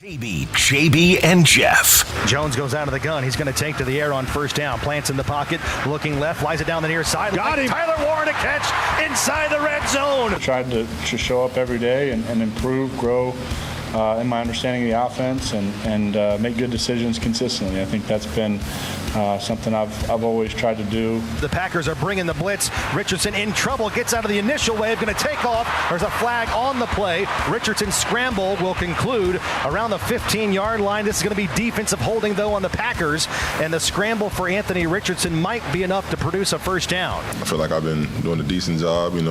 JB, and Jeff. Jones goes out of the gun. He's going to take to the air on first down. Plants in the pocket, looking left, flies it down the near side. Got him. Tyler Warren a catch inside the red zone. Tried to show up every day and improve, grow in my understanding of the offense and make good decisions consistently. I think that's been something I've always tried to do. The Packers are bringing the blitz. Richardson in trouble, gets out of the initial wave, going to take off. There's a flag on the play. Richardson's scramble will conclude around the 15-yard line. This is going to be defensive holding, though, on the Packers, and the scramble for Anthony Richardson might be enough to produce a first down. I feel like I've been doing a decent job, and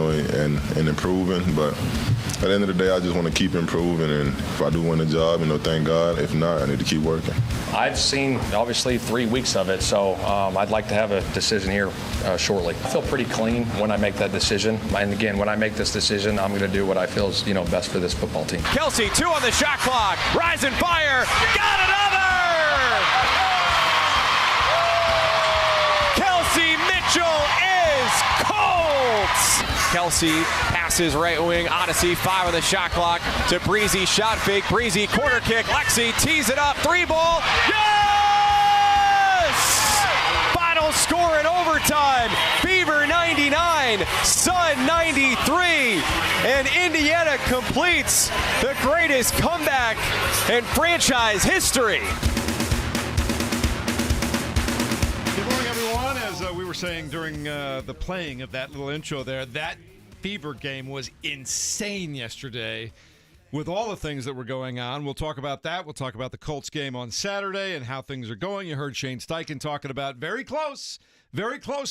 improving, but at the end of the day, I just want to keep improving, and if I do win the job, thank God. If not, I need to keep working. I've seen, obviously, 3 weeks of it, so I'd like to have a decision here shortly. I feel pretty clean when I make that decision, and again, when I make this decision, I'm going to do what I feel is, best for this football team. Kelsey, 2 on the shot clock, rise and fire, got another! Kelsey Mitchell is Colts! Kelsey passes right wing, Odyssey, 5 on the shot clock to Breezy, shot fake, Breezy, corner kick, Lexi tees it up, 3-ball, yes! Final score in overtime, Beaver 99, Sun 93, and Indiana completes the greatest comeback in franchise history. Good morning, everyone. As we were saying during the playing of that little intro there, that Fever game was insane yesterday with all the things that were going on. We'll talk about that. We'll talk about the Colts game on Saturday and how things are going. You heard Shane Steichen talking about very close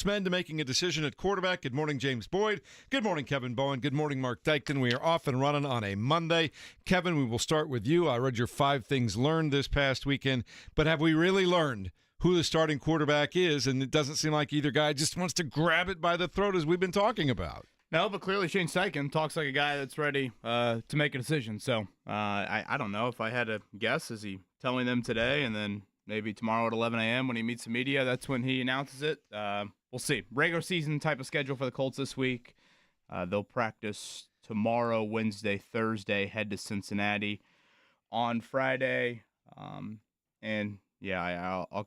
men to making a decision at quarterback. Good morning, James Boyd. Good morning, Kevin Bowen. Good morning, Mark Dykton. We are off and running on a Monday. Kevin, we will start with you. I read your 5 things learned this past weekend, but have we really learned who the starting quarterback is? And it doesn't seem like either guy just wants to grab it by the throat as we've been talking about. No, but clearly Shane Steichen talks like a guy that's ready to make a decision. So I don't know if I had to guess. Is he telling them today and then maybe tomorrow at 11 a.m. when he meets the media, that's when he announces it? We'll see. Regular season type of schedule for the Colts this week. They'll practice tomorrow, Wednesday, Thursday, head to Cincinnati on Friday. I'll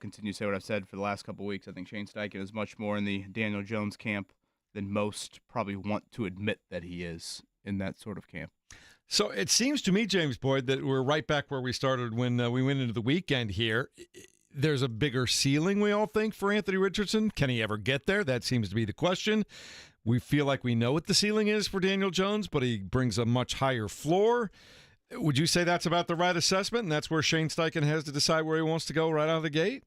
continue to say what I've said for the last couple of weeks. I think Shane Steichen is much more in the Daniel Jones camp than most probably want to admit that he is in that sort of camp. So it seems to me, James Boyd, that we're right back where we started when we went into the weekend here. There's a bigger ceiling, we all think, for Anthony Richardson. Can he ever get there? That seems to be the question. We feel like we know what the ceiling is for Daniel Jones, but he brings a much higher floor. Would you say that's about the right assessment, and that's where Shane Steichen has to decide where he wants to go right out of the gate?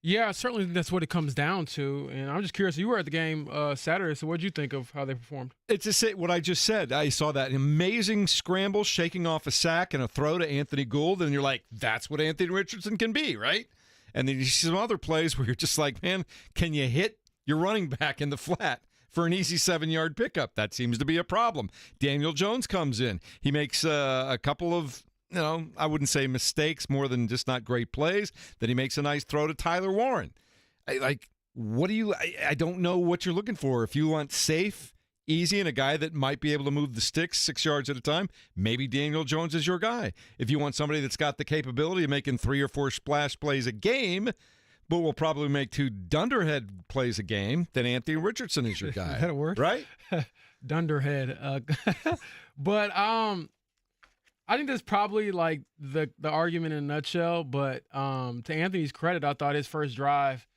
Yeah, certainly that's what it comes down to. And I'm just curious, you were at the game Saturday, so what did you think of how they performed? It's just what I just said. I saw that amazing scramble, shaking off a sack and a throw to Anthony Gould, and you're like, that's what Anthony Richardson can be, right? And then you see some other plays where you're just like, man, can you hit your running back in the flat for an easy 7-yard pickup? That seems to be a problem. Daniel Jones comes in. He makes a couple of, I wouldn't say mistakes, more than just not great plays. Then he makes a nice throw to Tyler Warren. I don't know what you're looking for. If you want safe, easy, and a guy that might be able to move the sticks 6 yards at a time, maybe Daniel Jones is your guy. If you want somebody that's got the capability of making 3 or 4 splash plays a game, but will probably make 2 dunderhead plays a game, then Anthony Richardson is your guy. That'll work. Right? Dunderhead. But I think that's probably like the argument in a nutshell. But to Anthony's credit, I thought his first drive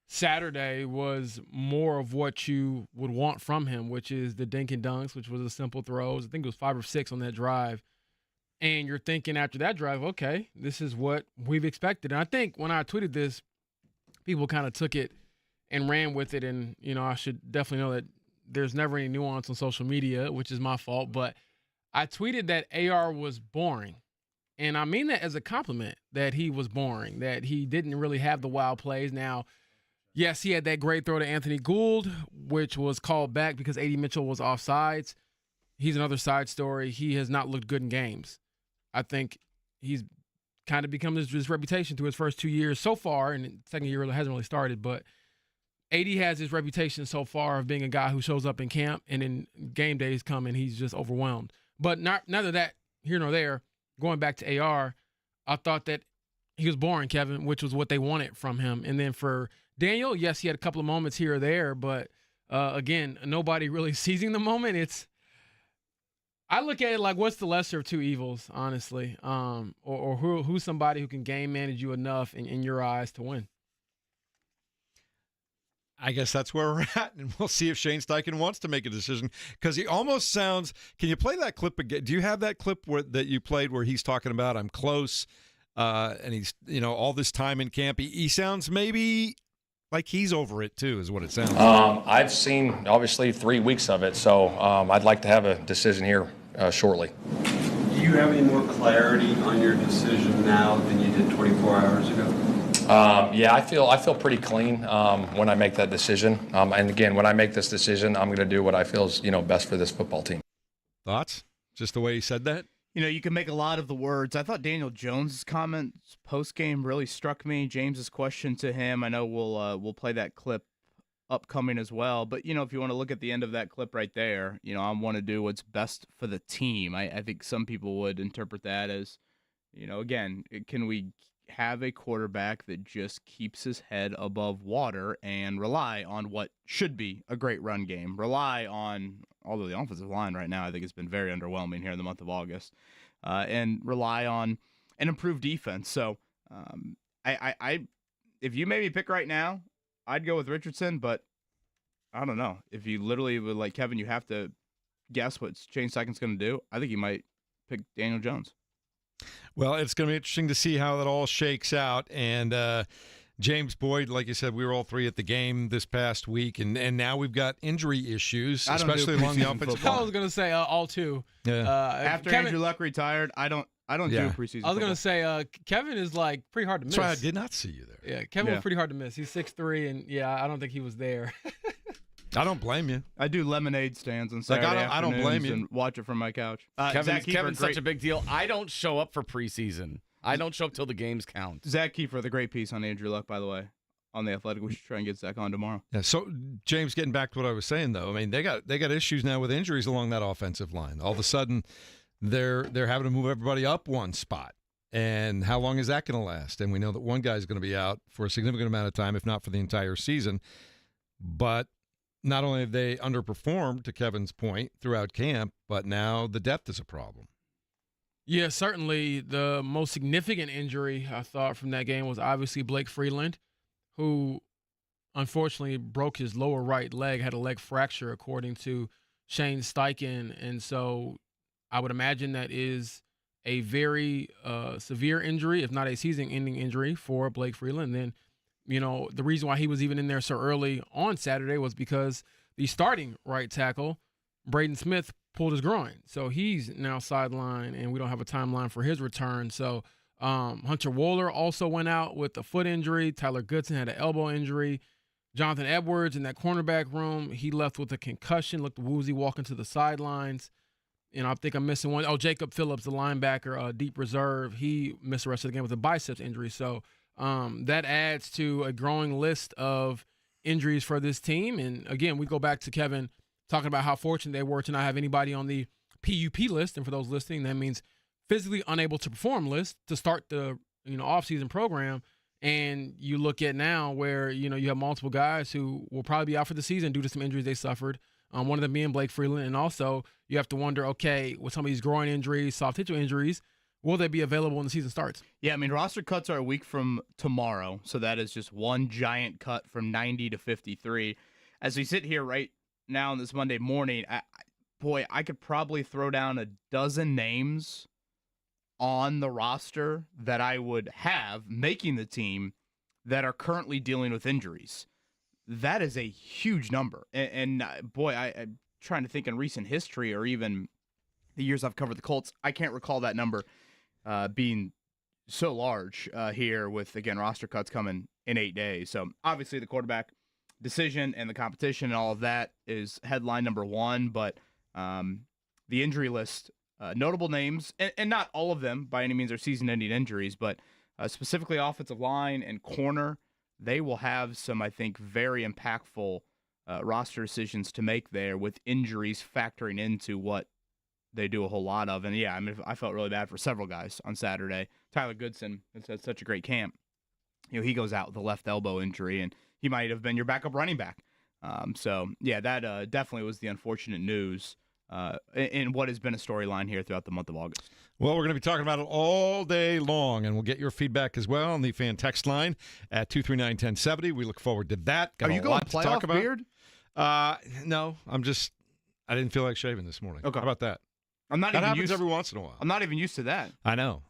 Saturday was more of what you would want from him, which is the dink and dunks, which was a simple throws. I think it was 5 or 6 on that drive. And you're thinking after that drive, okay, this is what we've expected. And I think when I tweeted this, people kind of took it and ran with it. And, I should definitely know that there's never any nuance on social media, which is my fault. But I tweeted that AR was boring. And I mean that as a compliment, that he was boring, that he didn't really have the wild plays. Now, yes, he had that great throw to Anthony Gould, which was called back because A.D. Mitchell was offsides. He's another side story. He has not looked good in games. I think he's kind of become his reputation through his first 2 years so far, and the second year hasn't really started, but AD has his reputation so far of being a guy who shows up in camp and then game days come and he's just overwhelmed. But neither that here nor there. going back to AR, I thought that he was boring, Kevin, which was what they wanted from him. And then for Daniel, yes, he had a couple of moments here or there, but again, nobody really seizing the moment. I look at it like, what's the lesser of two evils, honestly, or who's somebody who can game manage you enough in your eyes to win. I guess that's where we're at, and we'll see if Shane Steichen wants to make a decision, because he almost sounds – can you play that clip again? Do you have that clip that you played where he's talking about I'm close, and he's, all this time in camp? He sounds maybe like he's over it too, is what it sounds like. I've seen, obviously, 3 weeks of it, so I'd like to have a decision here shortly. Do you have any more clarity on your decision now than you did 24 hours ago? Yeah, I feel pretty clean when I make that decision. And again, when I make this decision, I'm going to do what I feel is best for this football team. Thoughts? Just the way he said that? You can make a lot of the words. I thought Daniel Jones' comments post-game really struck me. James's question to him, I know we'll play that clip upcoming as well. But, if you want to look at the end of that clip right there, I want to do what's best for the team. I think some people would interpret that as, again, can we have a quarterback that just keeps his head above water and rely on what should be a great run game, rely on, although the offensive line right now I think has been very underwhelming here in the month of August, and rely on an improved defense. So I if you made me pick right now, I'd go with Richardson, but I don't know. If you literally would, like Kevin, you have to guess what Shane Steichen's going to do, I think you might pick Daniel Jones. Well, it's going to be interesting to see how that all shakes out. And James Boyd, like you said, we were all three at the game this past week, and now we've got injury issues, especially along the offensive line. I was going to say all two. Yeah. After Andrew Luck retired, I don't do preseason. I was going to say Kevin is like pretty hard to miss. That's right, I did not see you there. Yeah, Kevin was pretty hard to miss. He's 6'3", and I don't think he was there. I don't blame you. I do lemonade stands on Saturday I don't blame you. and watch it from my couch. Kevin's such a big deal. I don't show up for preseason. I don't show up till the games count. Zach Kiefer, the great piece on Andrew Luck, by the way, on The Athletic. We should try and get Zach on tomorrow. Yeah. So, James, getting back to what I was saying, though, I mean, they got issues now with injuries along that offensive line. All of a sudden, they're having to move everybody up one spot. And how long is that going to last? And we know that one guy is going to be out for a significant amount of time, if not for the entire season. But not only have they underperformed, to Kevin's point, throughout camp, but now the depth is a problem. Yeah, certainly the most significant injury I thought from that game was obviously Blake Freeland, who unfortunately broke his lower right leg, had a leg fracture according to Shane Steichen. And so I would imagine that is a very severe injury, if not a season-ending injury for Blake Freeland. And then, the reason why he was even in there so early on Saturday was because the starting right tackle, Braden Smith, pulled his groin. So he's now sidelined, and we don't have a timeline for his return. So Hunter Wohler also went out with a foot injury. Tyler Goodson had an elbow injury. Jonathan Edwards in that cornerback room, he left with a concussion, looked woozy walking to the sidelines. I think I'm missing one. Oh, Jacob Phillips, the linebacker, deep reserve, he missed the rest of the game with a biceps injury. So that adds to a growing list of injuries for this team. And again, we go back to Kevin talking about how fortunate they were to not have anybody on the PUP list. And for those listening, that means physically unable to perform list to start the offseason program. And you look at now where you have multiple guys who will probably be out for the season due to some injuries they suffered. One of them being Blake Freeland. And also you have to wonder, okay, with some of these groin injuries, soft tissue injuries, will they be available when the season starts? Yeah, I mean, roster cuts are a week from tomorrow, so that is just one giant cut from 90 to 53. As we sit here right now on this Monday morning, I could probably throw down a dozen names on the roster that I would have making the team that are currently dealing with injuries. That is a huge number. And I'm trying to think in recent history or even the years I've covered the Colts, I can't recall that number being so large here with, again, roster cuts coming in 8 days. So obviously the quarterback decision and the competition and all of that is headline number one, but the injury list, notable names, and not all of them by any means are season-ending injuries, but specifically offensive line and corner, they will have some, I think, very impactful roster decisions to make there with injuries factoring into what they do a whole lot of. And yeah, I mean, I felt really bad for several guys on Saturday. Tyler Goodson has had such a great camp. He goes out with a left elbow injury, and he might have been your backup running back. So yeah, that definitely was the unfortunate news in what has been a storyline here throughout the month of August. Well, we're going to be talking about it all day long, and we'll get your feedback as well on the fan text line at 239-1070. We look forward to that. Got Are you a going lot to talk playoff about. beard? No, I didn't feel like shaving this morning. Okay. How about that? That happens every once in a while. I'm not even used to that. I know.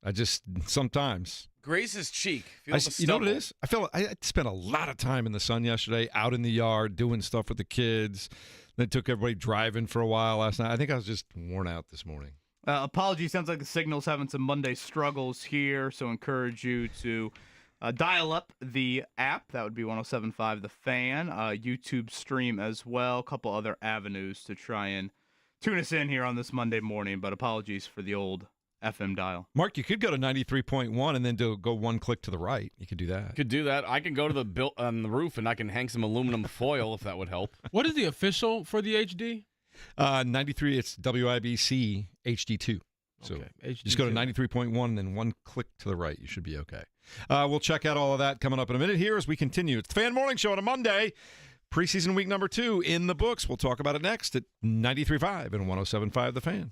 I just sometimes. Graze his cheek. You know what it is? I spent a lot of time in the sun yesterday, out in the yard, doing stuff with the kids. Then took everybody driving for a while last night. I think I was just worn out this morning. Apologies. Sounds like the signal's having some Monday struggles here, so encourage you to dial up the app. That would be 107.5 The Fan. YouTube stream as well. A couple other avenues to try and tune us in here on this Monday morning, but apologies for the old FM dial. Mark, you could go to 93.1 and then go one click to the right. You could do that. Could do that. I can go to the on the roof and I can hang some aluminum foil if that would help. What is the official for the HD? 93, it's WIBC HD2. So Okay, just go to HD2. 93.1 and then one click to the right. You should be okay. We'll check out all of that coming up in a minute here as we continue. It's the Fan Morning Show on a Monday. Preseason week number 2 in the books. We'll talk about it next at 93.5 and 107.5 The Fan.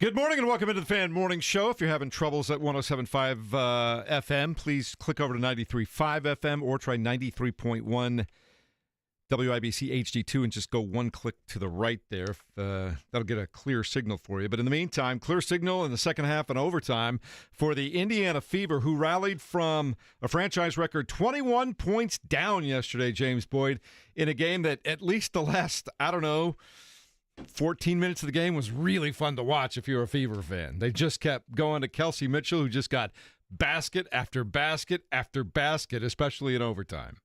Good morning and welcome into the Fan Morning Show. If you're having troubles at 107.5 FM, please click over to 93.5 FM or try 93.1 WIBC HD2 and just go one click to the right there. That'll get a clear signal for you. But in the meantime, clear signal in the second half and overtime for the Indiana Fever, who rallied from a franchise record 21 points down yesterday, James Boyd, in a game that at least the last, 14 minutes of the game was really fun to watch if you're a Fever fan. They just kept going to Kelsey Mitchell, who just got basket after basket after basket, especially in overtime.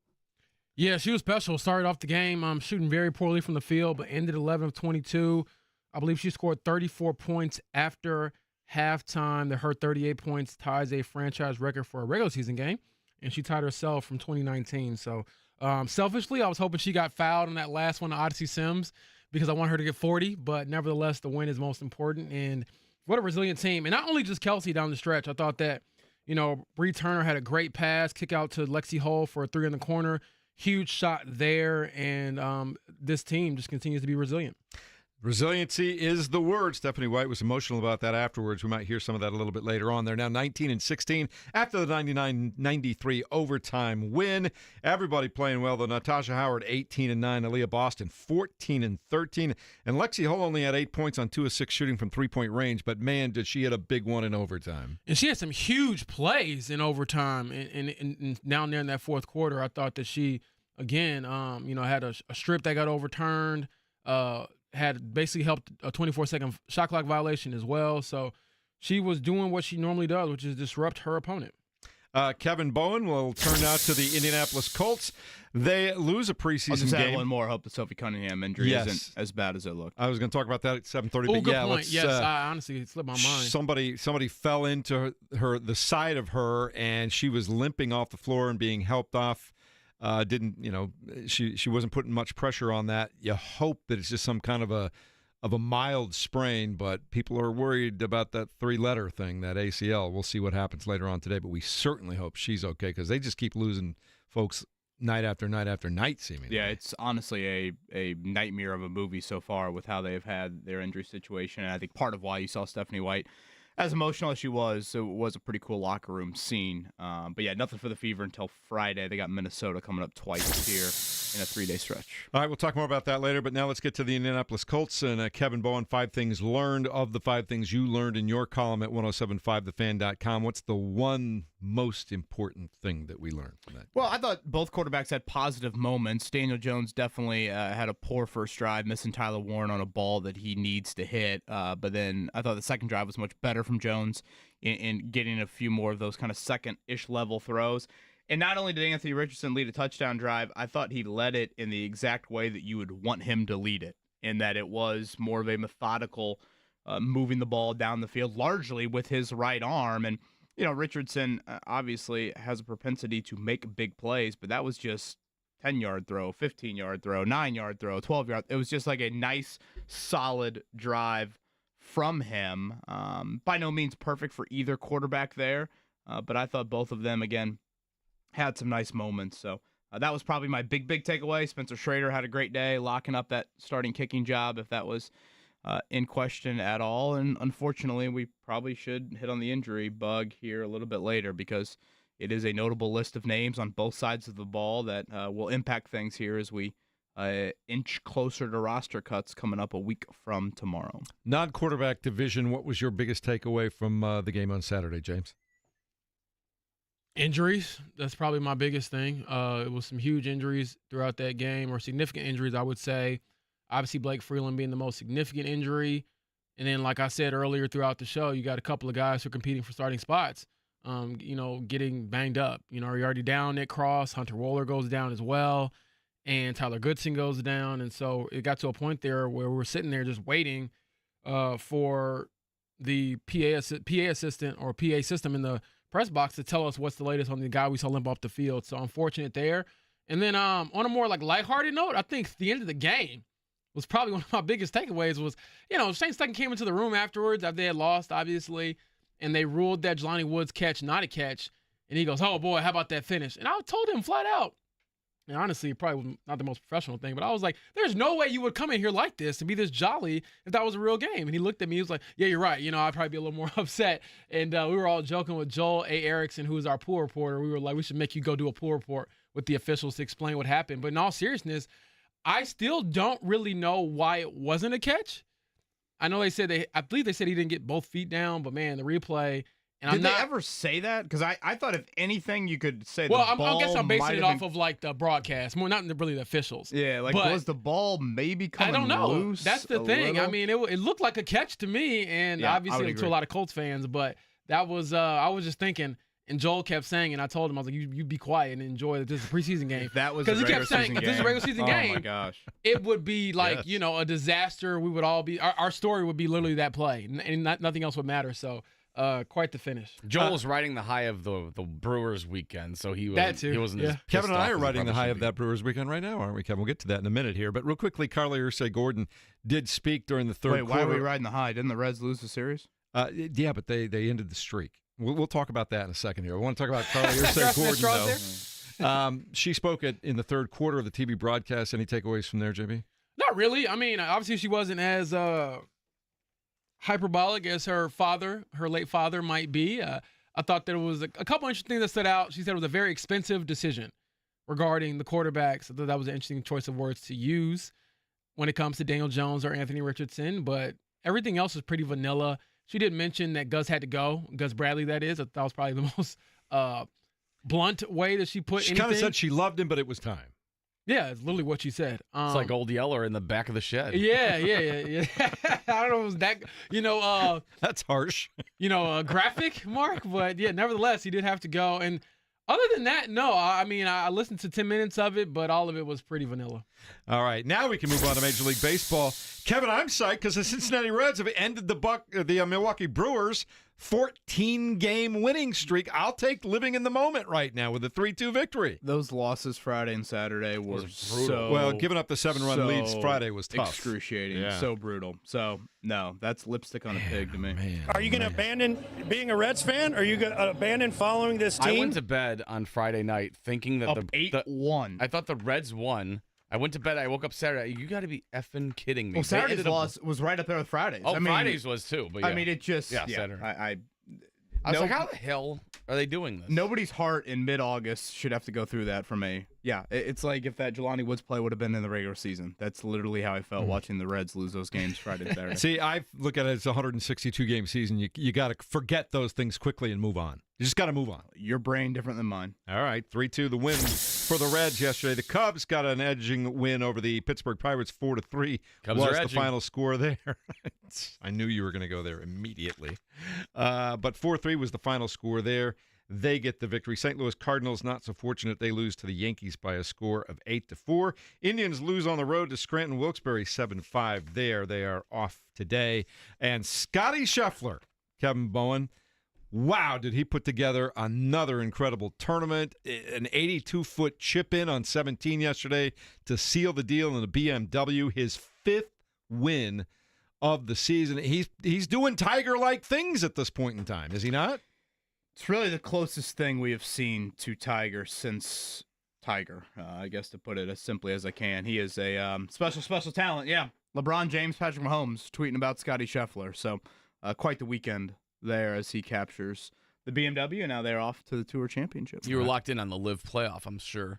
Yeah, she was special. Started off the game shooting very poorly from the field, but ended 11 of 22. I believe she scored 34 points after halftime. Her 38 points ties a franchise record for a regular season game, and she tied herself from 2019. So selfishly, I was hoping she got fouled on that last one to Odyssey Sims, because I want her to get 40, but nevertheless, the win is most important. And what a resilient team. And not only just Kelsey down the stretch. I thought that, Bree Turner had a great pass, kick out to Lexi Hull for a 3 in the corner. Huge shot there, and this team just continues to be resilient. Resiliency is the word. Stephanie White was emotional about that afterwards. We might hear some of that a little bit later on. They're now 19-16 after the 99-93 overtime win. Everybody playing well, though. Natasha Howard, 18-9. Aaliyah Boston, 14-13. And Lexi Hull only had 8 points on 2 of 6 shooting from three-point range, but, man, did she hit a big one in overtime. And she had some huge plays in overtime. And down there in that fourth quarter, I thought that she, again, had a strip that got overturned, had basically helped a 24-second shot clock violation as well. So she was doing what she normally does, which is disrupt her opponent. Kevin Bowen will turn out to the Indianapolis Colts. They lose a preseason game. One more. Hope the Sophie Cunningham injury isn't as bad as it looked. I was going to talk about that at 7:30. Oh, good point. Yes, I honestly, it slipped my mind. Somebody fell into the side of her, and she was limping off the floor and being helped off. She wasn't putting much pressure on that. You hope that it's just some kind of a mild sprain, but people are worried about that 3-letter thing, that ACL. We'll see what happens later on today, but we certainly hope she's okay, because they just keep losing folks night after night after night, seemingly. Yeah, it's honestly a nightmare of a movie so far with how they've had their injury situation, and I think part of why you saw Stephanie White, as emotional as she was, it was a pretty cool locker room scene. But yeah, nothing for the Fever until Friday. They got Minnesota coming up twice here in a 3-day stretch. All right, we'll talk more about that later, but now let's get to the Indianapolis Colts and Kevin Bowen, 5 things learned of the 5 things you learned in your column at 1075thefan.com. What's the one most important thing that we learned from that? Well, I thought both quarterbacks had positive moments. Daniel Jones definitely had a poor first drive, missing Tyler Warren on a ball that he needs to hit. But then I thought the second drive was much better from Jones in getting a few more of those kind of second-ish level throws. And not only did Anthony Richardson lead a touchdown drive, I thought he led it in the exact way that you would want him to lead it, in that it was more of a methodical moving the ball down the field, largely with his right arm. And, Richardson obviously has a propensity to make big plays, but that was just 10-yard throw, 15-yard throw, 9-yard throw, 12-yard. It was just like a nice, solid drive from him. By no means perfect for either quarterback there, but I thought both of them, again, had some nice moments. So that was probably my big takeaway. Spencer Schrader had a great day locking up that starting kicking job, if that was in question at all. And unfortunately, we probably should hit on the injury bug here a little bit later, because it is a notable list of names on both sides of the ball that will impact things here as we inch closer to roster cuts coming up a week from tomorrow. Non-quarterback division, what was your biggest takeaway from the game on Saturday, James? Injuries. That's probably my biggest thing. It was some huge injuries throughout that game, or significant injuries, I would say. Obviously, Blake Freeland being the most significant injury. And then, like I said earlier throughout the show, you got a couple of guys who are competing for starting spots, getting banged up. You're already down Nick Cross. Hunter Wohler goes down as well. And Tyler Goodson goes down. And so it got to a point there where we're sitting there just waiting for the PA assistant or PA system in the press box to tell us what's the latest on the guy we saw limp off the field. So unfortunate there. And then on a more lighthearted note, I think the end of the game was probably one of my biggest takeaways was, Shane Steichen came into the room afterwards after they had lost, obviously, and they ruled that Jelani Woods catch not a catch. And he goes, oh, boy, how about that finish? And I told him flat out, And honestly, it probably was not the most professional thing, but I was like, there's no way you would come in here like this and be this jolly if that was a real game. And he looked at me, he was like, yeah, you're right. I'd probably be a little more upset. And we were all joking with Joel A. Erickson, who is our pool reporter. We were like, we should make you go do a pool report with the officials to explain what happened. But in all seriousness, I still don't really know why it wasn't a catch. I know I believe they said he didn't get both feet down, but man, the replay. And Did they ever say that? Because I thought if anything, you could say well, the ball I guess I'm basing it off been... of like the broadcast, more not really the officials. Yeah, like but was the ball maybe coming I don't know. loose? That's the thing. Little? I mean, it looked like a catch to me, and Yeah, obviously to a lot of Colts fans. But that was I was just thinking, and Joel kept saying, and I told him I was like, you be quiet and enjoy that this is a preseason game. If that was because he kept saying if this is a regular season game. Oh my gosh, it would be like a disaster. We would all be our story would be literally that play, and nothing else would matter. So. Quite the finish. Joel's riding the high of the Brewers weekend, so he wasn't. As Kevin and I are pissed off as riding the high probably of that Brewers weekend right now, aren't we, Kevin? We'll get to that in a minute here. But real quickly, Carly Ursay-Gordon did speak during the third Wait, quarter. why are we riding the high? Didn't the Reds lose the series? Yeah, but they ended the streak. We'll talk about that in a second here. I want to talk about Carly Ursay-Gordon, though. She spoke in the third quarter of the TV broadcast. Any takeaways from there, JB? Not really. I mean, obviously she wasn't as hyperbolic as her late father might be. I thought there was a couple interesting things that stood out. She said it was a very expensive decision regarding the quarterbacks. I thought that was an interesting choice of words to use when it comes to Daniel Jones or Anthony Richardson, but everything else was pretty vanilla. She did mention that Gus had to go. Gus Bradley, that is. I thought was probably the most blunt way that she put anything. She kind of said she loved him, but it was time. Yeah, it's literally what she said. it's like Old Yeller in the back of the shed. Yeah. I don't know if it was that, that's harsh. Graphic, Mark, but yeah, nevertheless, he did have to go. And other than that, no. I mean, I listened to 10 minutes of it, but all of it was pretty vanilla. All right, now we can move on to Major League Baseball. Kevin, I'm psyched because the Cincinnati Reds have ended the Milwaukee Brewers' 14-game winning streak. I'll take living in the moment right now with a 3-2 victory. Those losses Friday and Saturday were so well, giving up the 7-run leads Friday was tough. Excruciating, so brutal. So, no, that's lipstick on a pig to me. Are you going to abandon being a Reds fan? Are you going to abandon following this team? I went to bed on Friday night thinking that up 8-1. I thought the Reds won. I went to bed. I woke up Saturday. You got to be effing kidding me. Well, Saturday's loss was right up there with Friday's. Oh, Friday's was too. But yeah. I mean, it just Saturday. I was like, how the hell are they doing this? Nobody's heart in mid-August should have to go through that for me. Yeah, it's like if that Jelani Woods play would have been in the regular season. That's literally how I felt watching the Reds lose those games Friday and Saturday. See, I look at it as a 162-game season. You got to forget those things quickly and move on. You just got to move on. Your brain different than mine. All right, 3-2 the win for the Reds yesterday. The Cubs got an edging win over the Pittsburgh Pirates, 4-3. Cubs was are the edging. final score there. I knew you were going to go there immediately. But 4-3 was the final score there. They get the victory. St. Louis Cardinals not so fortunate. They lose to the Yankees by a score of 8-4. Indians lose on the road to Scranton Wilkes-Barre 7-5 there. They are off today. And Scotty Scheffler, Kevin Bowen, wow, did he put together another incredible tournament. An 82-foot chip in on 17 yesterday to seal the deal in the BMW. His 5th win of the season. He's doing Tiger-like things at this point in time, is he not? It's really the closest thing we have seen to Tiger since Tiger, I guess, to put it as simply as I can. He is a special talent, yeah. LeBron James, Patrick Mahomes tweeting about Scotty Scheffler. So quite the weekend there as he captures the BMW, and now they're off to the Tour Championship. You were locked in on the Live playoff, I'm sure.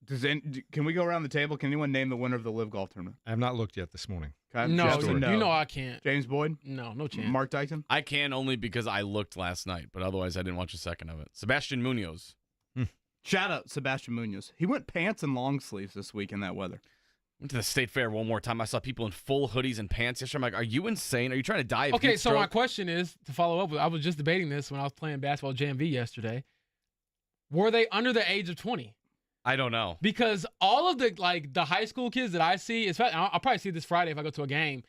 Can we go around the table? Can anyone name the winner of the Live Golf Tournament? I have not looked yet this morning. No, you know I can't. James Boyd? No chance. Mark Dyson? I can only because I looked last night, but otherwise I didn't watch a second of it. Sebastian Munoz. Shout out Sebastian Munoz. He went pants and long sleeves this week in that weather. Went to the State Fair one more time. I saw people in full hoodies and pants yesterday. I'm like, are you insane? Are you trying to die? Okay, so my question is, to follow up with, I was just debating this when I was playing basketball at JMV yesterday. Were they under the age of 20? I don't know. Because all of the high school kids that I see, I'll probably see this Friday if I go to a game.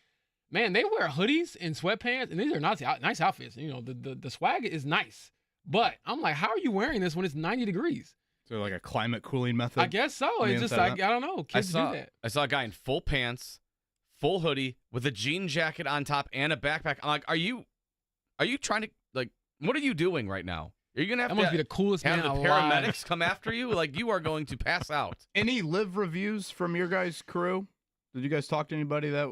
Man, they wear hoodies and sweatpants, and these are nice outfits. You know, the swag is nice. But I'm like, how are you wearing this when it's 90 degrees? So like a climate cooling method? I guess so. It's just like, I don't know. Kids do that. I saw a guy in full pants, full hoodie, with a jean jacket on top and a backpack. I'm like, are you trying to, like, what are you doing right now? Are you gonna have That to must be the coolest have man the alive. paramedics come after you? Like, you are going to pass out. Any live reviews from your guys' crew? Did you guys talk to anybody that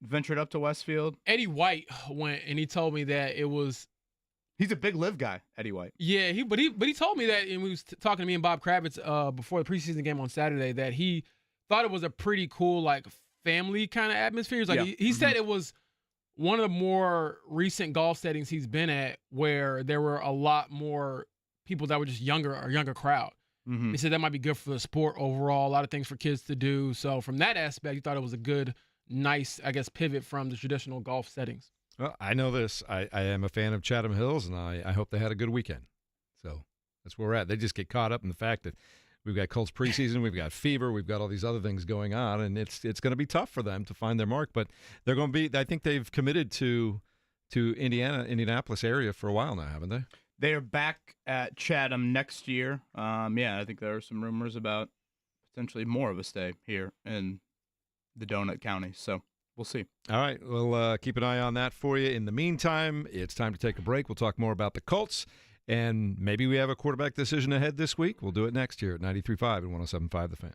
ventured up to Westfield? Eddie White went and he told me that it was. He's a big live guy, Eddie White. Yeah, but he told me that, and we was talking to me and Bob Kravitz before the preseason game on Saturday, that he thought it was a pretty cool like family kind of atmosphere. Like he said it was one of the more recent golf settings he's been at where there were a lot more people that were just younger crowd. He said that might be good for the sport overall. A lot of things for kids to do. So from that aspect, he thought it was a good, nice, I guess, pivot from the traditional golf settings. Well, I know this. I am a fan of Chatham Hills, and I hope they had a good weekend. So that's where we're at. They just get caught up in the fact that we've got Colts preseason, we've got fever, we've got all these other things going on, and it's going to be tough for them to find their mark. But they're going to be. I think they've committed to Indianapolis area for a while now, haven't they? They are back at Chatham next year. I think there are some rumors about potentially more of a stay here in the Donut County. So we'll see. All right. We'll keep an eye on that for you. In the meantime, it's time to take a break. We'll talk more about the Colts, and maybe we have a quarterback decision ahead this week. We'll do it next year at 93.5 and 107.5 The Fan.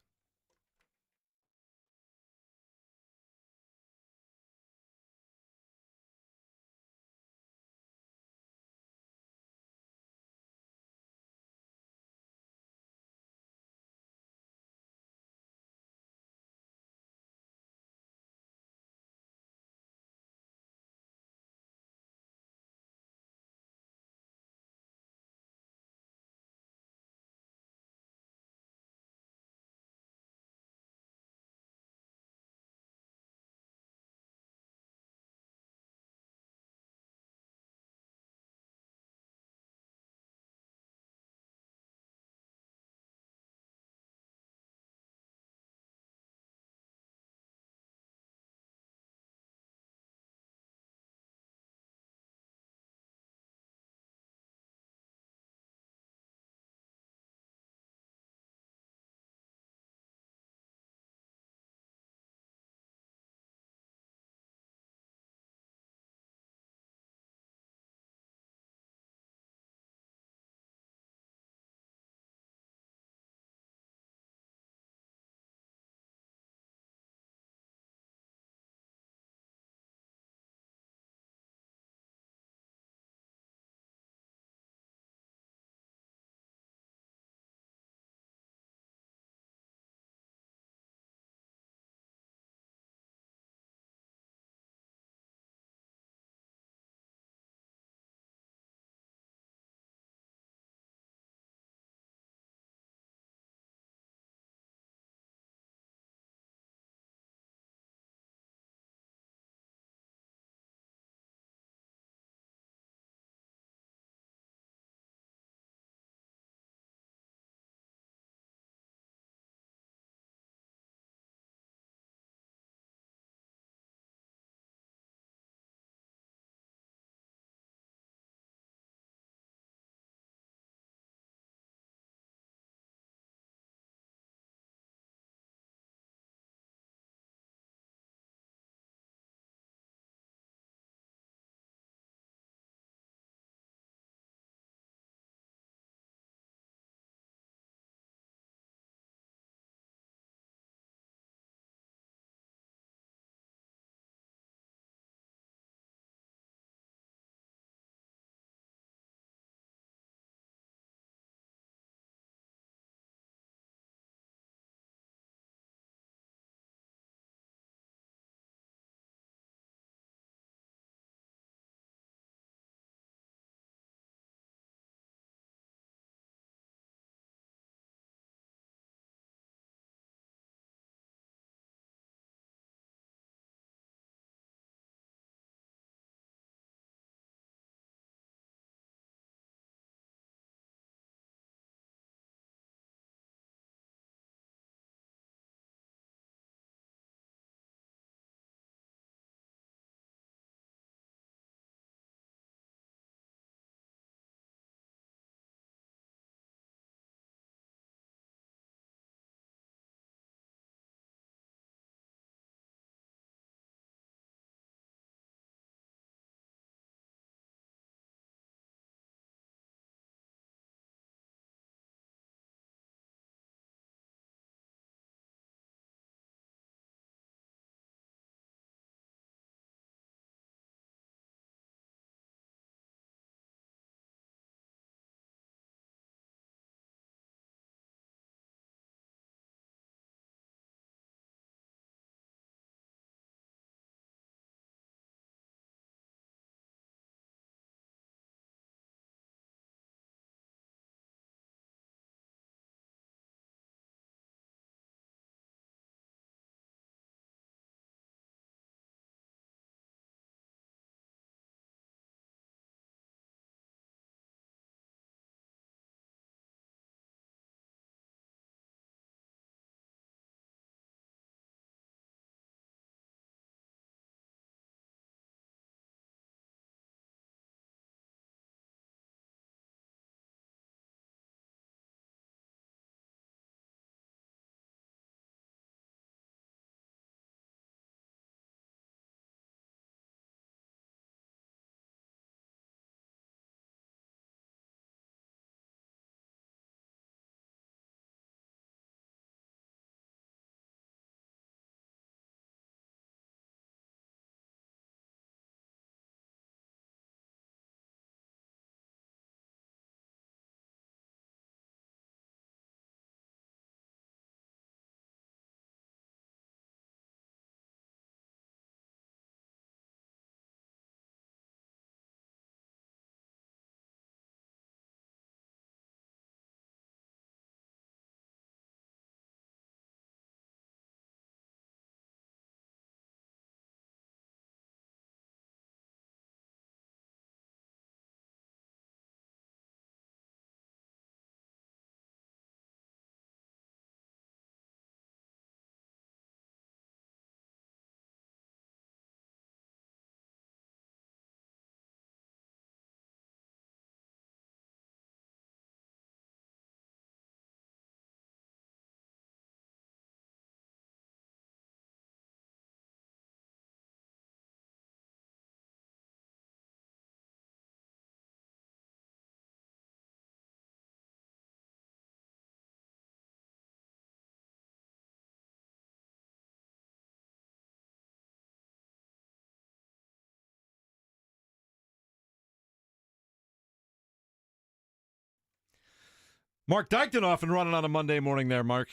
Mark Dykton off and running on a Monday morning there, Mark.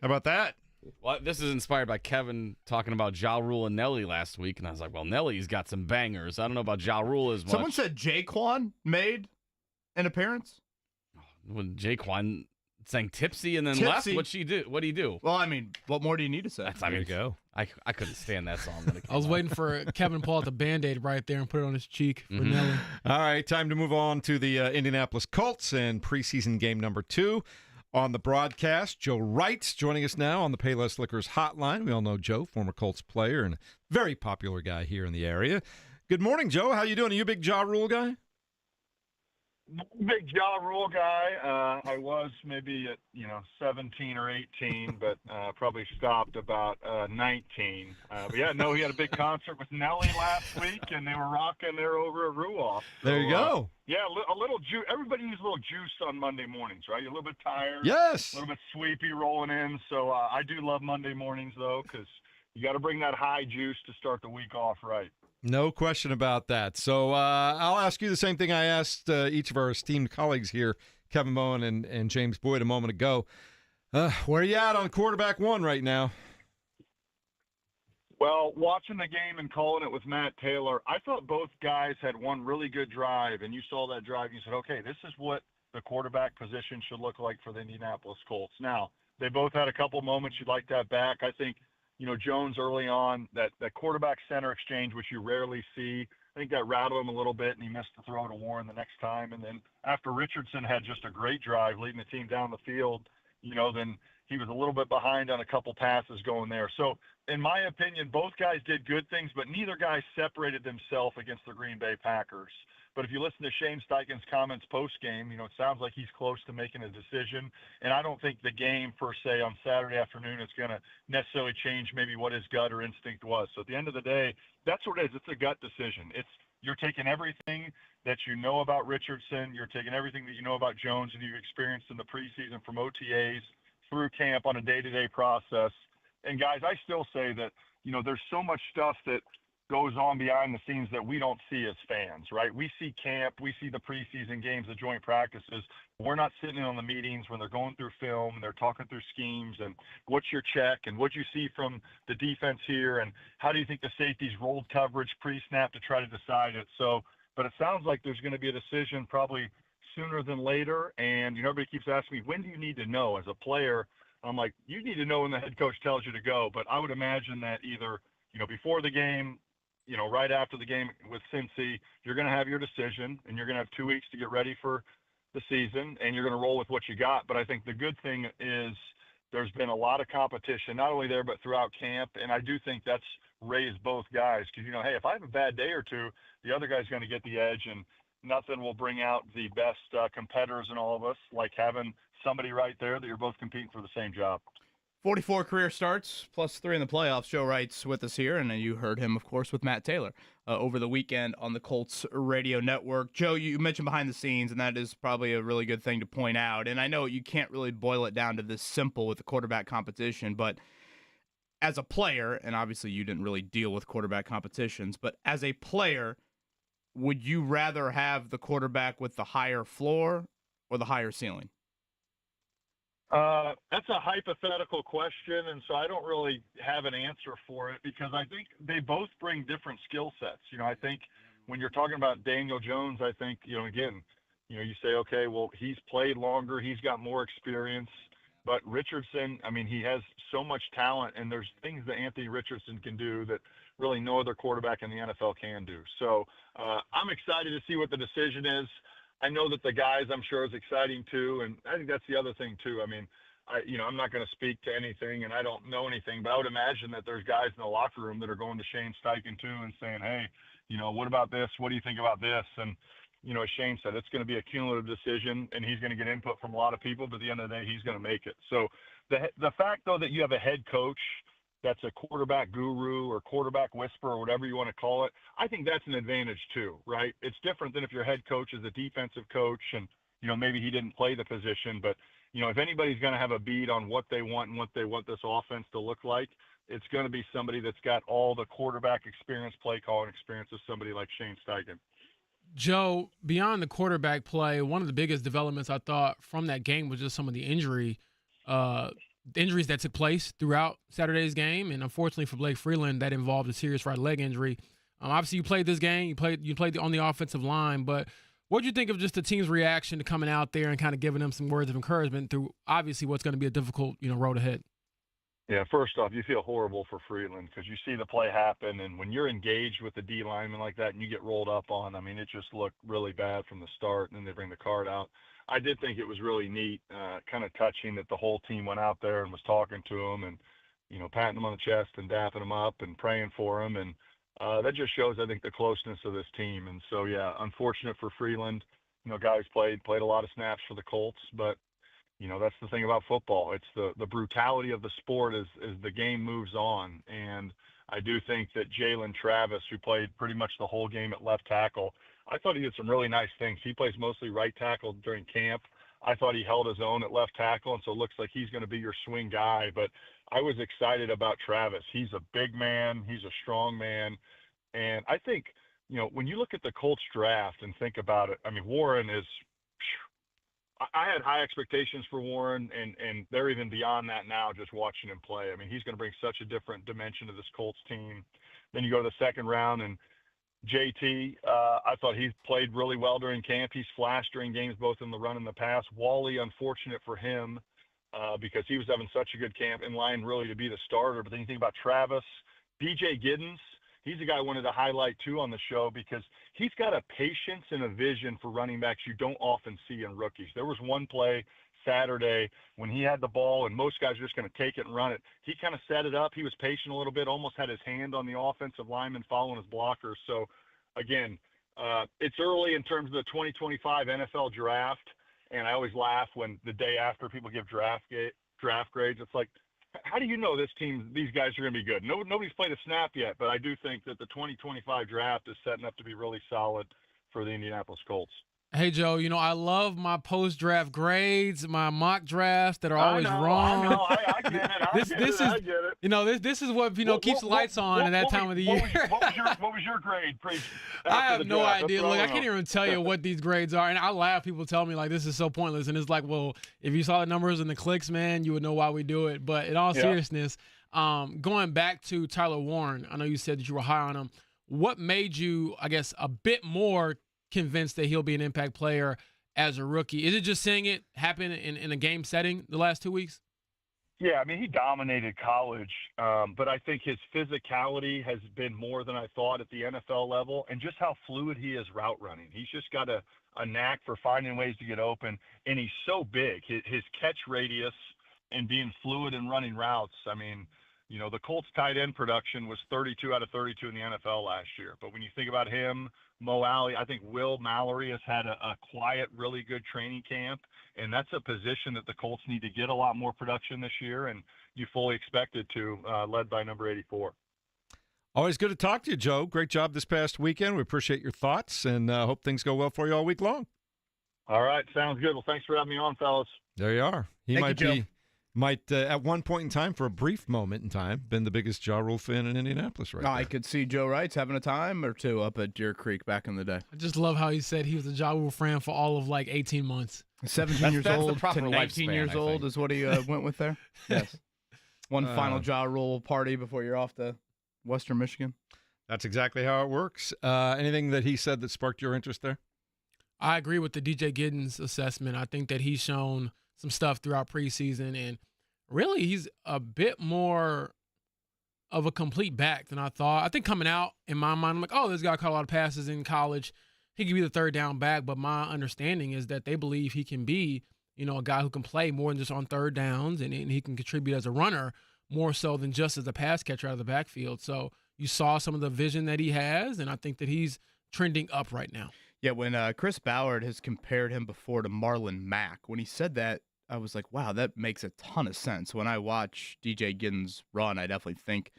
How about that? Well, this is inspired by Kevin talking about Ja Rule and Nelly last week, and I was like, well, Nelly's got some bangers. I don't know about Ja Rule as much. Someone said Jaquan made an appearance. When Jaquan sang Tipsy and then Tipsy. left, what'd he do? Well, I mean, what more do you need to say? There you go. I couldn't stand that song. When it came I was out. waiting for Kevin to pull out the Band-Aid right there and put it on his cheek for Nelly. All right, time to move on to the Indianapolis Colts and preseason game number 2. On the broadcast, Joe Wright joining us now on the Payless Liquors hotline. We all know Joe, former Colts player and very popular guy here in the area. Good morning, Joe. How you doing? Are you a big Ja Rule guy? Big Ja Rule guy. I was maybe at 17 or 18, but probably stopped about 19. But yeah, no, he had a big concert with Nelly last week, and they were rocking there over at Ruoff. So, There you go. Yeah, a little juice. Everybody needs a little juice on Monday mornings, right? You're a little bit tired. Yes. A little bit sleepy rolling in. So I do love Monday mornings though, because you got to bring that high juice to start the week off right. No question about that. So I'll ask you the same thing I asked each of our esteemed colleagues here, Kevin Bowen and James Boyd, a moment ago. Where are you at on quarterback 1 right now? Well, watching the game and calling it with Matt Taylor, I thought both guys had one really good drive, and you saw that drive and you said, okay, this is what the quarterback position should look like for the Indianapolis Colts. Now, they both had a couple moments you'd like to have back. I think, Jones early on, that quarterback center exchange, which you rarely see, I think that rattled him a little bit, and he missed the throw to Warren the next time. And then after Richardson had just a great drive leading the team down the field, then he was a little bit behind on a couple passes going there. So, in my opinion, both guys did good things, but neither guy separated themselves against the Green Bay Packers. But if you listen to Shane Steichen's comments post-game, it sounds like he's close to making a decision. And I don't think the game, per se, on Saturday afternoon is going to necessarily change maybe what his gut or instinct was. So at the end of the day, that's what it is. It's a gut decision. You're taking everything that you know about Richardson. You're taking everything that you know about Jones and you've experienced in the preseason from OTAs through camp on a day-to-day process. And, guys, I still say that, there's so much stuff that goes on behind the scenes that we don't see as fans, right? We see camp, we see the preseason games, the joint practices. We're not sitting in on the meetings when they're going through film and they're talking through schemes and what's your check and what you see from the defense here and how do you think the safeties rolled coverage pre-snap to try to decide it. So, but it sounds like there's going to be a decision probably sooner than later. And everybody keeps asking me, when do you need to know as a player? I'm like, you need to know when the head coach tells you to go. But I would imagine that either, before the game, right after the game with Cincy, you're going to have your decision and you're going to have 2 weeks to get ready for the season and you're going to roll with what you got. But I think the good thing is there's been a lot of competition, not only there, but throughout camp. And I do think that's raised both guys because, hey, if I have a bad day or two, the other guy's going to get the edge and nothing will bring out the best competitors in all of us like having somebody right there that you're both competing for the same job. 44 career starts, plus 3 in the playoffs. Joe Wright's with us here, and you heard him, of course, with Matt Taylor over the weekend on the Colts radio network. Joe, you mentioned behind the scenes, and that is probably a really good thing to point out. And I know you can't really boil it down to this simple with the quarterback competition, but as a player, and obviously you didn't really deal with quarterback competitions, but as a player, would you rather have the quarterback with the higher floor or the higher ceiling? That's a hypothetical question, and so I don't really have an answer for it because I think they both bring different skill sets. I think when you're talking about Daniel Jones, I think, again, you say, okay, well, he's played longer, he's got more experience, but Richardson, he has so much talent, and there's things that Anthony Richardson can do that really no other quarterback in the NFL can do. So I'm excited to see what the decision is. I know that the guys, I'm sure, is exciting too, and I think that's the other thing too. I'm not going to speak to anything, and I don't know anything, but I would imagine that there's guys in the locker room that are going to Shane Steichen too and saying, hey, what about this? What do you think about this? And as Shane said, it's going to be a cumulative decision, and he's going to get input from a lot of people, but at the end of the day, he's going to make it. So the fact though that you have a head coach that's a quarterback guru or quarterback whisperer or whatever you want to call it, I think that's an advantage too, right? It's different than if your head coach is a defensive coach and, maybe he didn't play the position, but, if anybody's going to have a beat on what they want and what they want this offense to look like, it's going to be somebody that's got all the quarterback experience, play calling experience of somebody like Shane Steichen. Joe, beyond the quarterback play, one of the biggest developments I thought from that game was just some of the injuries that took place throughout Saturday's game, and unfortunately for Blake Freeland, that involved a serious right leg injury. Obviously, you played this game, you played on the offensive line, but what do you think of just the team's reaction to coming out there and kind of giving them some words of encouragement through obviously what's going to be a difficult road ahead? Yeah, first off, you feel horrible for Freeland because you see the play happen, and when you're engaged with the D lineman like that and you get rolled up on, I mean, it just looked really bad from the start, and then they bring the card out. I did think it was really neat, kind of touching that the whole team went out there and was talking to him and, patting him on the chest and dapping him up and praying for him, and that just shows, I think, the closeness of this team. And so, yeah, unfortunate for Freeland. Guys played a lot of snaps for the Colts, but that's the thing about football. It's the brutality of the sport as the game moves on. And I do think that Jalen Travis, who played pretty much the whole game at left tackle, I thought he did some really nice things. He plays mostly right tackle during camp. I thought he held his own at left tackle, and so it looks like he's going to be your swing guy. But I was excited about Travis. He's a big man. He's a strong man. And I think, when you look at the Colts draft and think about it, I mean, Warren is – I had high expectations for Warren, and they're even beyond that now just watching him play. I mean, he's going to bring such a different dimension to this Colts team. Then you go to the second round, and JT, I thought he played really well during camp. He's flashed during games both in the run and the pass. Wally, unfortunate for him because he was having such a good camp, in line really to be the starter. But then you think about Travis, DJ Giddens. He's a guy I wanted to highlight, too, on the show because he's got a patience and a vision for running backs you don't often see in rookies. There was one play Saturday when he had the ball and most guys are just going to take it and run it. He kind of set it up. He was patient a little bit, almost had his hand on the offensive lineman following his blockers. So, again, it's early in terms of the 2025 NFL draft, and I always laugh when the day after people give draft grades. It's like, how do you know these guys are going to be good? Nobody's played a snap yet, but I do think that the 2025 draft is setting up to be really solid for the Indianapolis Colts. Hey, Joe, I love my post-draft grades, my mock drafts that are always wrong. I know. I get it. I get it. This is what, keeps the lights on at that time of the year. What was your grade? I have no idea. Look, I can't even tell you what these grades are. And I laugh. People tell me, like, this is so pointless. And it's like, well, if you saw the numbers and the clicks, man, you would know why we do it. But in all seriousness, going back to Tyler Warren, I know you said that you were high on him. What made you, I guess, a bit more convinced that he'll be an impact player as a rookie? Is it just seeing it happen in a game setting the last 2 weeks? Yeah, I mean, he dominated college, but I think his physicality has been more than I thought at the NFL level, and just how fluid he is route running. He's just got a knack for finding ways to get open, and he's so big. His catch radius and being fluid and running routes, I mean, the Colts tight end production was 32 out of 32 in the NFL last year. But when you think about him, Mo Alley, I think Will Mallory has had a quiet, really good training camp. And that's a position that the Colts need to get a lot more production this year. And you fully expect it to, led by number 84. Always good to talk to you, Joe. Great job this past weekend. We appreciate your thoughts and hope things go well for you all week long. All right. Sounds good. Well, thanks for having me on, fellas. There you are. Might at one point in time, for a brief moment in time, been the biggest Ja Rule fan in Indianapolis right now. I could see Joe Wright having a time or two up at Deer Creek back in the day. I just love how he said he was a Ja Rule fan for all of 18 months. 17 years old to 19 years old is what he went with there. Yes. One final Ja Rule party before you're off to Western Michigan. That's exactly how it works. Anything that he said that sparked your interest there? I agree with the DJ Giddens assessment. I think that he's shown some stuff throughout preseason, and really he's a bit more of a complete back than I thought. I think coming out, in my mind, I'm like, oh, this guy caught a lot of passes in college. He could be the third down back, but my understanding is that they believe he can be, a guy who can play more than just on third downs, and he can contribute as a runner more so than just as a pass catcher out of the backfield. So you saw some of the vision that he has, and I think that he's trending up right now. Yeah, when Chris Ballard has compared him before to Marlon Mack, when he said that, I was like, wow, that makes a ton of sense. When I watch DJ Giddens run, I definitely think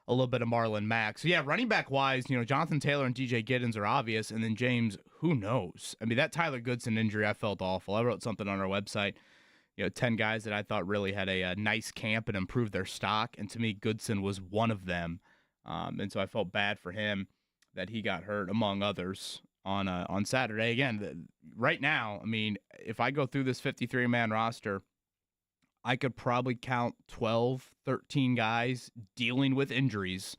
a little bit of Marlon Mack. So, yeah, running back-wise, Jonathan Taylor and DJ Giddens are obvious. And then James, who knows? I mean, that Tyler Goodson injury, I felt awful. I wrote something on our website, 10 guys that I thought really had a nice camp and improved their stock. And to me, Goodson was one of them. And so I felt bad for him that he got hurt, among others. on Saturday. Again, right now, I mean, if I go through this 53-man roster, I could probably count 12, 13 guys dealing with injuries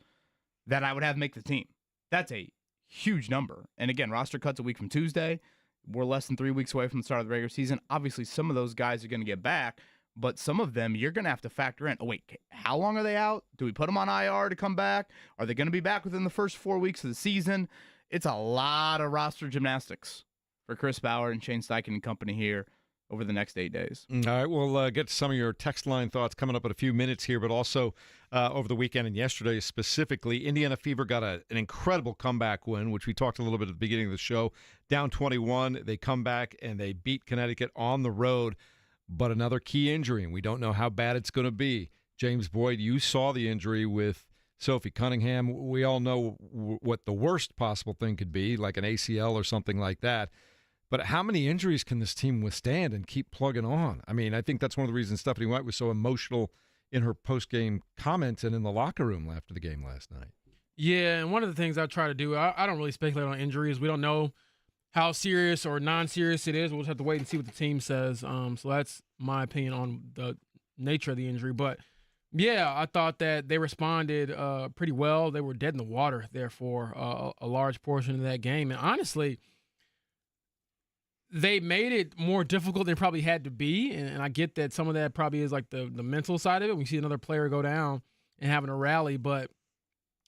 that I would have make the team. That's a huge number. And again, roster cuts a week from Tuesday. We're less than 3 weeks away from the start of the regular season. Obviously, some of those guys are going to get back, but some of them you're going to have to factor in. Oh, wait, how long are they out? Do we put them on IR to come back? Are they going to be back within the first 4 weeks of the season? It's a lot of roster gymnastics for Chris Bauer and Shane Steichen and company here over the next 8 days. All right, we'll get to some of your text line thoughts coming up in a few minutes here, but also over the weekend and yesterday specifically, Indiana Fever got an incredible comeback win, which we talked a little bit at the beginning of the show. Down 21, they come back and they beat Connecticut on the road, but another key injury, and we don't know how bad it's going to be. James Boyd, you saw the injury with Sophie Cunningham. We all know what the worst possible thing could be, like an ACL or something like that. But how many injuries can this team withstand and keep plugging on? I mean, I think that's one of the reasons Stephanie White was so emotional in her post-game comments and in the locker room after the game last night. Yeah, and one of the things I try to do, I don't really speculate on injuries. We don't know how serious or non-serious it is. We'll just have to wait and see what the team says. So that's my opinion on the nature of the injury. But, yeah, I thought that they responded pretty well. They were dead in the water there for a large portion of that game. And honestly, they made it more difficult than it probably had to be, and I get that some of that probably is like the mental side of it. We see another player go down and having a rally, but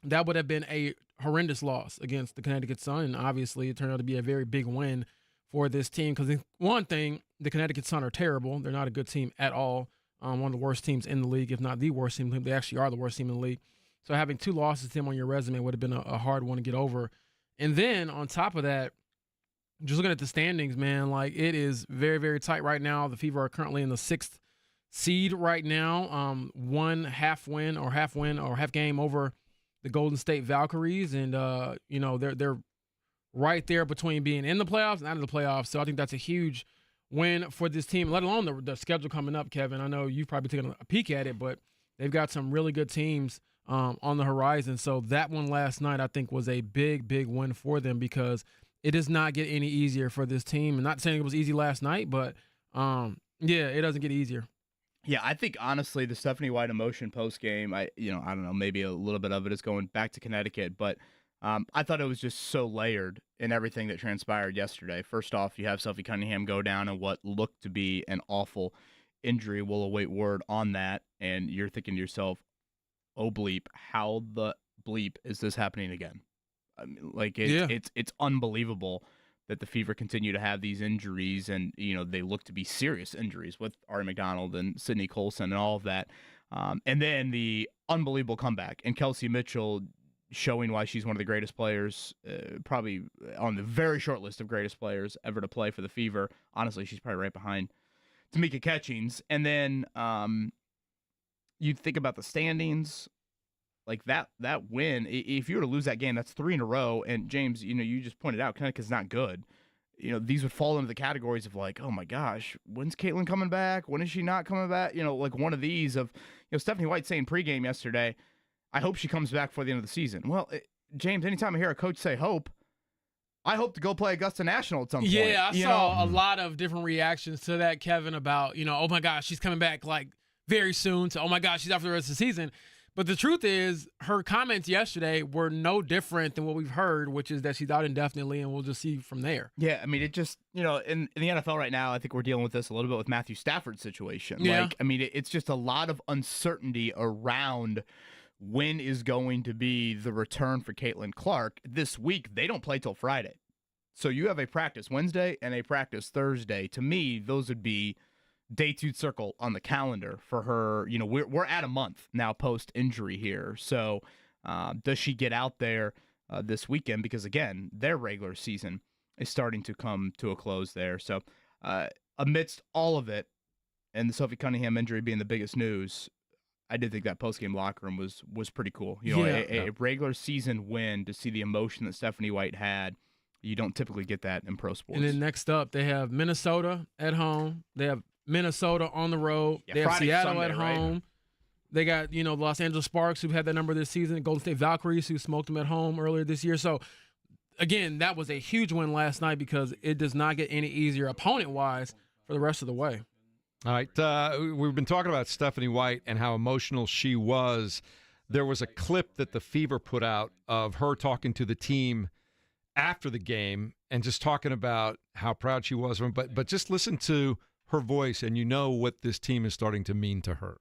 that would have been a horrendous loss against the Connecticut Sun, and obviously it turned out to be a very big win for this team because one thing, the Connecticut Sun are terrible. They're not a good team at all, one of the worst teams in the league, if not the worst team. They actually are the worst team in the league. So having 2 losses to them on your resume would have been a hard one to get over. And then on top of that, just looking at the standings, man, like it is very, very tight right now. The Fever are currently in the 6th seed right now. 1 half win or half game over the Golden State Valkyries. And, they're right there between being in the playoffs and out of the playoffs. So I think that's a huge win for this team, let alone the schedule coming up, Kevin. I know you've probably taken a peek at it, but they've got some really good teams on the horizon. So that one last night I think was a big, big win for them because it does not get any easier for this team. I'm not saying it was easy last night, but, it doesn't get easier. Yeah, I think, honestly, the Stephanie White emotion post-game, I don't know, maybe a little bit of it is going back to Connecticut, but I thought it was just so layered in everything that transpired yesterday. First off, you have Sophie Cunningham go down in what looked to be an awful injury. We'll await word on that, and you're thinking to yourself, oh, bleep, how the bleep is this happening again? I mean, like it's unbelievable that the Fever continue to have these injuries, and they look to be serious injuries with Ari McDonald and Sydney Colson and all of that. And then the unbelievable comeback and Kelsey Mitchell showing why she's one of the greatest players, probably on the very short list of greatest players ever to play for the Fever. Honestly, she's probably right behind Tamika Catchings. And then you think about the standings. Like that win, if you were to lose that game, that's 3 in a row. And James, you just pointed out Connecticut's not good. These would fall into the categories of like, oh my gosh, when's Caitlin coming back? When is she not coming back? Like one of these of, Stephanie White saying pregame yesterday, I hope she comes back before the end of the season. Well, James, anytime I hear a coach say hope, I hope to go play Augusta National at some point. Yeah, I saw a lot of different reactions to that, Kevin, about, oh my gosh, she's coming back like very soon. So, oh my gosh, she's out for the rest of the season. But the truth is, her comments yesterday were no different than what we've heard, which is that she's out indefinitely, and we'll just see from there. Yeah, I mean, it just, in the NFL right now, I think we're dealing with this a little bit with Matthew Stafford's situation. Yeah. Like, I mean, it's just a lot of uncertainty around when is going to be the return for Caitlin Clark. This week, they don't play till Friday. So you have a practice Wednesday and a practice Thursday. To me, those would be day 2 circle on the calendar for her. We're at a month now post-injury here. So does she get out there this weekend? Because, again, their regular season is starting to come to a close there. So amidst all of it, and the Sophie Cunningham injury being the biggest news, I did think that post-game locker room was pretty cool. A regular season win, to see the emotion that Stephanie White had. You don't typically get that in pro sports. And then next up, they have Minnesota at home. They have Minnesota on the road. Yeah, they have Friday, Seattle Sunday, at home. Right? They got, the Los Angeles Sparks, who've had that number this season, Golden State Valkyries, who smoked them at home earlier this year. So again, that was a huge win last night because it does not get any easier opponent-wise for the rest of the way. All right. We've been talking about Stephanie White and how emotional she was. There was a clip that the Fever put out of her talking to the team after the game and just talking about how proud she was of them. But just listen to her voice, and you know what this team is starting to mean to her.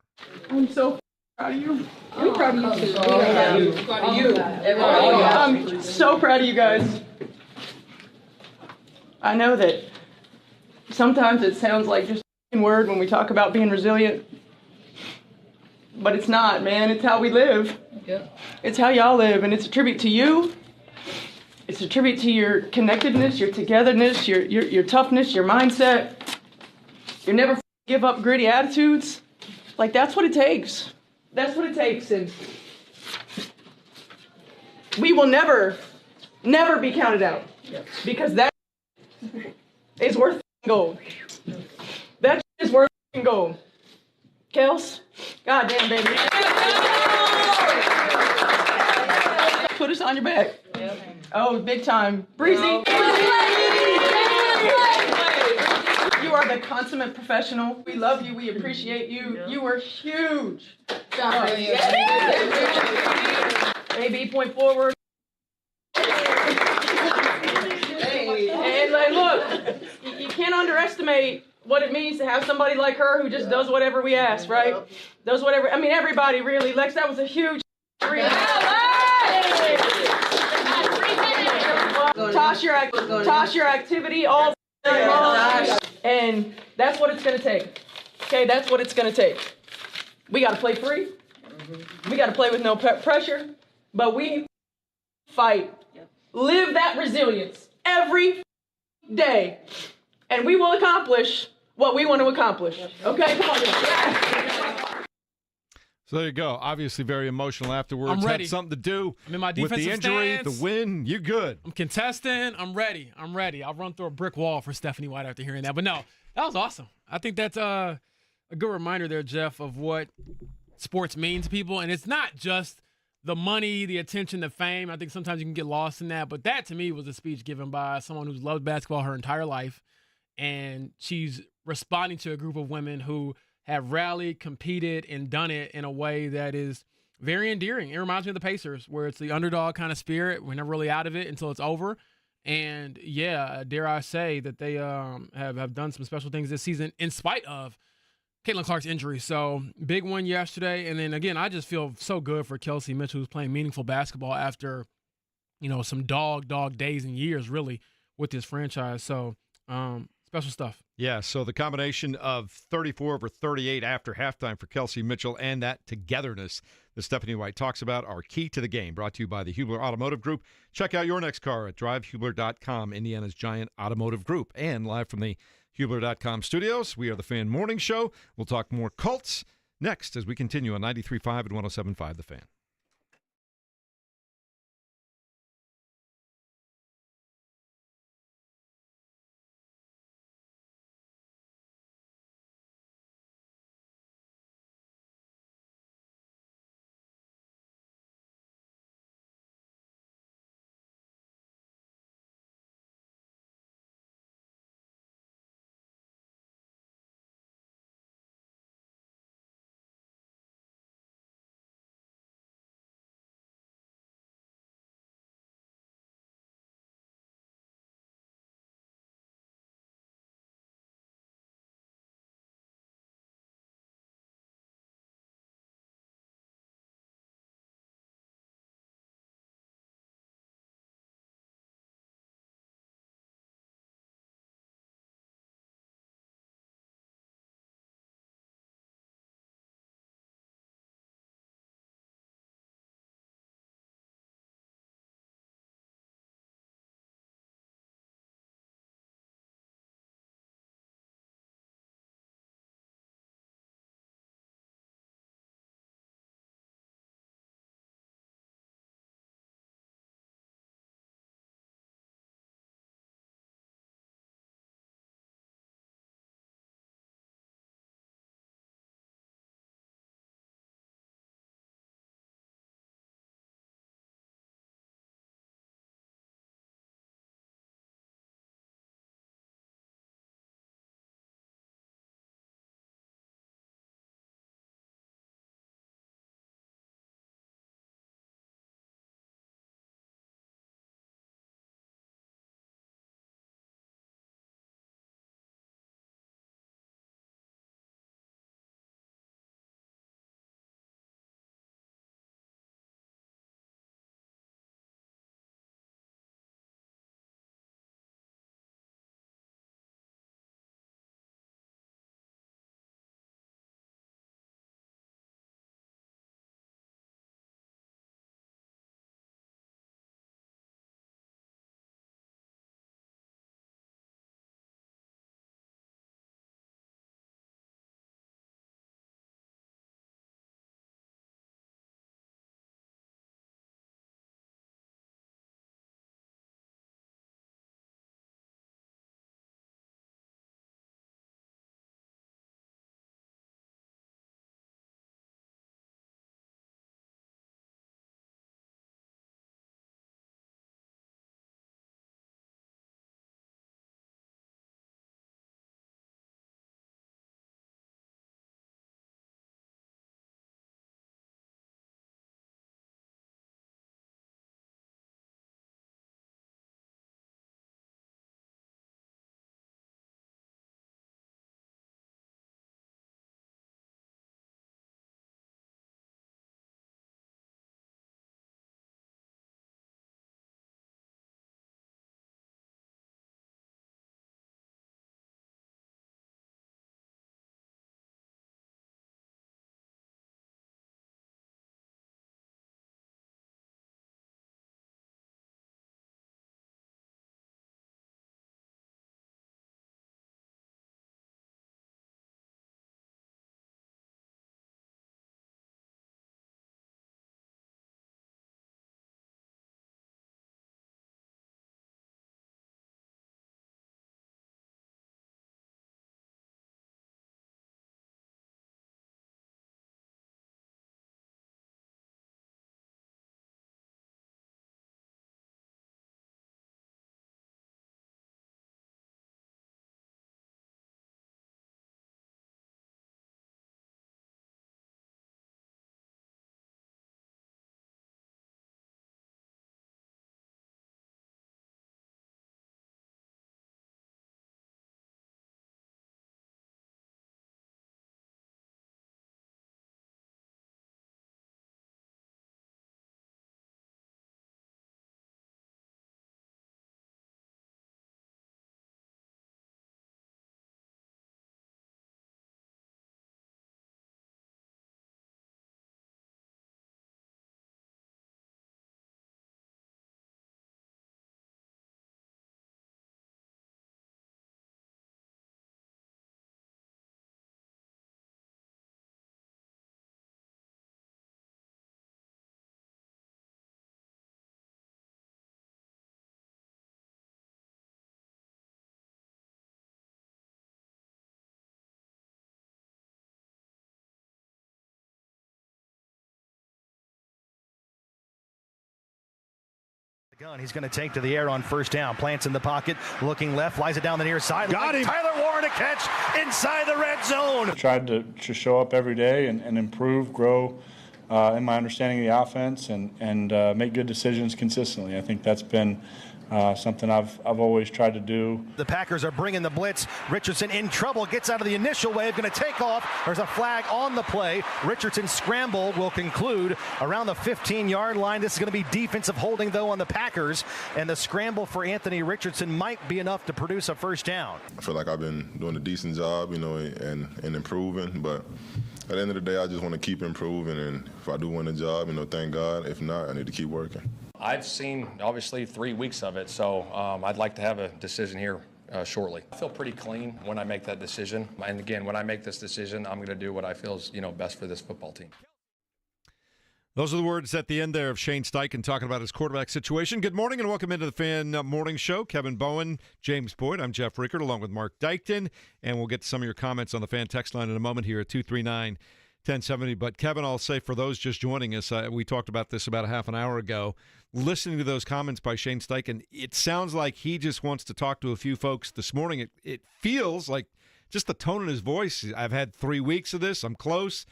I'm so proud of you. We're proud of you too. Proud of you. I'm so proud of you guys. I know that sometimes it sounds like just a word when we talk about being resilient, but it's not, man. It's how we live. Yep. It's how y'all live, and it's a tribute to you. It's a tribute to your connectedness, your togetherness, your toughness, your mindset. Your never give up gritty attitudes. Like, that's what it takes. That's what it takes. And we will never be counted out. Because that is worth gold. That is worth gold. Kels, goddamn, baby. Put us on your back. Oh, big time. Breezy. You are the consummate professional. We love you. We appreciate you. You were huge. AB, point forward. And like, look, you can't underestimate what it means to have somebody like her who just does whatever we ask, right? Does whatever. I mean, everybody really. Lex, that was a huge. Toss your activity all night long. And that's what it's going to take. Okay, that's what it's going to take. We got to play free. We got to play with no pressure. But we fight. Live that resilience every day. And we will accomplish what we want to accomplish. Okay, come on. So there you go. Obviously very emotional afterwards. I'm ready. Had something to do I'm in my with the defensive injury, stance. the win. You good. I'm contesting. I'm ready. I'll run through a brick wall for Stephanie White after hearing that. But no, that was awesome. I think that's a good reminder there, Jeff, of what sports mean to people. And it's not just the money, the attention, the fame. I think sometimes you can get lost in that. But that, to me, was a speech given by someone who's loved basketball her entire life. And she's responding to a group of women who have rallied, competed, and done it in a way that is very endearing. It reminds me of the Pacers, where it's the underdog kind of spirit. We're never really out of it until it's over. And, yeah, dare I say that they have done some special things this season in spite of Caitlin Clark's injury. So, big win yesterday. And then, again, I just feel so good for Kelsey Mitchell, who's playing meaningful basketball after, some dog days and years, really, with this franchise. So, special stuff. Yeah, so the combination of 34 over 38 after halftime for Kelsey Mitchell and that togetherness that Stephanie White talks about are key to the game. Brought to you by the Hubler Automotive Group. Check out your next car at drivehubler.com, Indiana's giant automotive group. And live from the Hubler.com studios, we are the Fan Morning Show. We'll talk more Colts next as we continue on 93.5 and 107.5 The Fan. Gun. He's going to take to the air on first down. Plants in the pocket, looking left, flies it down the near side. Got him. Tyler Warren to catch inside the red zone. Tried to show up every day and improve, grow in my understanding of the offense, and make good decisions consistently. I think that's been something I've always tried to do. The Packers are bringing the blitz. Richardson in trouble, gets out of the initial wave, going to take off. There's a flag on the play. Richardson's scramble will conclude around the 15-yard line. This is going to be defensive holding, though, on the Packers, and the scramble for Anthony Richardson might be enough to produce a first down. I feel like I've been doing a decent job, and improving, but at the end of the day, I just want to keep improving, and if I do win the job, thank God. If not, I need to keep working. I've seen, obviously, 3 weeks of it, so I'd like to have a decision here shortly. I feel pretty clean when I make that decision. And again, when I make this decision, I'm going to do what I feel is, best for this football team. Those are the words at the end there of Shane Steichen talking about his quarterback situation. Good morning and welcome into the Fan Morning Show. Kevin Bowen, James Boyd. I'm Jeff Rickard along with Mark Dykton, and we'll get to some of your comments on the Fan text line in a moment here at 239-1070. But Kevin, I'll say for those just joining us, we talked about this about a half an hour ago. Listening to those comments by Shane Steichen, it sounds like he just wants to talk to a few folks this morning. It feels like just the tone in his voice. I've had 3 weeks of this. I'm close.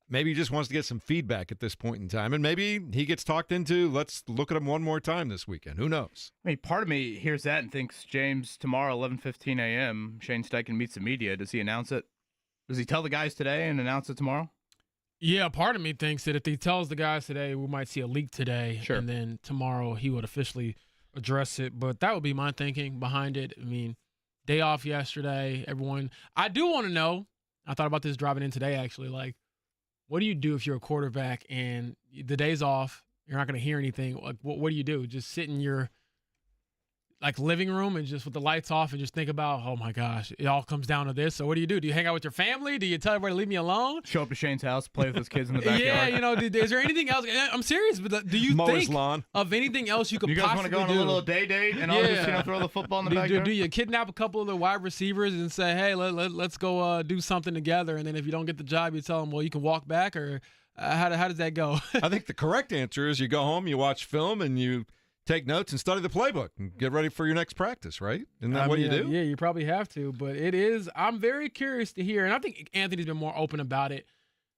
Maybe he just wants to get some feedback at this point in time. And maybe he gets talked into, let's look at him one more time this weekend. Who knows? I mean, part of me hears that and thinks, James, tomorrow, 11:15 a.m., Shane Steichen meets the media. Does he announce it? Does he tell the guys today and announce it tomorrow? Yeah, part of me thinks that if he tells the guys today, we might see a leak today, Sure. and then tomorrow he would officially address it. But that would be my thinking behind it. I mean, day off yesterday, everyone. I do want to know, I thought about this driving in today, actually, like, what do you do if you're a quarterback and the day's off, you're not going to hear anything? Like, what do you do? Just sit in your living room and just with the lights off and just think about, oh my gosh, it all comes down to this. So what do? Do you hang out with your family? Do you tell everybody to leave me alone? Show up to Shane's house, play with his kids in the backyard. Yeah, is there anything else? I'm serious, but do you Mowers think lawn. of anything else you could possibly do? You guys want to go on a little day date and all just throw the football in the backyard? Do you kidnap a couple of the wide receivers and say, hey, let's go do something together, and then if you don't get the job, you tell them, well, you can walk back, or how does that go? I think the correct answer is you go home, you watch film, and you take notes and study the playbook and get ready for your next practice, right? Isn't that what you do? Yeah, you probably have to, but it is. I'm very curious to hear, and I think Anthony's been more open about it,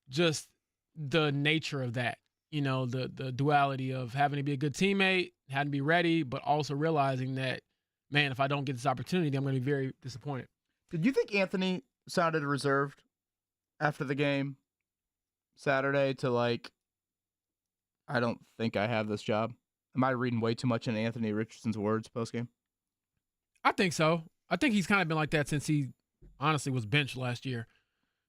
just the nature of that, the duality of having to be a good teammate, having to be ready, but also realizing that, man, if I don't get this opportunity, I'm going to be very disappointed. Did you think Anthony sounded reserved after the game Saturday to I don't think I have this job? Am I reading way too much into Anthony Richardson's words postgame? I think so. I think he's kind of been like that since he honestly was benched last year.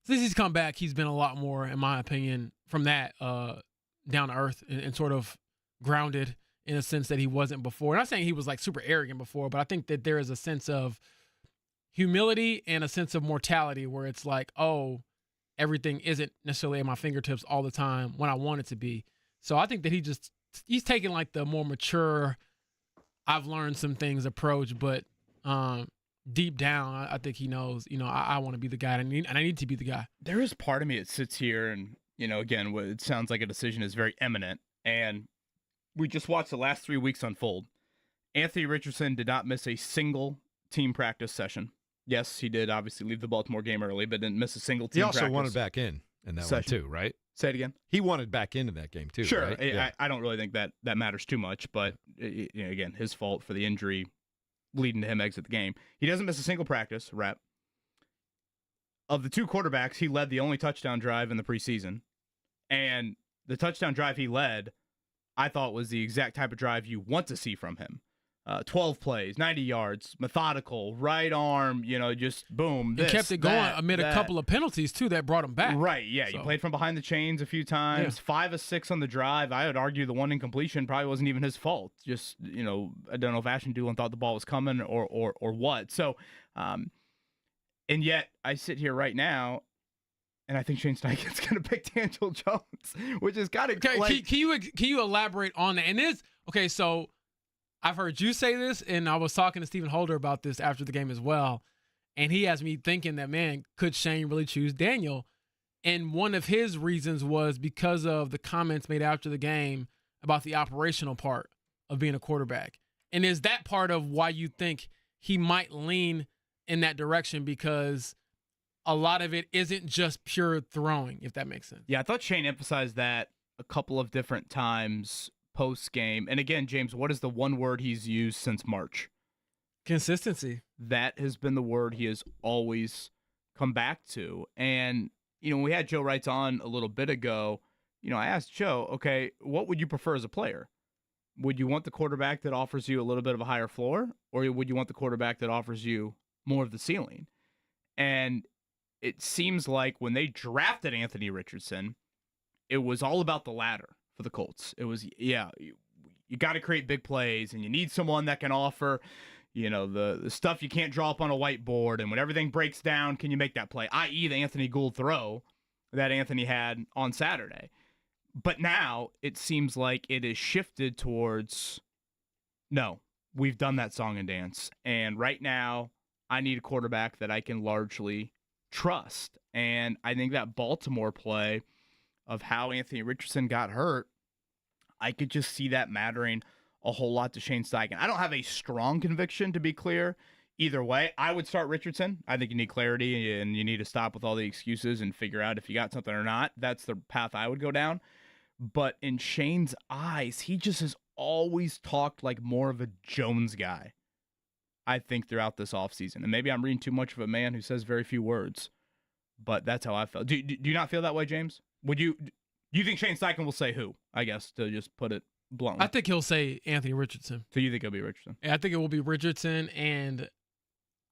Since he's come back, he's been a lot more, in my opinion, from that down to earth and sort of grounded in a sense that he wasn't before. Not saying he was super arrogant before, but I think that there is a sense of humility and a sense of mortality where it's like, oh, everything isn't necessarily at my fingertips all the time when I want it to be. So I think that he's taking the more mature, I've learned some things approach, but deep down, I think he knows, I want to be the guy and I need to be the guy. There is part of me that sits here and, again, what it sounds like a decision is very imminent. And we just watched the last 3 weeks unfold. Anthony Richardson did not miss a single team practice session. Yes, he did obviously leave the Baltimore game early, but didn't miss a single team practice. He also wanted back in that one too, right? Say it again. He wanted back into that game too. Sure. Right? Yeah. I don't really think that matters too much, but again, his fault for the injury leading to him exit the game. He doesn't miss a single practice, rep. Of the two quarterbacks, he led the only touchdown drive in the preseason. And the touchdown drive he led, I thought was the exact type of drive you want to see from him. 12 plays, 90 yards, methodical, right arm, just boom. He kept it going amid a couple of penalties, too, that brought him back. Right, yeah. So. He played from behind the chains a few times, 5 of 6 on the drive. I would argue the one incompletion probably wasn't even his fault. Just, I don't know if Ashton Doolin thought the ball was coming or what. So, and yet I sit here right now, and I think Shane Steichen's going to pick Daniel Jones, which is kind of can you elaborate on that? And okay, so I've heard you say this, and I was talking to Stephen Holder about this after the game as well, and he has me thinking that, man, could Shane really choose Daniel? And one of his reasons was because of the comments made after the game about the operational part of being a quarterback? And is that part of why you think he might lean in that direction, because a lot of it isn't just pure throwing, if that makes sense? Yeah, I thought Shane emphasized that a couple of different times post-game. And again, James, what is the one word he's used since March? Consistency. That has been the word he has always come back to. And, when we had Joe Wright on a little bit ago, I asked Joe, okay, what would you prefer as a player? Would you want the quarterback that offers you a little bit of a higher floor, or would you want the quarterback that offers you more of the ceiling? And it seems like when they drafted Anthony Richardson, it was all about the latter for the Colts. It was, you got to create big plays, and you need someone that can offer, the stuff you can't draw up on a whiteboard, and when everything breaks down, can you make that play? I.e. the Anthony Gould throw that Anthony had on Saturday. But now it seems like it is shifted towards, no, we've done that song and dance. And right now, I need a quarterback that I can largely trust. And I think that Baltimore play of how Anthony Richardson got hurt, I could just see that mattering a whole lot to Shane Steichen. I don't have a strong conviction, to be clear. Either way, I would start Richardson. I think you need clarity, and you need to stop with all the excuses and figure out if you got something or not. That's the path I would go down. But in Shane's eyes, he just has always talked like more of a Jones guy, I think, throughout this offseason. And maybe I'm reading too much of a man who says very few words, but that's how I felt. Do you not feel that way, James? Do you think Shane Steichen will say who, I guess, to just put it bluntly? I think he'll say Anthony Richardson. So you think it'll be Richardson? Yeah, I think it will be Richardson, and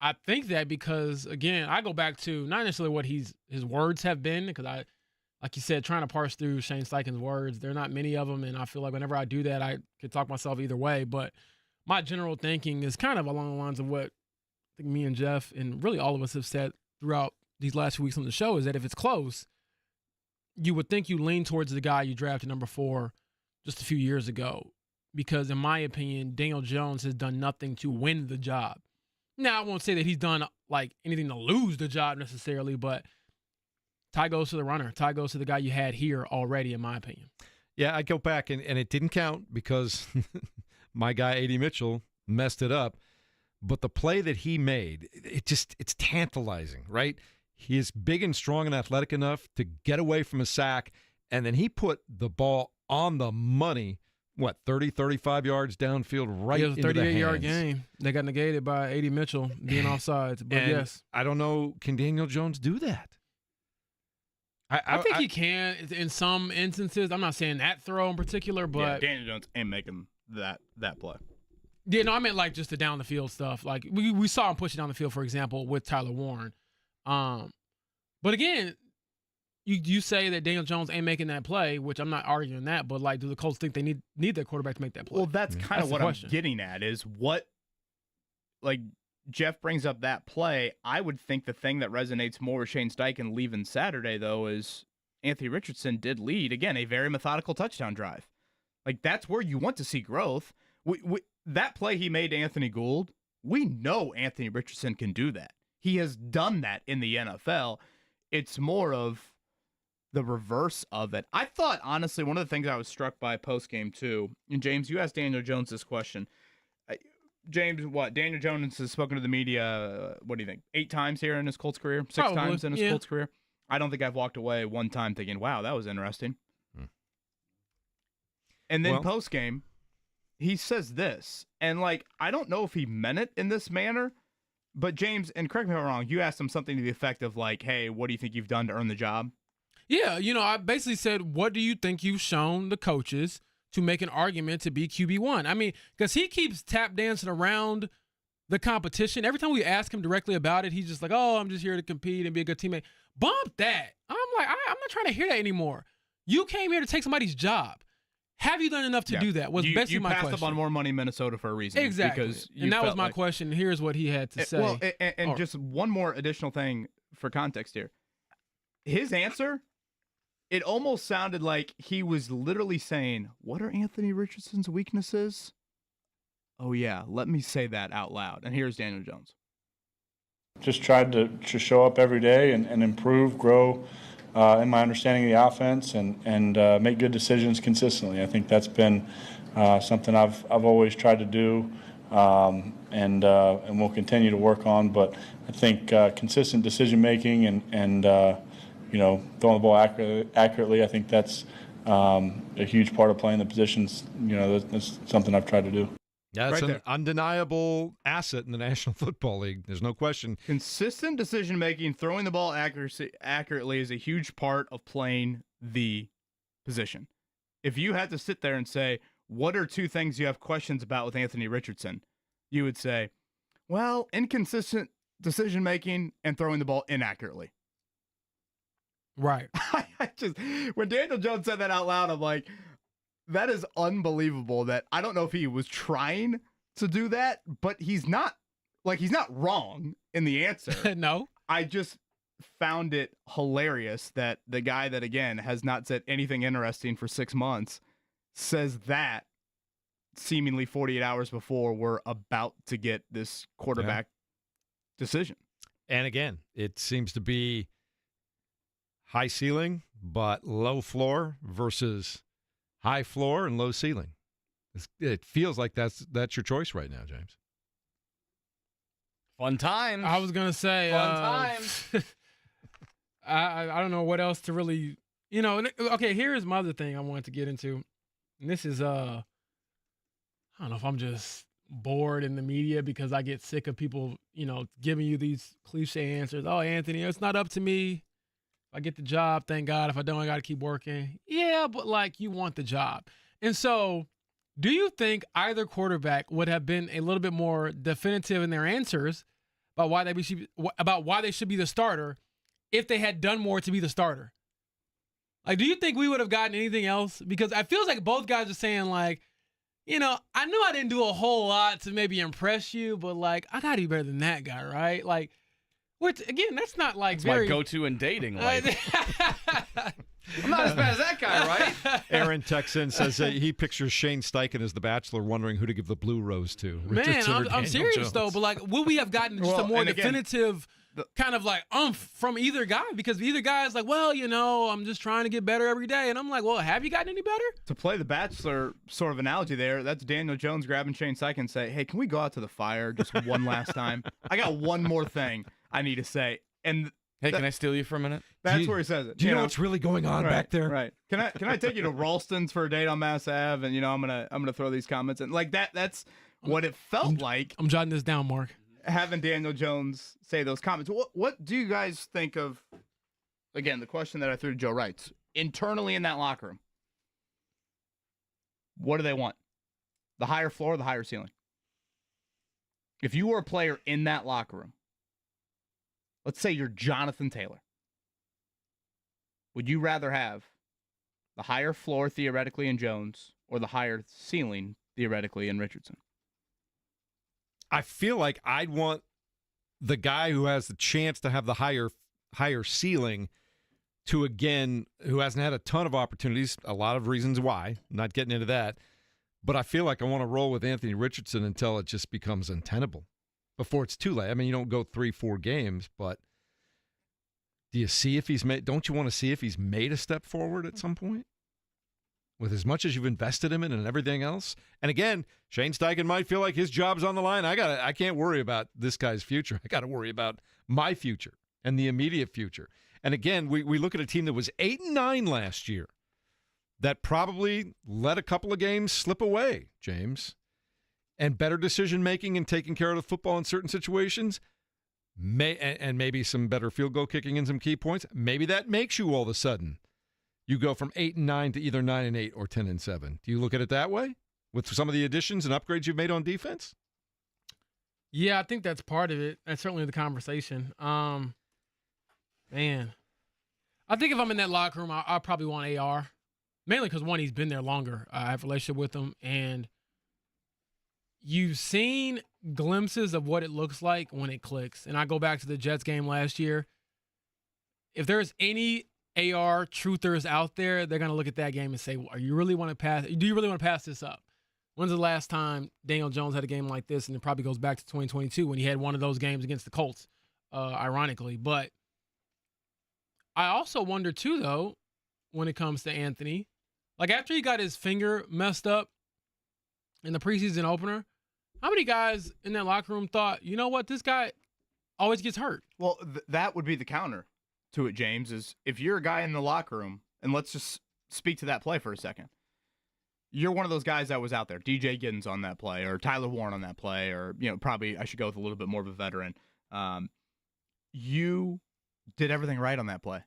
I think that because, again, I go back to not necessarily what his words have been, because I, like you said, trying to parse through Shane Steichen's words, there are not many of them, and I feel like whenever I do that, I could talk myself either way. But my general thinking is kind of along the lines of what I think me and Jeff and really all of us have said throughout these last few weeks on the show, is that if it's close, you would think you lean towards the guy you drafted number 4 just a few years ago, because in my opinion, Daniel Jones has done nothing to win the job. Now, I won't say that he's done like anything to lose the job necessarily, but tie goes to the runner. Tie goes to the guy you had here already, in my opinion. Yeah, I go back, and it didn't count because my guy, A.D. Mitchell, messed it up. But the play that he made, it's tantalizing, right? He is big and strong and athletic enough to get away from a sack, and then he put the ball on the money, 30, 35 yards downfield right into the hands. It was a 38-yard game. They got negated by A.D. Mitchell being offsides. But yes. I don't know, can Daniel Jones do that? I think he can in some instances. I'm not saying that throw in particular, but yeah, Daniel Jones ain't making that play. Yeah, no, I meant like just the down the field stuff. Like we saw him push it down the field, for example, with Tyler Warren. But again, you say that Daniel Jones ain't making that play, which I'm not arguing that, but like, do the Colts think they need their quarterback to make that play? Well, that's kind of what I'm getting at is what, like, Jeff brings up that play. I would think the thing that resonates more with Shane Steichen leaving Saturday, though, is Anthony Richardson did lead, again, a very methodical touchdown drive. Like, that's where you want to see growth. That play he made to Anthony Gould, we know Anthony Richardson can do that. He has done that in the NFL. It's more of the reverse of it. I thought, honestly, one of the things I was struck by post-game, too, and James, you asked Daniel Jones this question. James, Daniel Jones has spoken to the media, what do you think, 8 times here in his Colts career? 6 Probably, times in his Colts career? I don't think I've walked away one time thinking, wow, that was interesting. And then post-game, he says this, and, like, I don't know if he meant it in this manner, but James, and correct me if I'm wrong, you asked him something to the effect of, like, hey, what do you think you've done to earn the job? Yeah, I basically said, what do you think you've shown the coaches to make an argument to be QB1? I mean, because he keeps tap dancing around the competition. Every time we ask him directly about it, he's just like, oh, I'm just here to compete and be a good teammate. Bump that. I'm like, I'm not trying to hear that anymore. You came here to take somebody's job. Have you done enough to do that? Was basically my question. You passed up on more money in Minnesota for a reason. Exactly. Because and that was my question. Here's what he had to say. Well, and just one more additional thing for context here. His answer, it almost sounded like he was literally saying, what are Anthony Richardson's weaknesses? Oh, yeah, let me say that out loud. And here's Daniel Jones. Just tried to show up every day and improve, grow in my understanding of the offense and make good decisions consistently. I think that's been something I've always tried to do, and we'll continue to work on. But I think consistent decision making and throwing the ball accurately, I think that's a huge part of playing the positions. That's something I've tried to do. Yeah, it's Right an there. undeniable asset in the National Football League. There's no question. Consistent decision making, throwing the ball accurately is a huge part of playing the position. If you had to sit there and say, what are two things you have questions about with Anthony Richardson? You would say, well, inconsistent decision making and throwing the ball inaccurately. Right. When Daniel Jones said that out loud, I'm like, that is unbelievable. That I don't know if he was trying to do that, but he's not wrong in the answer. No. I just found it hilarious that the guy that, again, has not said anything interesting for 6 months says that seemingly 48 hours before we're about to get this quarterback decision. And again, it seems to be high ceiling, but low floor versus high floor and low ceiling. It feels like that's your choice right now, James. Fun times. I was gonna say Fun times. I don't know what else to really, okay, here's my other thing I wanted to get into. And this is I don't know if I'm just bored in the media because I get sick of people, giving you these cliche answers. Oh, Anthony, it's not up to me. If I get the job, thank God. If I don't, I got to keep working. Yeah, but you want the job. And so do you think either quarterback would have been a little bit more definitive in their answers about why they should be the starter if they had done more to be the starter? Do you think we would have gotten anything else? Because it feels like both guys are saying I know I didn't do a whole lot to maybe impress you, but I got to be better than that guy, right? Which again, that's not That's very my go-to in dating. I'm not as bad as that guy, right? Aaron Texan says he pictures Shane Steichen as the Bachelor, wondering who to give the blue rose to. Man, Richardson or I'm Daniel serious Jones. though. But would we have gotten just a more and again, definitive kind of from either guy? Because either guy is I'm just trying to get better every day, and I'm like, well, have you gotten any better? To play the Bachelor sort of analogy there, that's Daniel Jones grabbing Shane Steichen and say, hey, can we go out to the fire just one last time? I got one more thing I need to say. And hey, can I steal you for a minute? That's where he says it. Do you know what's really going on back there? Right. Can I take you to Ralston's for a date on Mass Ave? And I'm gonna throw these comments in that's what it felt like. I'm jotting this down, Mark. Having Daniel Jones say those comments. What do you guys think of? Again, the question that I threw to Joe Wright internally in that locker room. What do they want? The higher floor or the higher ceiling? If you were a player in that locker room, let's say you're Jonathan Taylor, would you rather have the higher floor theoretically in Jones or the higher ceiling theoretically in Richardson? I feel like I'd want the guy who has the chance to have the higher ceiling to, again, who hasn't had a ton of opportunities, a lot of reasons why, I'm not getting into that, but I feel like I want to roll with Anthony Richardson until it just becomes untenable before it's too late. I mean, you don't go 3-4 games, but do you see if don't you want to see if he's made a step forward at some point? With as much as you've invested him in and everything else. And again, Shane Steichen might feel like his job's on the line. I can't worry about this guy's future. I got to worry about my future and the immediate future. And again, we look at a team that was 8-9 last year that probably let a couple of games slip away, James. And better decision-making and taking care of the football in certain situations, and maybe some better field goal kicking and some key points, maybe that makes you all of a sudden you go from 8-9 to either 9-8 or 10-7. Do you look at it that way with some of the additions and upgrades you've made on defense? Yeah, I think that's part of it. That's certainly the conversation. Man, I think if I'm in that locker room, I'll probably want AR. Mainly because, one, he's been there longer. I have a relationship with him, and you've seen glimpses of what it looks like when it clicks. And I go back to the Jets game last year. If there's any AR truthers out there, they're going to look at that game and say, well, do you really want to pass this up? When's the last time Daniel Jones had a game like this? And it probably goes back to 2022 when he had one of those games against the Colts, ironically. But I also wonder, too, though, when it comes to Anthony, after he got his finger messed up in the preseason opener, how many guys in that locker room thought, you know what, this guy always gets hurt? Well, that would be the counter to it, James, is if you're a guy in the locker room, and let's just speak to that play for a second. You're one of those guys that was out there, DJ Giddens on that play, or Tyler Warren on that play, or, probably I should go with a little bit more of a veteran. You did everything right on that play.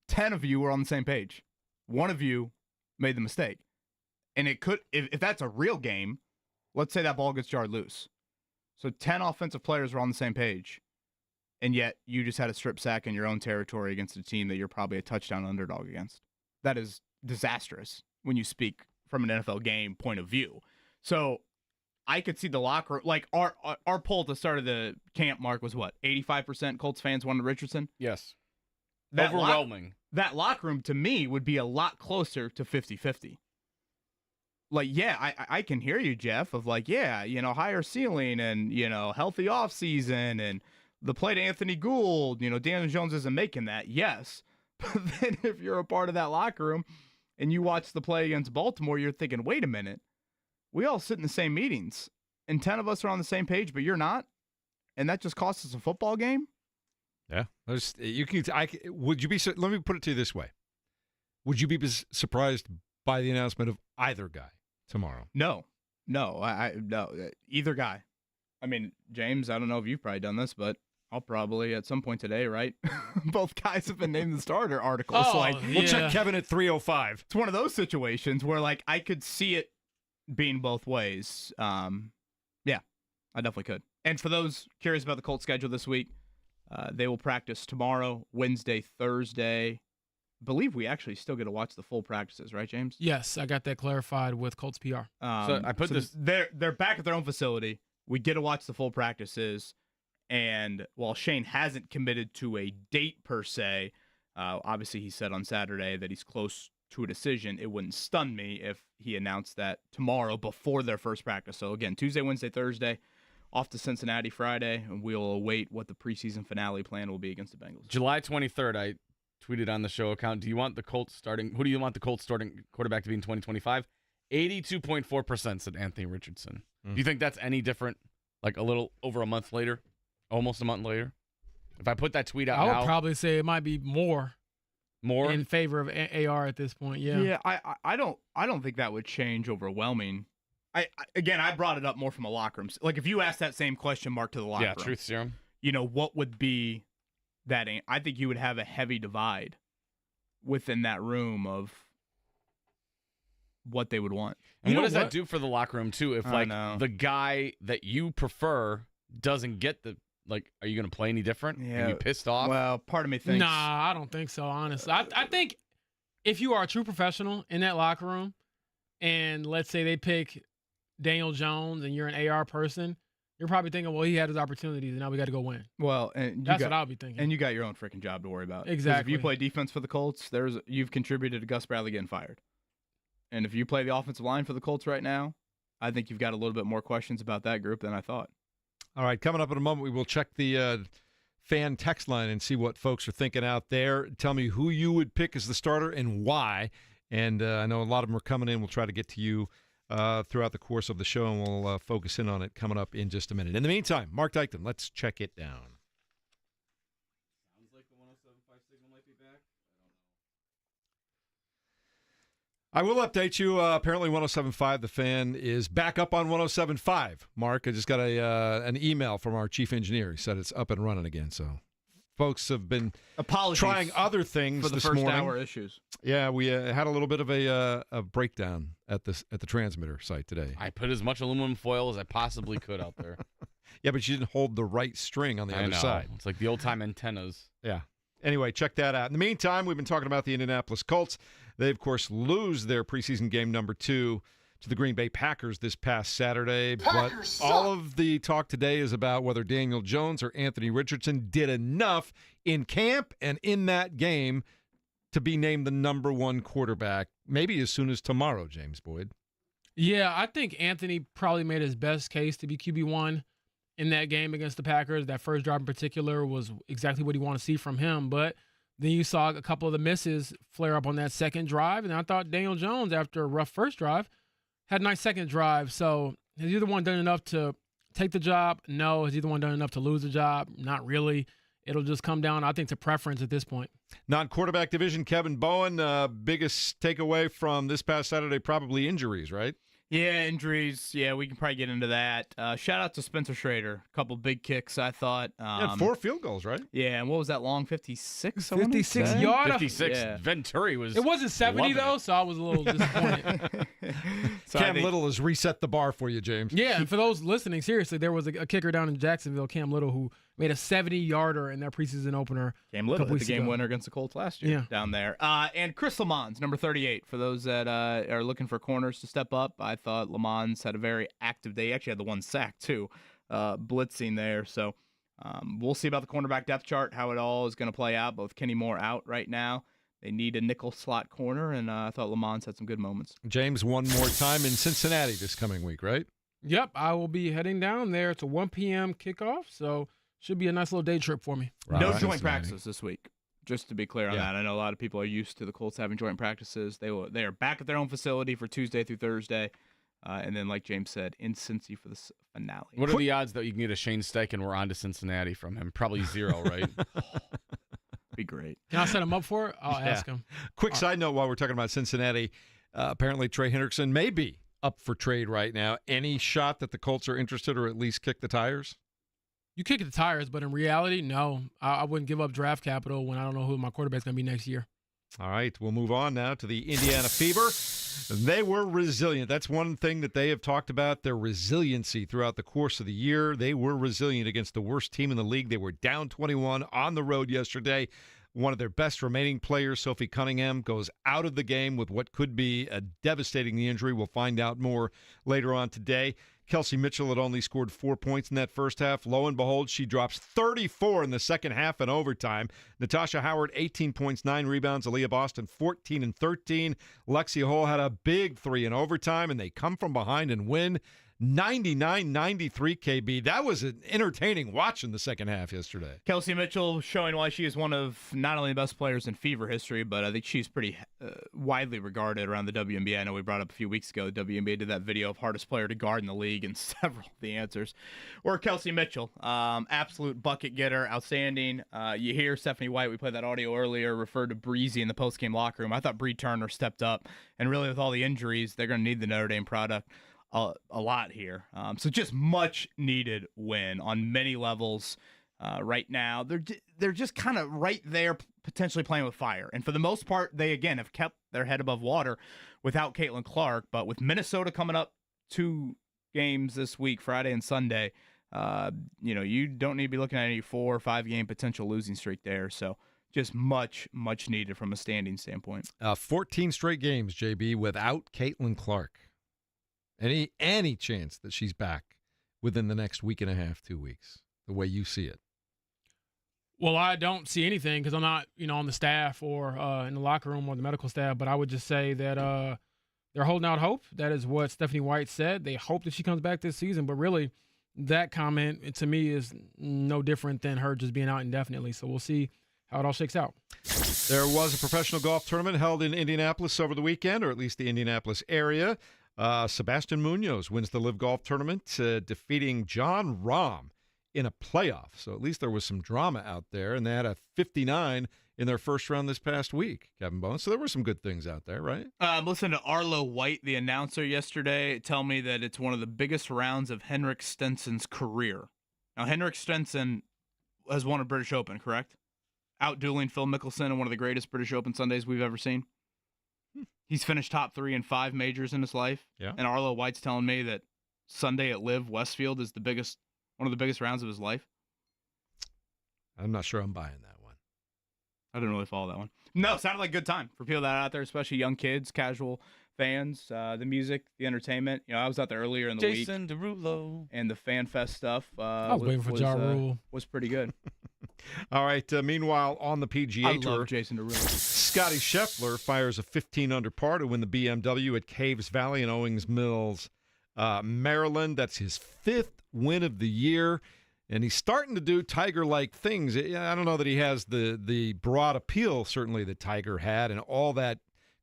10 of you were on the same page. One of you made the mistake. And it could, if that's a real game, let's say that ball gets jarred loose. So 10 offensive players were on the same page, and yet you just had a strip sack in your own territory against a team that you're probably a touchdown underdog against. That is disastrous when you speak from an NFL game point of view. So I could see the locker room, like our poll at the start of the camp, Mark, was what? 85% Colts fans wanted Richardson? Yes. That Overwhelming. That locker room, to me, would be a lot closer to 50-50. Like, yeah, I can hear you, Jeff, of like, yeah, higher ceiling and, healthy offseason and the play to Anthony Gould, Daniel Jones isn't making that, yes. But then if you're a part of that locker room and you watch the play against Baltimore, you're thinking, wait a minute, we all sit in the same meetings and 10 of us are on the same page, but you're not? And that just costs us a football game? Yeah. Would you be, let me put it to you this way. Would you be surprised by the announcement of either guy tomorrow? No, either guy. I mean, James, I don't know if you've probably done this, but I'll probably at some point today, right? Both guys have been named the starter articles. We'll check Kevin at 3:05. It's one of those situations where I could see it being both ways. Yeah, I definitely could. And for those curious about the Colts schedule this week, they will practice tomorrow, Wednesday, Thursday. I believe we actually still get to watch the full practices, right, James? Yes, I got that clarified with Colts PR. So I put this. They're back at their own facility. We get to watch the full practices, and while Shane hasn't committed to a date per se, obviously he said on Saturday that he's close to a decision. It wouldn't stun me if he announced that tomorrow before their first practice. So again, Tuesday, Wednesday, Thursday. Off to Cincinnati Friday, and we'll await what the preseason finale plan will be against the Bengals. July 23rd, I tweeted on the show account, who do you want the Colts starting quarterback to be in 2025? 82.4% said Anthony Richardson. Do you think that's any different, like a little over a month later, almost a month later? If I put that tweet out I now, would probably say it might be more in favor of AR at this point. Yeah. I don't think that would change overwhelming. I brought it up more from a locker room. Like if you ask that same question, Mark, to the locker room. Yeah, truth serum. What would be that? I think you would have a heavy divide within that room of what they would want. And what does that do for the locker room too? If the guy that you prefer doesn't get are you going to play any different? Yeah. Are you pissed off? Well, part of me thinks. Nah, I don't think so, honestly. I think if you are a true professional in that locker room, and let's say they pick Daniel Jones and you're an AR person, you're probably thinking, well, he had his opportunities and now we got to go win. Well, and that's what I'll be thinking. And you got your own freaking job to worry about. Exactly. If you play defense for the Colts, you've contributed to Gus Bradley getting fired. And if you play the offensive line for the Colts right now, I think you've got a little bit more questions about that group than I thought. All right, coming up in a moment, we will check the fan text line and see what folks are thinking out there. Tell me who you would pick as the starter and why. And I know a lot of them are coming in. We'll try to get to you throughout the course of the show, and we'll focus in on it coming up in just a minute. In the meantime, Mark Dykton, let's check it down. Sounds like the 107.5 signal might be back. I will update you. Apparently 107.5, the Fan, is back up on 107.5. Mark, I just got an email from our chief engineer. He said it's up and running again. So folks have been trying other things for the this first morning. hour issues. Yeah, we had a little bit of a breakdown at the transmitter site today. I put as much aluminum foil as I possibly could out there. Yeah, but you didn't hold the right string on the other side. It's like the old-time antennas. Yeah. Anyway, check that out. In the meantime, we've been talking about the Indianapolis Colts. They, of course, lose their preseason game number 2 to the Green Bay Packers this past Saturday. But all of the talk today is about whether Daniel Jones or Anthony Richardson did enough in camp and in that game to be named the number 1 quarterback, maybe as soon as tomorrow, James Boyd. Yeah, I think Anthony probably made his best case to be QB1 in that game against the Packers. That first drive in particular was exactly what he wanted to see from him. But then you saw a couple of the misses flare up on that second drive. And I thought Daniel Jones, after a rough first drive, had a nice second drive. So has either one done enough to take the job? No. Has either one done enough to lose the job? Not really. It'll just come down, I think, to preference at this point. Non-quarterback division, Kevin Bowen, biggest takeaway from this past Saturday, probably injuries, right? Yeah, injuries. Yeah, we can probably get into that. Shout out to Spencer Schrader. A couple big kicks, I thought. He had 4 field goals, right? Yeah, and what was that long? 56? 56 yards. 56. Yeah. Venturi was. It wasn't 70, though, so I was a little disappointed. Cam Little has reset the bar for you, James. Yeah, and for those listening, seriously, there was a kicker down in Jacksonville, Cam Little, who made a 70-yarder in their preseason opener. Cam Little hit the game winner against the Colts last year down there. And Chris Lamons, number 38, for those that are looking for corners to step up. I thought Lamons had a very active day. He actually had the 1 sack, too, blitzing there. So we'll see about the cornerback depth chart, how it all is going to play out. Both Kenny Moore out right now. They need a nickel slot corner, and I thought Lamons had some good moments. James, one more time in Cincinnati this coming week, right? Yep, I will be heading down there. It's a 1 p.m. kickoff, so should be a nice little day trip for me. No joint practices this week, just to be clear on that. I know a lot of people are used to the Colts having joint practices. They are back at their own facility for Tuesday through Thursday, and then, like James said, in Cincy for the finale. What are the odds that you can get a Shane Steichen we're on to Cincinnati from him? Probably 0, right? Be great. Can I set him up for it? I'll ask him. Quick side note while we're talking about Cincinnati, apparently Trey Hendrickson may be up for trade right now. Any shot that the Colts are interested or at least kick the tires? You kick the tires, but in reality, no. I wouldn't give up draft capital when I don't know who my quarterback's going to be next year. All right, we'll move on now to the Indiana Fever. They were resilient. That's one thing that they have talked about, their resiliency throughout the course of the year. They were resilient against the worst team in the league. They were down 21 on the road yesterday. One of their best remaining players, Sophie Cunningham, goes out of the game with what could be a devastating injury. We'll find out more later on today. Kelsey Mitchell had only scored 4 points in that first half. Lo and behold, she drops 34 in the second half in overtime. Natasha Howard, 18 points, 9 rebounds. Aaliyah Boston, 14 and 13. Lexi Hull had a big 3 in overtime, and they come from behind and win 99-93, KB. That was an entertaining watch in the second half yesterday. Kelsey Mitchell showing why she is one of not only the best players in Fever history, but I think she's pretty widely regarded around the WNBA. I know we brought up a few weeks ago, the WNBA did that video of hardest player to guard in the league, and several of the answers were Kelsey Mitchell. Absolute bucket getter, outstanding. You hear Stephanie White, we played that audio earlier, referred to Breezy in the postgame locker room. I thought Bree Turner stepped up, and really with all the injuries, they're going to need the Notre Dame product a lot here. So just much needed win on many levels right now. They're just kind of right there potentially playing with fire. And for the most part, they, again, have kept their head above water without Caitlin Clark. But with Minnesota coming up 2 games this week, Friday and Sunday, you don't need to be looking at any 4 or 5 game potential losing streak there. So just much needed from a standing standpoint. 14 straight games, JB, without Caitlin Clark. Any chance that she's back within the next week and a half, 2 weeks, the way you see it? Well, I don't see anything because I'm not, on the staff or in the locker room or the medical staff. But I would just say that they're holding out hope. That is what Stephanie White said. They hope that she comes back this season. But really, that comment to me is no different than her just being out indefinitely. So we'll see how it all shakes out. There was a professional golf tournament held in Indianapolis over the weekend, or at least the Indianapolis area. Sebastian Munoz wins the Live Golf Tournament, defeating John Rahm in a playoff. So at least there was some drama out there, and they had a 59 in their first round this past week, Kevin Bones. So there were some good things out there, right? Listen to Arlo White, the announcer yesterday, tell me that it's one of the biggest rounds of Henrik Stenson's career. Now, Henrik Stenson has won a British Open, correct? Out-dueling Phil Mickelson in one of the greatest British Open Sundays we've ever seen. He's finished top 3 in 5 majors in his life. Yeah. And Arlo White's telling me that Sunday at Live Westfield is one of the biggest rounds of his life. I'm not sure I'm buying that one. I didn't really follow that one. No, it sounded like a good time for people that are out there, especially young kids, casual fans, the music, the entertainment. I was out there earlier in the week. Jason Derulo. And the Fan Fest stuff I was waiting for Ja Rule. Was pretty good. All right, meanwhile, on the PGA I Tour, love Jason Derulo. Scotty Scheffler fires a 15-under par to win the BMW at Caves Valley in Owings Mills, Maryland. That's his 5th win of the year, and he's starting to do Tiger-like things. I don't know that he has the broad appeal, certainly, that Tiger had, and all that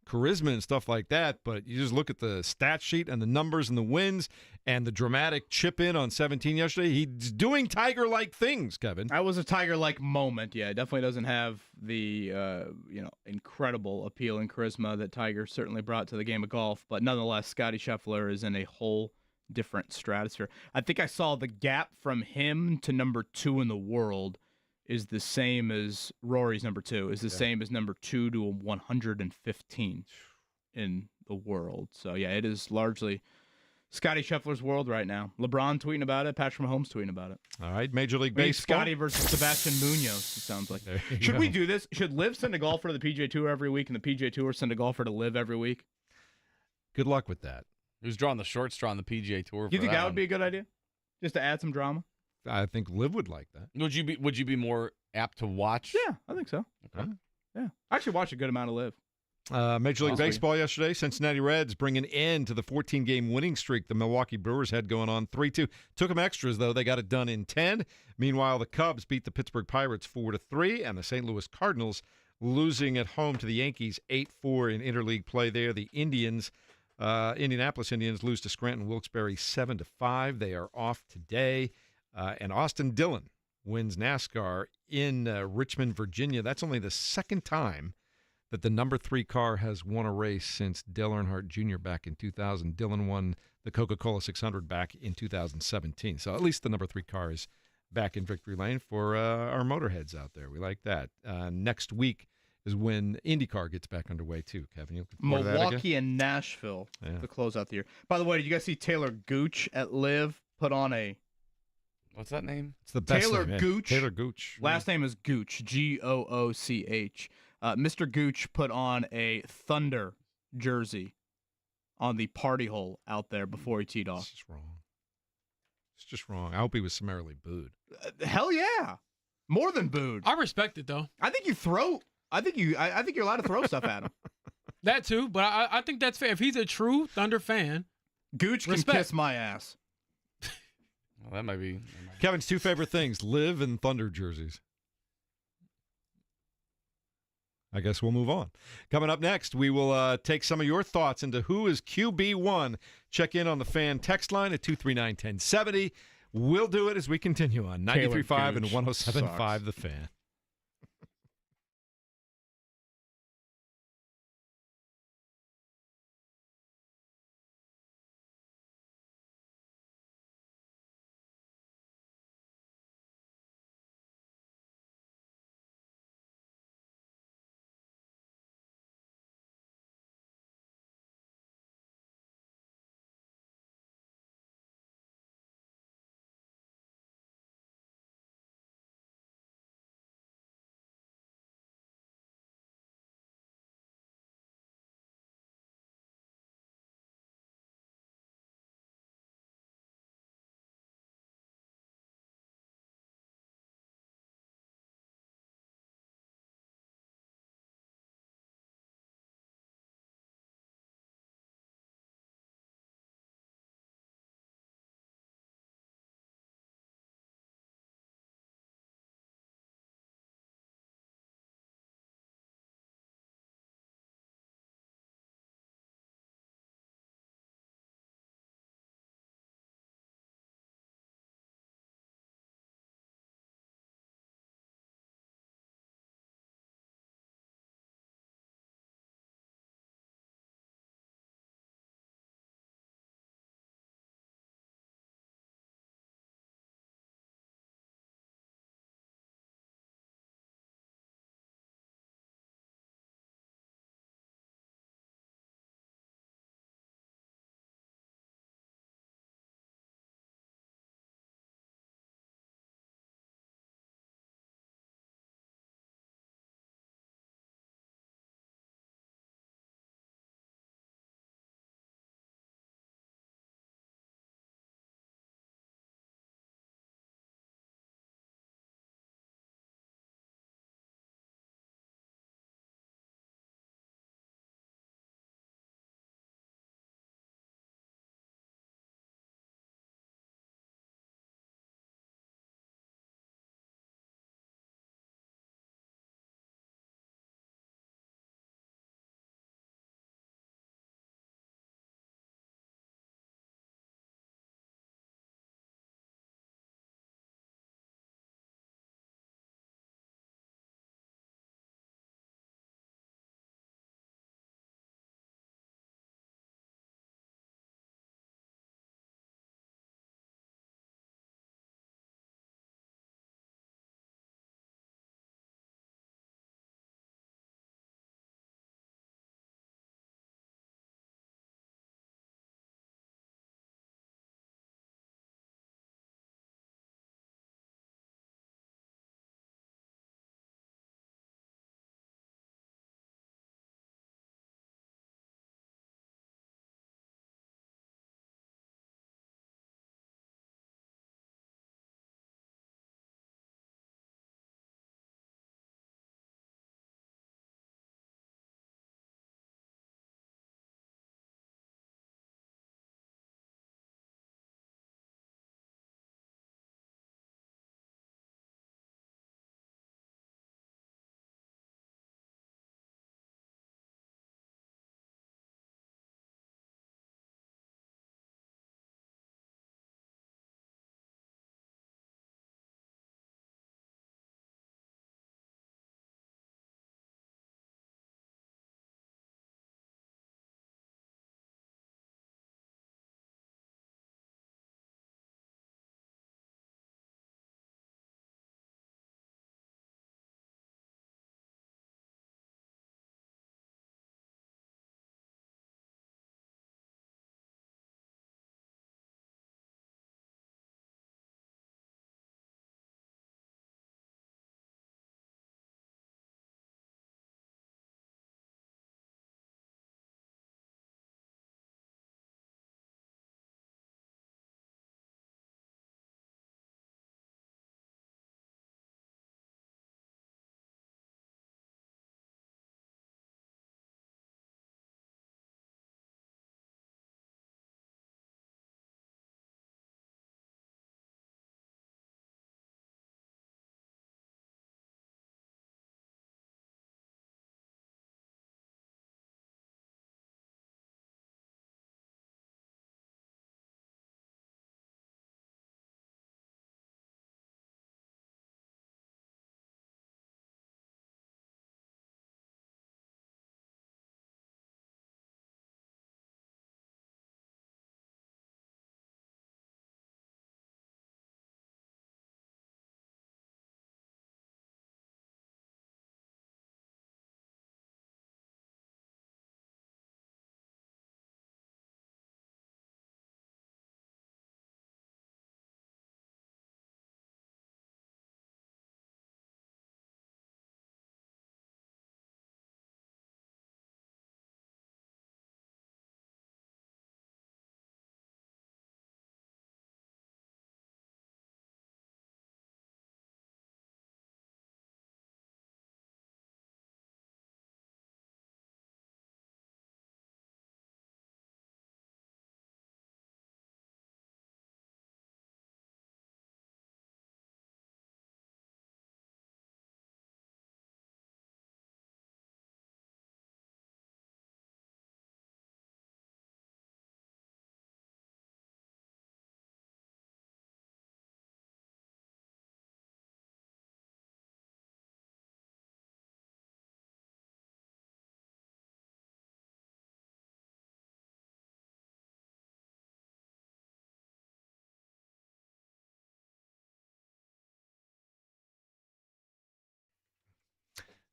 charisma and stuff like that, but you just look at the stat sheet and the numbers and the wins and the dramatic chip in on 17 yesterday. He's doing Tiger-like things, Kevin. That was a Tiger-like moment. Yeah, it definitely doesn't have the incredible appeal and charisma that Tiger certainly brought to the game of golf. But nonetheless, Scottie Scheffler is in a whole different stratosphere. I think I saw the gap from him to number 2 in the world is the same as Rory's number 2, is the same as number 2 to 115 in the world. So, yeah, it is largely Scottie Scheffler's world right now. LeBron tweeting about it, Patrick Mahomes tweeting about it. All right, Major League Baseball. Scottie versus Sebastian Munoz, it sounds like. Should we do this? Should Liv send a golfer to the PGA Tour every week and the PGA Tour send a golfer to Liv every week? Good luck with that. Who's drawing the short straw on the PGA Tour? Do you think that would be a good idea? Just to add some drama? I think Liv would like that. Would you be more apt to watch? Yeah, I think so. Okay. Yeah. I actually watched a good amount of Liv. Major League Awesome. Baseball yesterday, Cincinnati Reds bring an end to the 14-game winning streak the Milwaukee Brewers had going on 3-2. Took them extras, though. They got it done in 10. Meanwhile, the Cubs beat the Pittsburgh Pirates 4-3, and the St. Louis Cardinals losing at home to the Yankees 8-4 in interleague play there. The Indianapolis Indians lose to Scranton Wilkes-Barre 7-5. They are off today. And Austin Dillon wins NASCAR in Richmond, Virginia. That's only the second time that the number 3 car has won a race since Dale Earnhardt Jr. back in 2000. Dillon won the Coca-Cola 600 back in 2017. So at least the number 3 car is back in victory lane for our motorheads out there. We like that. Next week is when IndyCar gets back underway, too. Kevin, you looking forward to that again? Milwaukee and Nashville to close out the year. By the way, did you guys see Taylor Gooch at Liv put on a... What's that name? It's the best Taylor name, yeah. Gooch. Taylor Gooch. Last name is Gooch, Gooch. Mr. Gooch put on a Thunder jersey on the party hole out there before he teed off. It's just wrong. It's just wrong. I hope he was summarily booed. Hell yeah. More than booed. I respect it, though. I think you're allowed to throw stuff at him. That too, but I think that's fair. If he's a true Thunder fan, Gooch can kiss my ass. Well, that might be. Kevin's 2 favorite things, Liv and Thunder jerseys. I guess we'll move on. Coming up next, we will take some of your thoughts into who is QB1. Check in on the fan text line at 239-1070. We'll do it as we continue on 93.5 and 107.5 The Fan.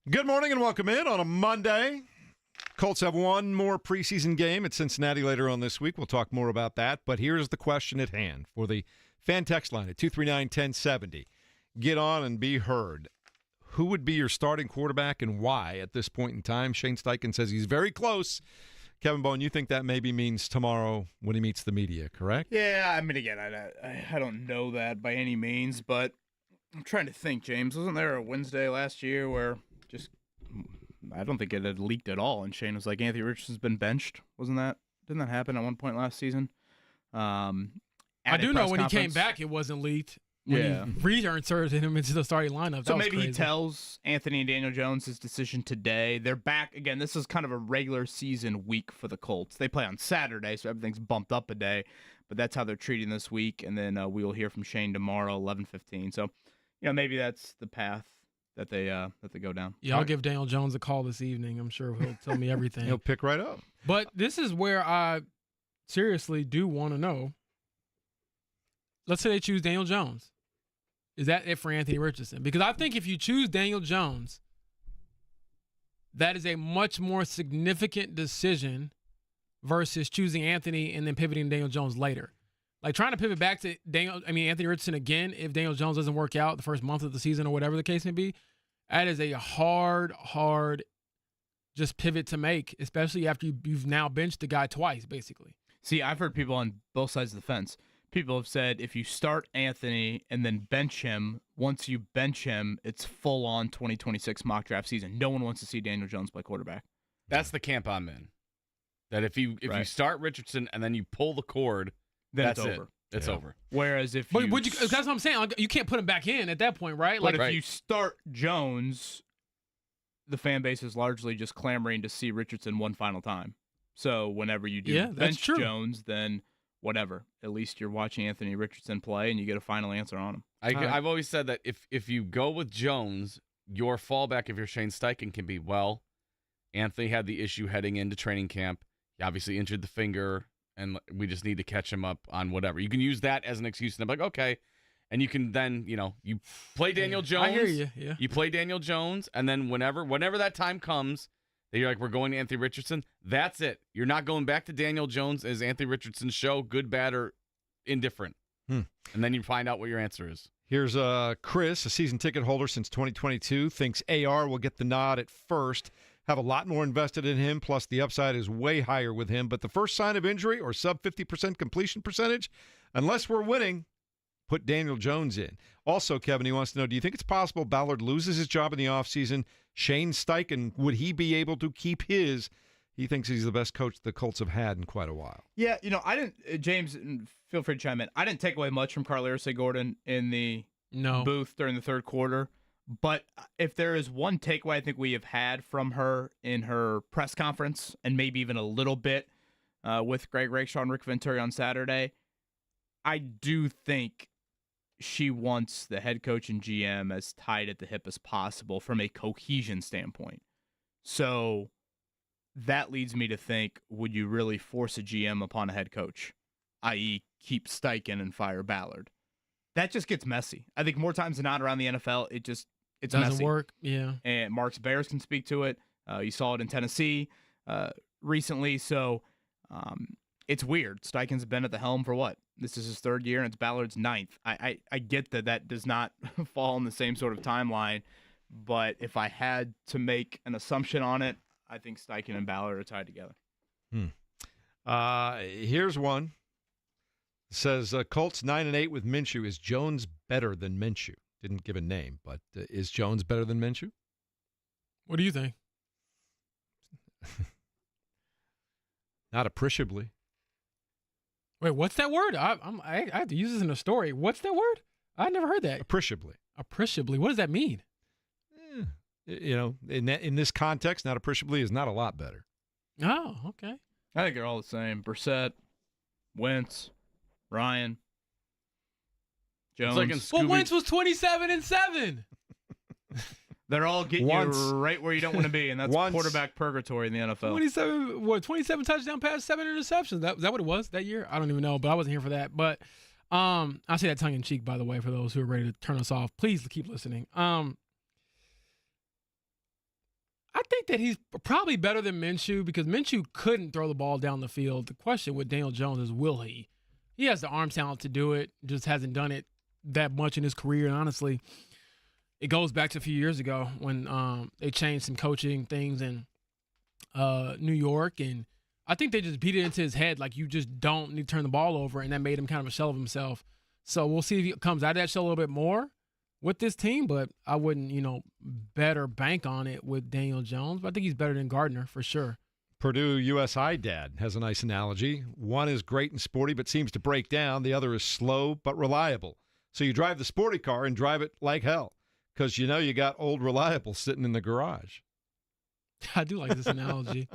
Good morning and welcome in on a Monday. Colts have one more preseason game at Cincinnati later on this week. We'll talk more about that. But here's the question at hand for the fan text line at 239-1070. Get on and be heard. Who would be your starting quarterback and why at this point in time? Shane Steichen says he's very close. Kevin Bone, you think that maybe means tomorrow when he meets the media, correct? Yeah, I mean, again, I don't know that by any means, but I'm trying to think, James. Wasn't there a Wednesday last year where I don't think it had leaked at all, and Shane was like, Anthony Richardson's been benched? Didn't that happen at one point last season? I do know when he came back, it wasn't leaked. When he reinserted him into the starting lineup. So maybe he tells Anthony and Daniel Jones his decision today. They're back again. This is kind of a regular season week for the Colts. They play on Saturday, so everything's bumped up a day. But that's how they're treating this week, and then we will hear from Shane tomorrow, 11:15. So, maybe that's the path that they go down. Yeah, I'll give Daniel Jones a call this evening. I'm sure he'll tell me everything. He'll pick right up. But this is where I seriously do want to know. Let's say they choose Daniel Jones. Is that it for Anthony Richardson? Because I think if you choose Daniel Jones, that is a much more significant decision versus choosing Anthony and then pivoting to Daniel Jones later. Like trying to pivot back to Anthony Richardson again if Daniel Jones doesn't work out the first month of the season or whatever the case may be, that is a hard just pivot to make, especially after you've now benched the guy twice, basically. See, I've heard people on both sides of the fence. People have said if you start Anthony and then bench him, once you bench him, it's full-on 2026 mock draft season. No one wants to see Daniel Jones play quarterback. That's the camp I'm in. That if you start Richardson and then you pull the cord, then that's it's over. It's over. Whereas that's what I'm saying. Like, you can't put him back in at that point, right? But if you start Jones, the fan base is largely just clamoring to see Richardson one final time. So whenever you do bench Jones, then whatever. At least you're watching Anthony Richardson play, and you get a final answer on him. I've always said that if you go with Jones, your fallback if you're Shane Steichen can be, Anthony had the issue heading into training camp. He obviously injured the finger, and we just need to catch him up on whatever. You can use that as an excuse, and I'm like, okay. And you can then, you play Daniel Jones. I hear you, yeah. You play Daniel Jones, and then whenever that time comes, that you're like, we're going to Anthony Richardson, that's it. You're not going back to Daniel Jones as Anthony Richardson's show, good, bad, or indifferent. And then you find out what your answer is. Here's Chris, a season ticket holder since 2022, thinks AR will get the nod at first, have a lot more invested in him, plus the upside is way higher with him. But the first sign of injury or sub 50% completion percentage, unless we're winning, put Daniel Jones in. Also, Kevin, he wants to know, do you think it's possible Ballard loses his job in the offseason? Shane Steichen, would he be able to keep his? He thinks he's the best coach the Colts have had in quite a while. Yeah, I didn't, James, feel free to chime in. I didn't take away much from Carl Gordon in the booth during the third quarter. But if there is one takeaway I think we have had from her in her press conference, and maybe even a little bit with Greg Rakestraw and Rick Venturi on Saturday, I do think she wants the head coach and GM as tight at the hip as possible from a cohesion standpoint. So that leads me to think, would you really force a GM upon a head coach, i.e. keep Steichen and fire Ballard? That just gets messy. I think more times than not around the NFL, it's doesn't messy. work. Yeah. And Marks Bears can speak to it. You saw it in Tennessee recently. So it's weird. Steichen's been at the helm for what? This is his third year, and it's Ballard's ninth. I get that does not fall in the same sort of timeline, but if I had to make an assumption on it, I think Steichen and Ballard are tied together. Here's one. It says Colts 9-8 with Minshew. Is Jones better than Minshew? Didn't give a name, but is Jones better than Minshew? What do you think? Not appreciably. Wait, what's that word? I have to use this in a story. What's that word? I never heard that. Appreciably. Appreciably. What does that mean? In this context, not appreciably is not a lot better. Oh, okay. I think they're all the same. Brissett, Wentz, Ryan, Jones. Well, Wentz was 27-7. They're all getting you right where you don't want to be, and that's quarterback purgatory in the NFL. 27 touchdown passes, 7 interceptions. Is that what it was that year? I don't even know, but I wasn't here for that. But I say that tongue in cheek, by the way, for those who are ready to turn us off. Please keep listening. I think that he's probably better than Minshew because Minshew couldn't throw the ball down the field. The question with Daniel Jones is, will he? He has the arm talent to do it, just hasn't done it that much in his career. And honestly, it goes back to a few years ago when they changed some coaching things in New York. And I think they just beat it into his head like you just don't need to turn the ball over, and that made him kind of a shell of himself. So we'll see if he comes out of that shell a little bit more with this team, but I wouldn't, bet or bank on it with Daniel Jones. But I think he's better than Gardner for sure. Purdue USI dad has a nice analogy. One is great and sporty but seems to break down. The other is slow but reliable. So you drive the sporty car and drive it like hell because you got old reliable sitting in the garage. I do like this analogy.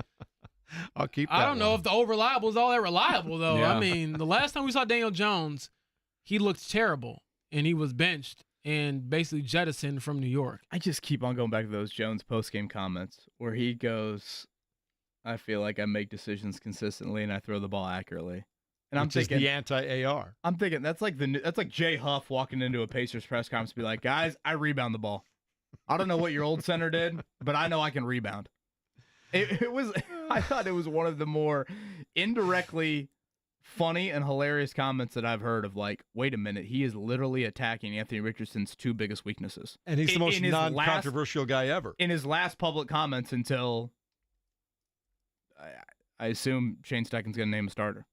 I'll keep that I don't know if the old reliable is all that reliable, though. Yeah. I mean, the last time we saw Daniel Jones, he looked terrible, and he was benched and basically jettisoned from New York. I just keep on going back to those Jones post-game comments where he goes, I feel like I make decisions consistently and I throw the ball accurately. And I'm thinking the anti-AR. I'm thinking that's like Jay Huff walking into a Pacers press conference and be like, guys, I rebound the ball. I don't know what your old center did, but I know I can rebound. It was I thought it was one of the more indirectly funny and hilarious comments that I've heard of, like, wait a minute, he is literally attacking Anthony Richardson's two biggest weaknesses. And he's the most non-controversial guy ever. In his last public comments until I assume Shane Steichen's going to name a starter.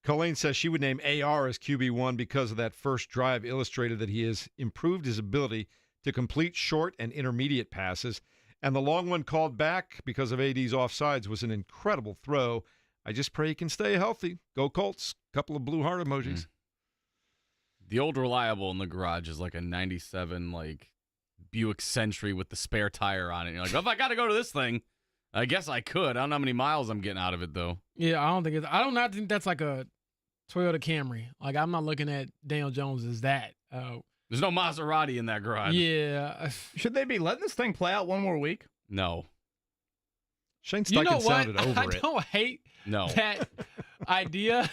Colleen says she would name AR as QB1 because of that first drive illustrated that he has improved his ability to complete short and intermediate passes. And the long one called back because of AD's offsides was an incredible throw. I just pray he can stay healthy. Go Colts. Couple of blue heart emojis. The old reliable in the garage is like a 97 Buick Century with the spare tire on it. You're like, well, if I got to go to this thing, I guess I could. I don't know how many miles I'm getting out of it, though. Yeah, I do not think that's like a Toyota Camry. Like, I'm not looking at Daniel Jones as that. There's no Maserati in that garage. Yeah. Should they be letting this thing play out one more week? No. Shane Steichen sounded over I don't hate that idea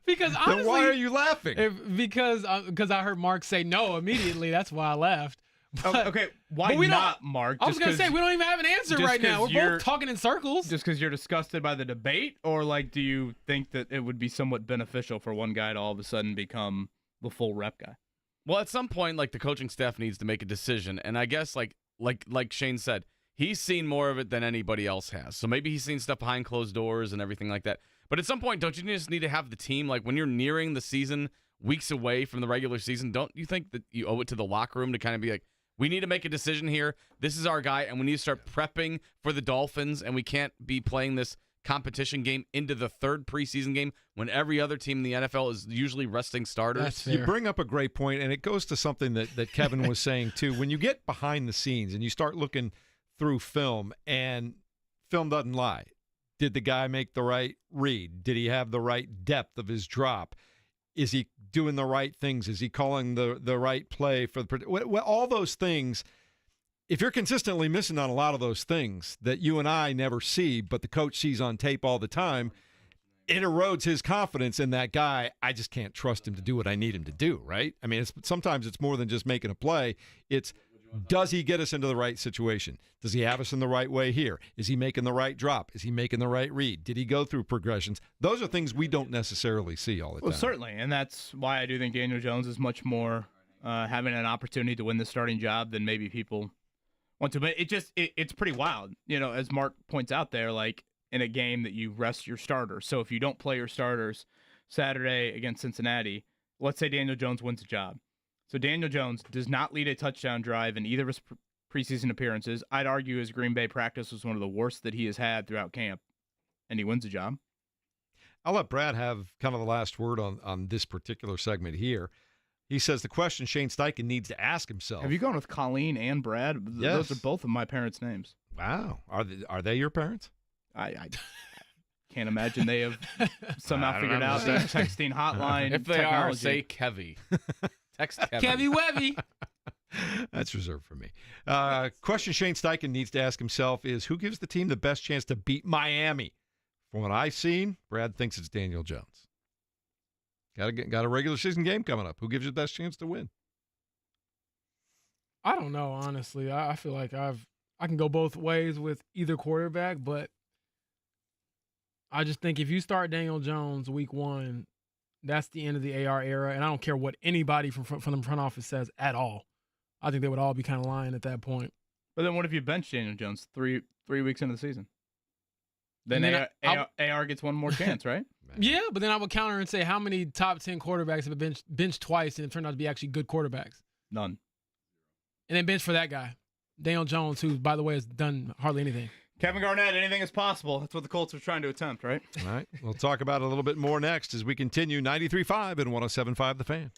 because honestly, then why are you laughing? Because I heard Mark say no immediately. That's why I laughed. But, okay, why not, Mark? I was going to say, we don't even have an answer right now. We're both talking in circles. Just because you're disgusted by the debate? Or, do you think that it would be somewhat beneficial for one guy to all of a sudden become the full rep guy? Well, at some point, the coaching staff needs to make a decision. And I guess, like Shane said, he's seen more of it than anybody else has. So maybe he's seen stuff behind closed doors and everything like that. But at some point, don't you just need to have the team, when you're nearing the season, weeks away from the regular season, don't you think that you owe it to the locker room to kind of be like, we need to make a decision here. This is our guy, and we need to start prepping for the Dolphins, and we can't be playing this competition game into the third preseason game when every other team in the NFL is usually resting starters. That's fair. You bring up a great point, and it goes to something that Kevin was saying, too. When you get behind the scenes and you start looking through film, and film doesn't lie. Did the guy make the right read? Did he have the right depth of his drop? Is he doing the right things? Is he calling the right play for the all those things? If you're consistently missing on a lot of those things that you and I never see, but the coach sees on tape all the time, it erodes his confidence in that guy. I just can't trust him to do what I need him to do, right? I mean, sometimes it's more than just making a play. It's, does he get us into the right situation? Does he have us in the right way here? Is he making the right drop? Is he making the right read? Did he go through progressions? Those are things we don't necessarily see all the time. Well, certainly, and that's why I do think Daniel Jones is much more having an opportunity to win the starting job than maybe people want to. But it's pretty wild, as Mark points out there, in a game that you rest your starters. So if you don't play your starters Saturday against Cincinnati, let's say Daniel Jones wins the job. So Daniel Jones does not lead a touchdown drive in either of his preseason appearances. I'd argue his Green Bay practice was one of the worst that he has had throughout camp, and he wins the job. I'll let Brad have kind of the last word on this particular segment here. He says the question Shane Steichen needs to ask himself. Have you gone with Colleen and Brad? Yes. Those are both of my parents' names. Wow. Are they your parents? I can't imagine they have somehow figured out the texting hotline. If they technology. are, say Kevy. Text Kevy. Kevy Webby. That's reserved for me. Question Shane Steichen needs to ask himself is, who gives the team the best chance to beat Miami? From what I've seen, Brad thinks it's Daniel Jones. Got a regular season game coming up. Who gives you the best chance to win? I don't know, honestly. I feel like I've I can go both ways with either quarterback, but I just think if you start Daniel Jones week 1, that's the end of the AR era, and I don't care what anybody from the front office says at all. I think they would all be kind of lying at that point. But then what if you bench Daniel Jones three weeks into the season? Then AR gets one more chance, right? Yeah, but then I would counter and say how many top 10 quarterbacks have been benched twice and it turned out to be actually good quarterbacks? None. And then bench for that guy, Daniel Jones, who, by the way, has done hardly anything. Kevin Garnett, anything is possible. That's what the Colts are trying to attempt, right? All right. We'll talk about it a little bit more next as we continue 93.5 and 107.5 The Fan.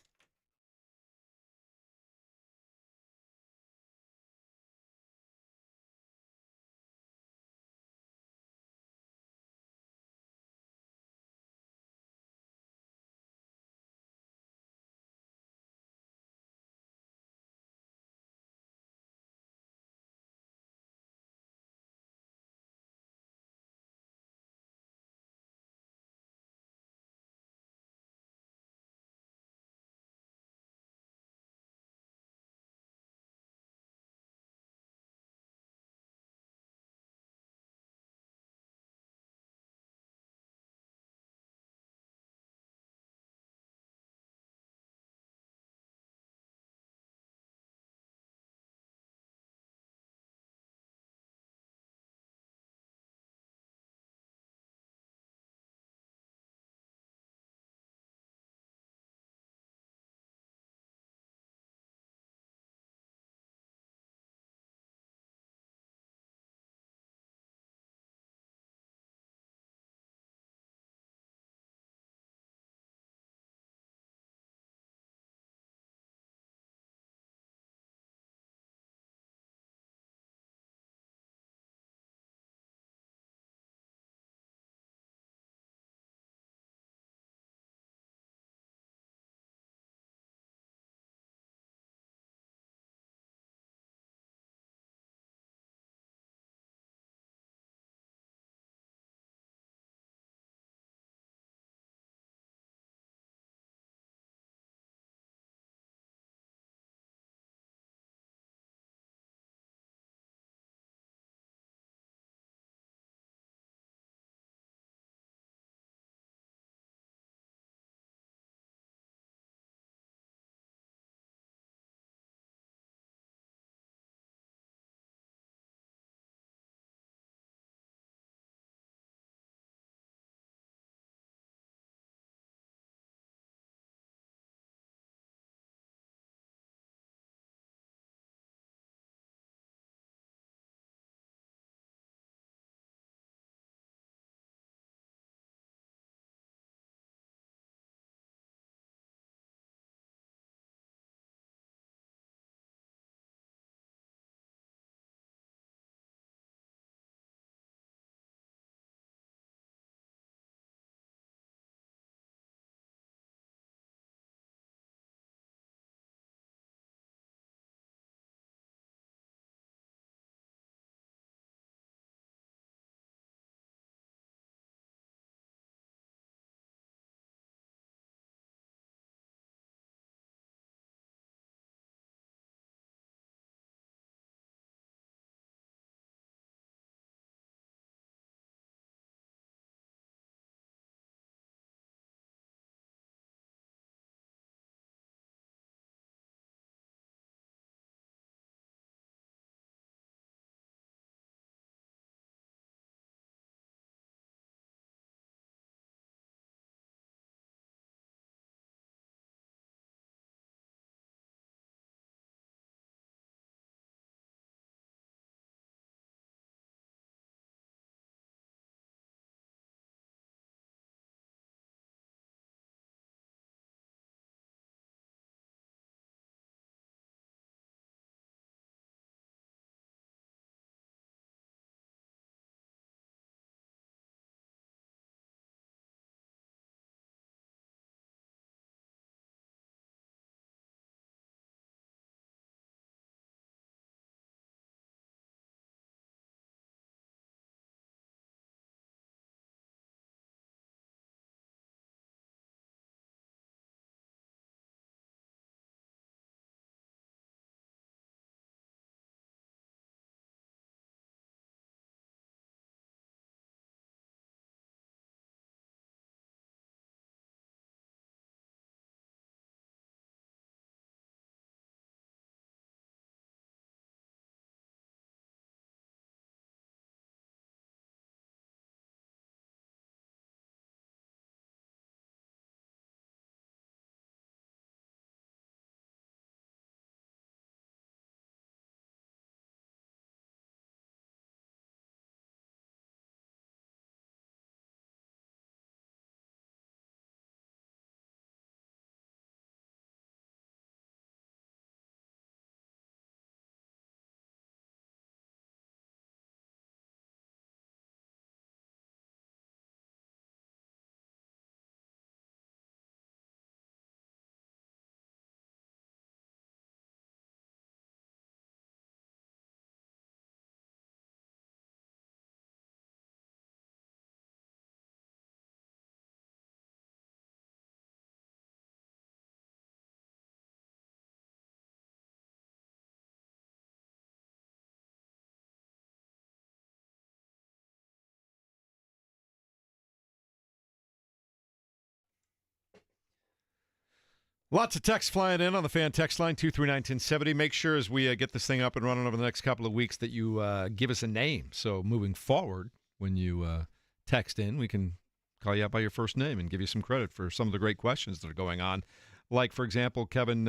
Lots of text flying in on the fan text line, 239-1070. Make sure as we get this thing up and running over the next couple of weeks that you give us a name. So moving forward, when you text in, we can call you out by your first name and give you some credit for some of the great questions that are going on. Like, for example, Kevin,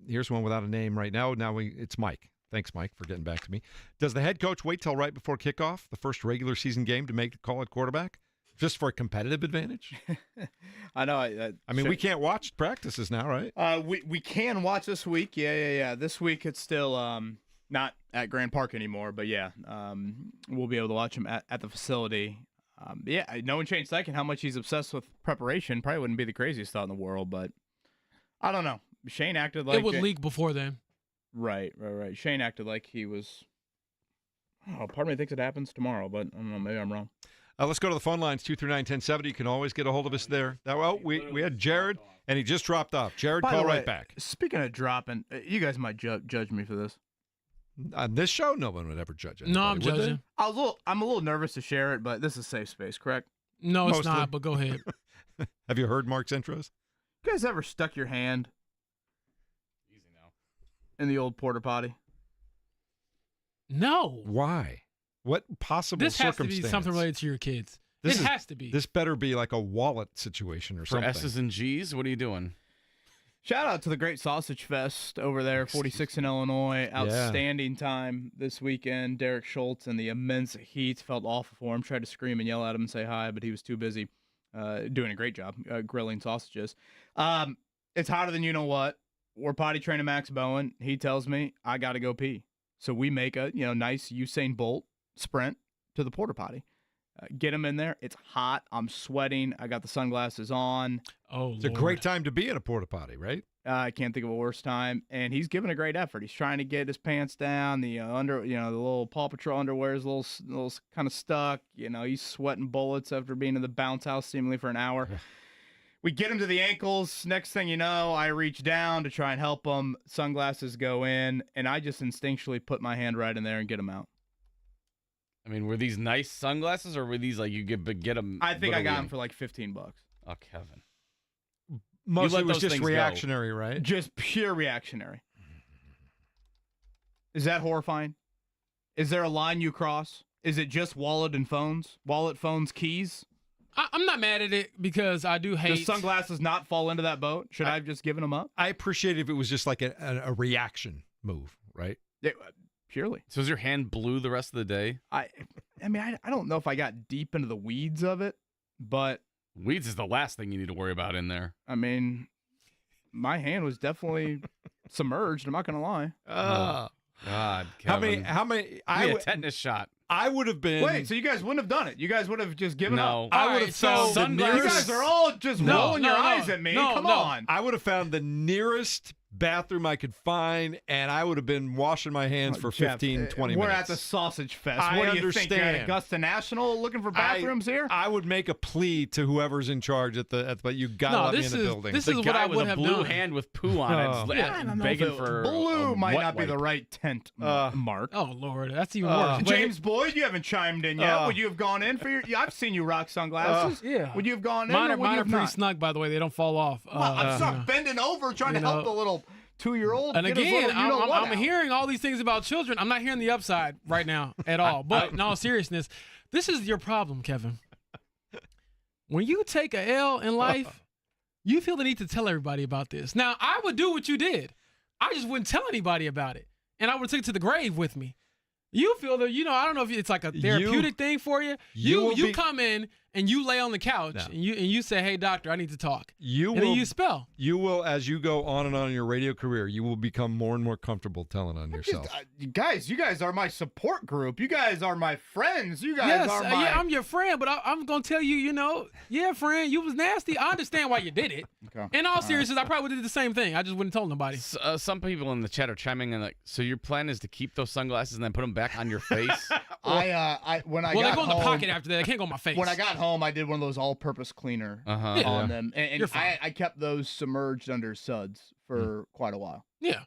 here's one without a name right now. It's Mike. Thanks, Mike, for getting back to me. Does the head coach wait till right before kickoff, the first regular season game, to make the call at quarterback? Just for a competitive advantage? I know. I mean, we can't watch practices now, right? We can watch this week. Yeah. This week it's still not at Grand Park anymore, but yeah, we'll be able to watch him at the facility. Knowing Shane Steichen, how much he's obsessed with preparation, probably wouldn't be the craziest thought in the world, but I don't know. Shane acted like it would leak before then. Right. Shane acted like he was. Oh, part of me thinks it happens tomorrow, but I don't know. Maybe I'm wrong. Let's go to the phone lines, 239-1070. You can always get a hold of us there. We had Jared, and he just dropped off. Jared, call right back. Speaking of dropping, you guys might judge me for this. On this show, no one would ever judge anybody. No, I'm judging. I'm a little nervous to share it, but this is safe space, correct? No, it's not, but go ahead. Have you heard Mark's intros? You guys ever stuck your hand in the old porta potty? No. Why? What possible This has circumstance? to be something related to your kids. It has to be. This better be like a wallet situation or something. For S's and G's, what are you doing? Shout out to the Great Sausage Fest over there, 46 in Illinois. Outstanding time this weekend. Derek Schultz and the immense heat. Felt awful for him. Tried to scream and yell at him and say hi, but he was too busy doing a great job grilling sausages. It's hotter than you know what. We're potty training Max Bowen. He tells me I got to go pee. So we make a nice Usain Bolt sprint to the porta potty. Get him in there. It's hot. I'm sweating. I got the sunglasses on. Oh, it's a great time to be in a porta potty, right? I can't think of a worse time. And he's giving a great effort. He's trying to get his pants down. The the little Paw Patrol underwear is a little kind of stuck. He's sweating bullets after being in the bounce house seemingly for an hour. We get him to the ankles. Next thing you know, I reach down to try and help him. Sunglasses go in, and I just instinctually put my hand right in there and get him out. I mean, were these nice sunglasses, or were these like you get them? I think I got them for like $15. Oh, Kevin. Mostly it was just reactionary, right? Just pure reactionary. Is that horrifying? Is there a line you cross? Is it just wallet and phones? Wallet, phones, keys? I'm not mad at it because I do hate. Does sunglasses not fall into that boat? Should I have just given them up? I appreciate if it was just like a reaction move, right? Yeah, purely. So is your hand blue the rest of the day? I don't know if I got deep into the weeds of it, but weeds is the last thing you need to worry about in there. I mean, my hand was definitely submerged. I'm not gonna lie. Oh God, Kevin. How many? A tetanus shot. I would have been. Wait, so you guys wouldn't have done it? You guys would have just given up? I would have found the nearest. You guys are all just rolling your eyes at me. Come on. I would have found the nearest bathroom I could find, and I would have been washing my hands for 15, 20 minutes. We're at the Sausage Fest. I What do you understand. think? You're at Augusta National looking for bathrooms here? I would make a plea to whoever's in charge but you got to let me in the building. This the is guy what I with would a have blue done. hand with poo on it, I don't know begging if for blue a might wet not be the wipe. right tent, Mark. Oh Lord, that's even worse. James Boyd, you haven't chimed in yet. Would you have gone in for your? I've seen you rock sunglasses. Yeah. Would you have gone in? Mine or are would you have pretty not? snug, by the way. They don't fall off. I'm not bending over trying to help the little 2-year-old. And get his again, little, I'm hearing all these things about children. I'm not hearing the upside right now at all. But in all seriousness, this is your problem, Kevin. When you take a L in life, you feel the need to tell everybody about this. Now, I would do what you did. I just wouldn't tell anybody about it. And I would take it to the grave with me. You feel that, I don't know if it's like a therapeutic thing for you. You come in and you lay on the couch and you say, "Hey, doctor, I need to talk." Then you spell. You will, as you go on and on in your radio career, you will become more and more comfortable telling on yourself. You guys are my support group. You guys are my friends. You guys are my. Yeah, I'm your friend, but I'm gonna tell you, yeah, friend, you was nasty. I understand why you did it. Okay. In all seriousness, I probably would have did the same thing. I just wouldn't tell nobody. Some people in the chat are chiming in, so your plan is to keep those sunglasses and then put them back on your face? When I they got go in home, the pocket after that. They can't go on my face. When I got home, I did one of those all-purpose cleaner on them, and I kept those submerged under suds for quite a while. Yeah.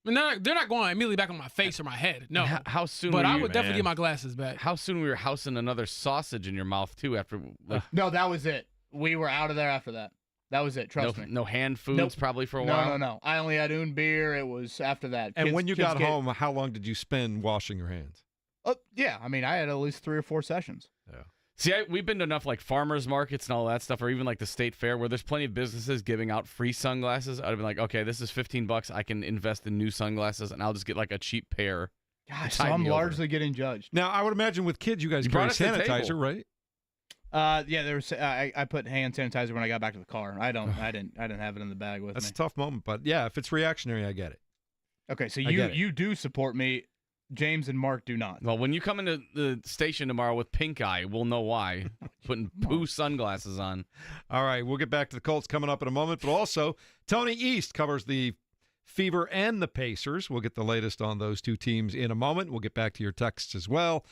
And they're not going immediately back on my face or my head. No. How soon? But were I you, would definitely get my glasses back. How soon were you housing another sausage in your mouth too? After No, that was it. We were out of there after that. That was it. Trust me. No hand foods Nope. probably for a while. No. I only had beer. It was after that. And Kids- when you kids got get- home, how long did you spend washing your hands? Yeah. I mean, I had at least 3 or 4 sessions. Yeah. See, we've been to enough like farmers markets and all that stuff, or even like the state fair where there's plenty of businesses giving out free sunglasses. I'd have been like, okay, this is $15. I can invest in new sunglasses, and I'll just get like a cheap pair. Gosh, so I'm largely getting judged. Now, I would imagine with kids, you guys carry sanitizer, right? Yeah, there was. I put hand sanitizer when I got back to the car. I didn't have it in the bag with That's me. a tough moment, but yeah, if it's reactionary, I get it. Okay, so I get it. you do support me. James and Mark do not. Well, when you come into the station tomorrow with pink eye, we'll know why. Putting poo sunglasses on. All right, we'll get back to the Colts coming up in a moment, but also Tony East covers the Fever and the Pacers. We'll get the latest on those two teams in a moment. We'll get back to your texts as well.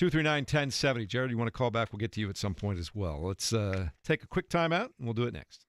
239-1070. Jared, you want to call back? We'll get to you at some point as well. Let's take a quick timeout, and we'll do it next.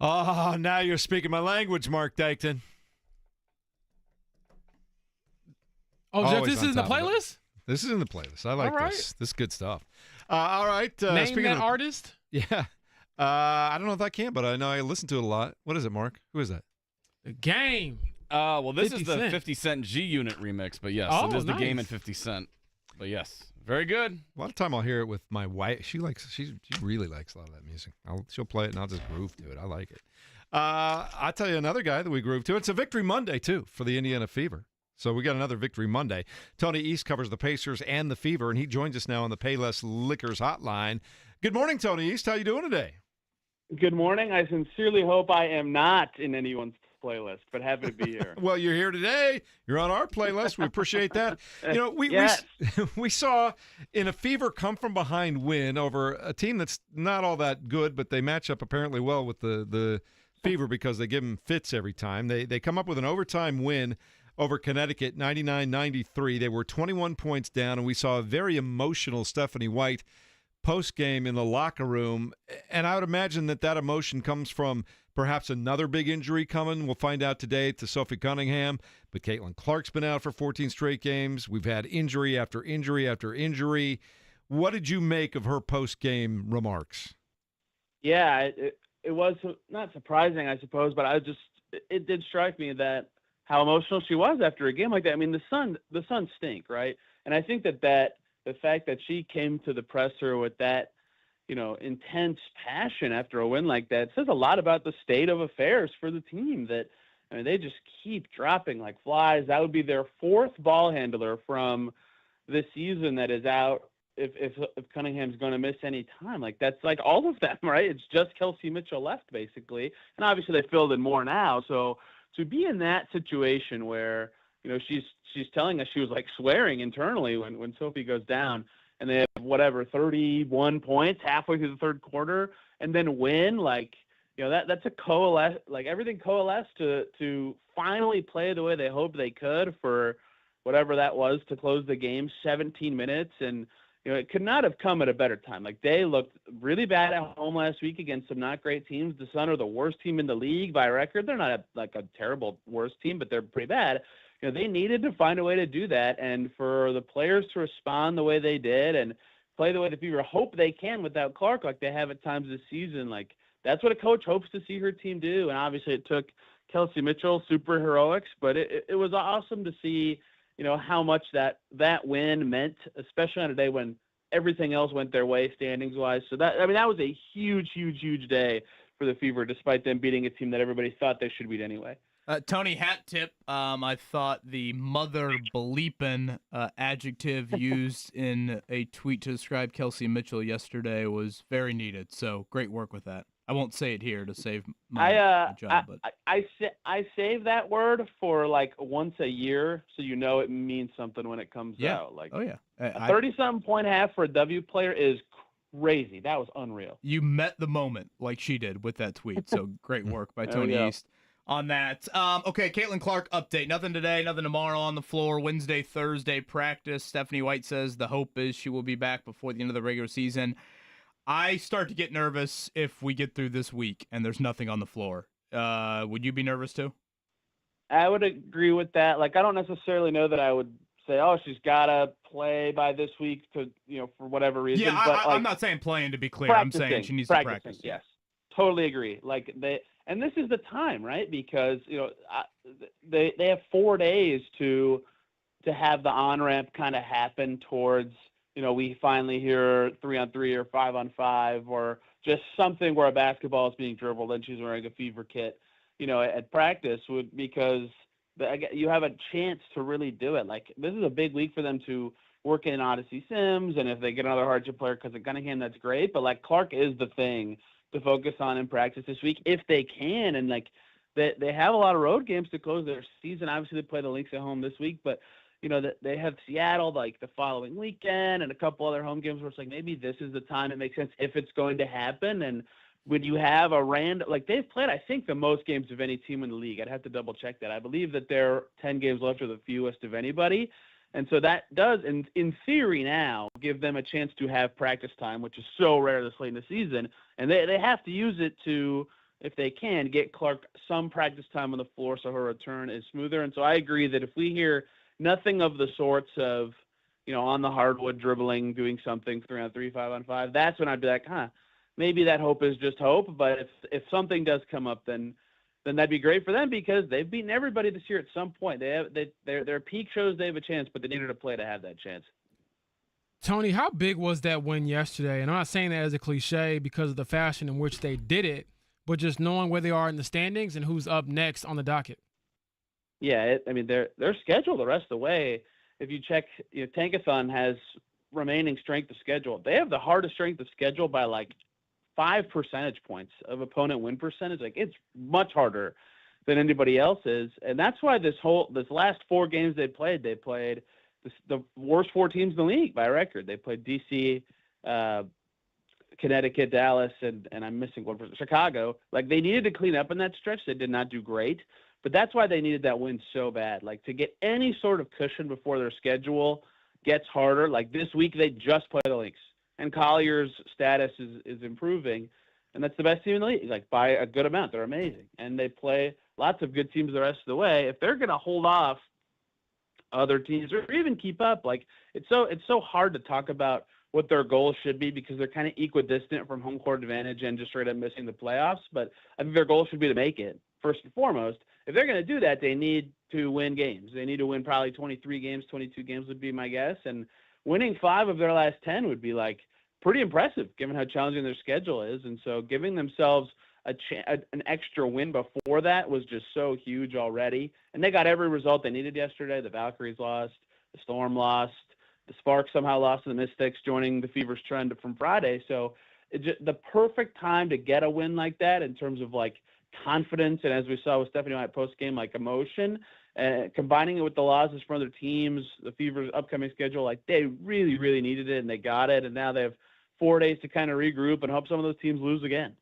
Oh, now you're speaking my language, Mark Dykton. Oh, Jeff, Always this on is in the top of it. playlist? This is in the playlist. I like All right. this. This is good stuff. All right. Name speaking that of, artist? Yeah. I don't know if I can, but I know I listen to it a lot. What is it, Mark? Who is that? The Game. Well, this 50 is the Cent. 50 Cent G-Unit remix, but yes, Oh, it is the Game nice. and 50 Cent. But yes, very good. A lot of time I'll hear it with my wife. She really likes a lot of that music. She'll play it and I'll just groove to it. I like it. I'll tell you another guy that we groove to. It's a Victory Monday, too, for the Indiana Fever. So we got another Victory Monday. Tony East covers the Pacers and the Fever, and he joins us now on the Payless Liquors hotline. Good morning, Tony East. How you doing today? Good morning. I sincerely hope I am not in anyone's playlist, but happy to be here. Well, you're here today. You're on our playlist. We appreciate that. You know, Yes. we saw in a Fever come from behind win over a team that's not all that good, but they match up apparently well with the Fever because they give them fits every time. They come up with an overtime win over Connecticut, 99-93. They were 21 points down, and we saw a very emotional Stephanie White post-game in the locker room. And I would imagine that emotion comes from perhaps another big injury coming. We'll find out today to Sophie Cunningham. But Caitlin Clark's been out for 14 straight games. We've had injury after injury after injury. What did you make of her post-game remarks? Yeah, it was not surprising, I suppose, but it did strike me that how emotional she was after a game like that. I mean, the Sun stink, right? And I think that the fact that she came to the presser with that, intense passion after a win like that says a lot about the state of affairs for the team. That, I mean, they just keep dropping like flies. That would be their fourth ball handler from this season that is out. If Cunningham's going to miss any time, like that's like all of them, right? It's just Kelsey Mitchell left basically, and obviously they filled in more now. So to be in that situation where she's telling us she was like swearing internally when Sophie goes down, and they have 31 points halfway through the third quarter, and then win, that's a coalesce, like everything coalesced to finally play the way they hoped they could for whatever that was to close the game, 17 minutes, and it could not have come at a better time. Like they looked really bad at home last week against some not great teams. The Sun are the worst team in the league by record. They're not a terrible worst team, but they're pretty bad. They needed to find a way to do that, and for the players to respond the way they did and play the way the Fever hope they can without Clark, like they have at times this season, like that's what a coach hopes to see her team do. And obviously it took Kelsey Mitchell super heroics, but it was awesome to see, how much that win meant, especially on a day when everything else went their way standings wise. So that was a huge, huge, huge day for the Fever, despite them beating a team that everybody thought they should beat anyway. Tony, hat tip. I thought the mother bleepin' adjective used in a tweet to describe Kelsey Mitchell yesterday was very needed. So great work with that. I won't say it here to save my job, but I save that word for like once a year, so it means something when it comes out. Like, oh yeah, a 30-something point half for a W player is crazy. That was unreal. You met the moment like she did with that tweet. So great work by Tony East on that. Okay, Caitlin Clark update. Nothing today, nothing tomorrow on the floor. Wednesday, Thursday practice. Stephanie White says the hope is she will be back before the end of the regular season. I start to get nervous if we get through this week and there's nothing on the floor. Would you be nervous too? I would agree with that. Like, I don't necessarily know that I would say, oh, she's got to play by this week to, for whatever reason. Yeah, but I'm not saying playing to be clear. I'm saying she needs to practice. Yes, totally agree. Like and this is the time, right? Because, they have 4 days to have the on-ramp kind of happen towards, we finally hear 3-on-3 or 5-on-5 or just something where a basketball is being dribbled and she's wearing a Fever kit, at practice because you have a chance to really do it. Like, this is a big week for them to work in Odyssey Sims, and if they get another hardship player because of Cunningham, that's great. But, like, Clark is the thing to focus on in practice this week if they can. And, like, they have a lot of road games to close their season. Obviously, they play the Lynx at home this week, but they have Seattle like the following weekend and a couple other home games where it's like maybe this is the time it makes sense if it's going to happen. And when you have a random, like they've played, I think, the most games of any team in the league. I'd have to double check that. I believe that their 10 games left are the fewest of anybody. And so that does, in theory now, give them a chance to have practice time, which is so rare this late in the season. And they have to use it to if they can, get Clark some practice time on the floor so her return is smoother. And so I agree that if we hear nothing of the sorts of, on the hardwood dribbling, doing something 3-on-3, 5-on-5, that's when I'd be like, maybe that hope is just hope. But if something does come up, then that'd be great for them because they've beaten everybody this year at some point. Their peak shows they have a chance, but they needed to play to have that chance. Tony, how big was that win yesterday? And I'm not saying that as a cliche because of the fashion in which they did it, but just knowing where they are in the standings and who's up next on the docket. Yeah, they're scheduled the rest of the way. If you check, Tankathon has remaining strength of schedule. They have the hardest strength of schedule by like 5 percentage points of opponent win percentage. Like it's much harder than anybody else is, and that's why this last 4 games they played the worst 4 teams in the league by record. They played DC, Connecticut, Dallas, and I'm missing one person, Chicago. Like they needed to clean up in that stretch. They did not do great, but that's why they needed that win so bad. Like to get any sort of cushion before their schedule gets harder. Like this week they just play the Lynx, and Collier's status is improving, and that's the best team in the league. Like by a good amount, they're amazing, and they play lots of good teams the rest of the way. If they're going to hold off other teams or even keep up, like it's so hard to talk about what their goals should be because they're kind of equidistant from home court advantage and just straight up missing the playoffs. But I think their goal should be to make it first and foremost. If they're going to do that, they need to win games. They need to win probably 23 games, 22 games would be my guess. And winning 5 of their last 10 would be like pretty impressive given how challenging their schedule is. And so giving themselves an extra win before that was just so huge already. And they got every result they needed yesterday. The Valkyries lost, the Storm lost, the Sparks somehow lost to the Mystics, joining the Fever's trend from Friday. So the perfect time to get a win like that in terms of like confidence. And as we saw with Stephanie White post game, like emotion, combining it with the losses from other teams, the Fever's upcoming schedule, like they really, really needed it and they got it. And now they have 4 days to kind of regroup and hope some of those teams lose again.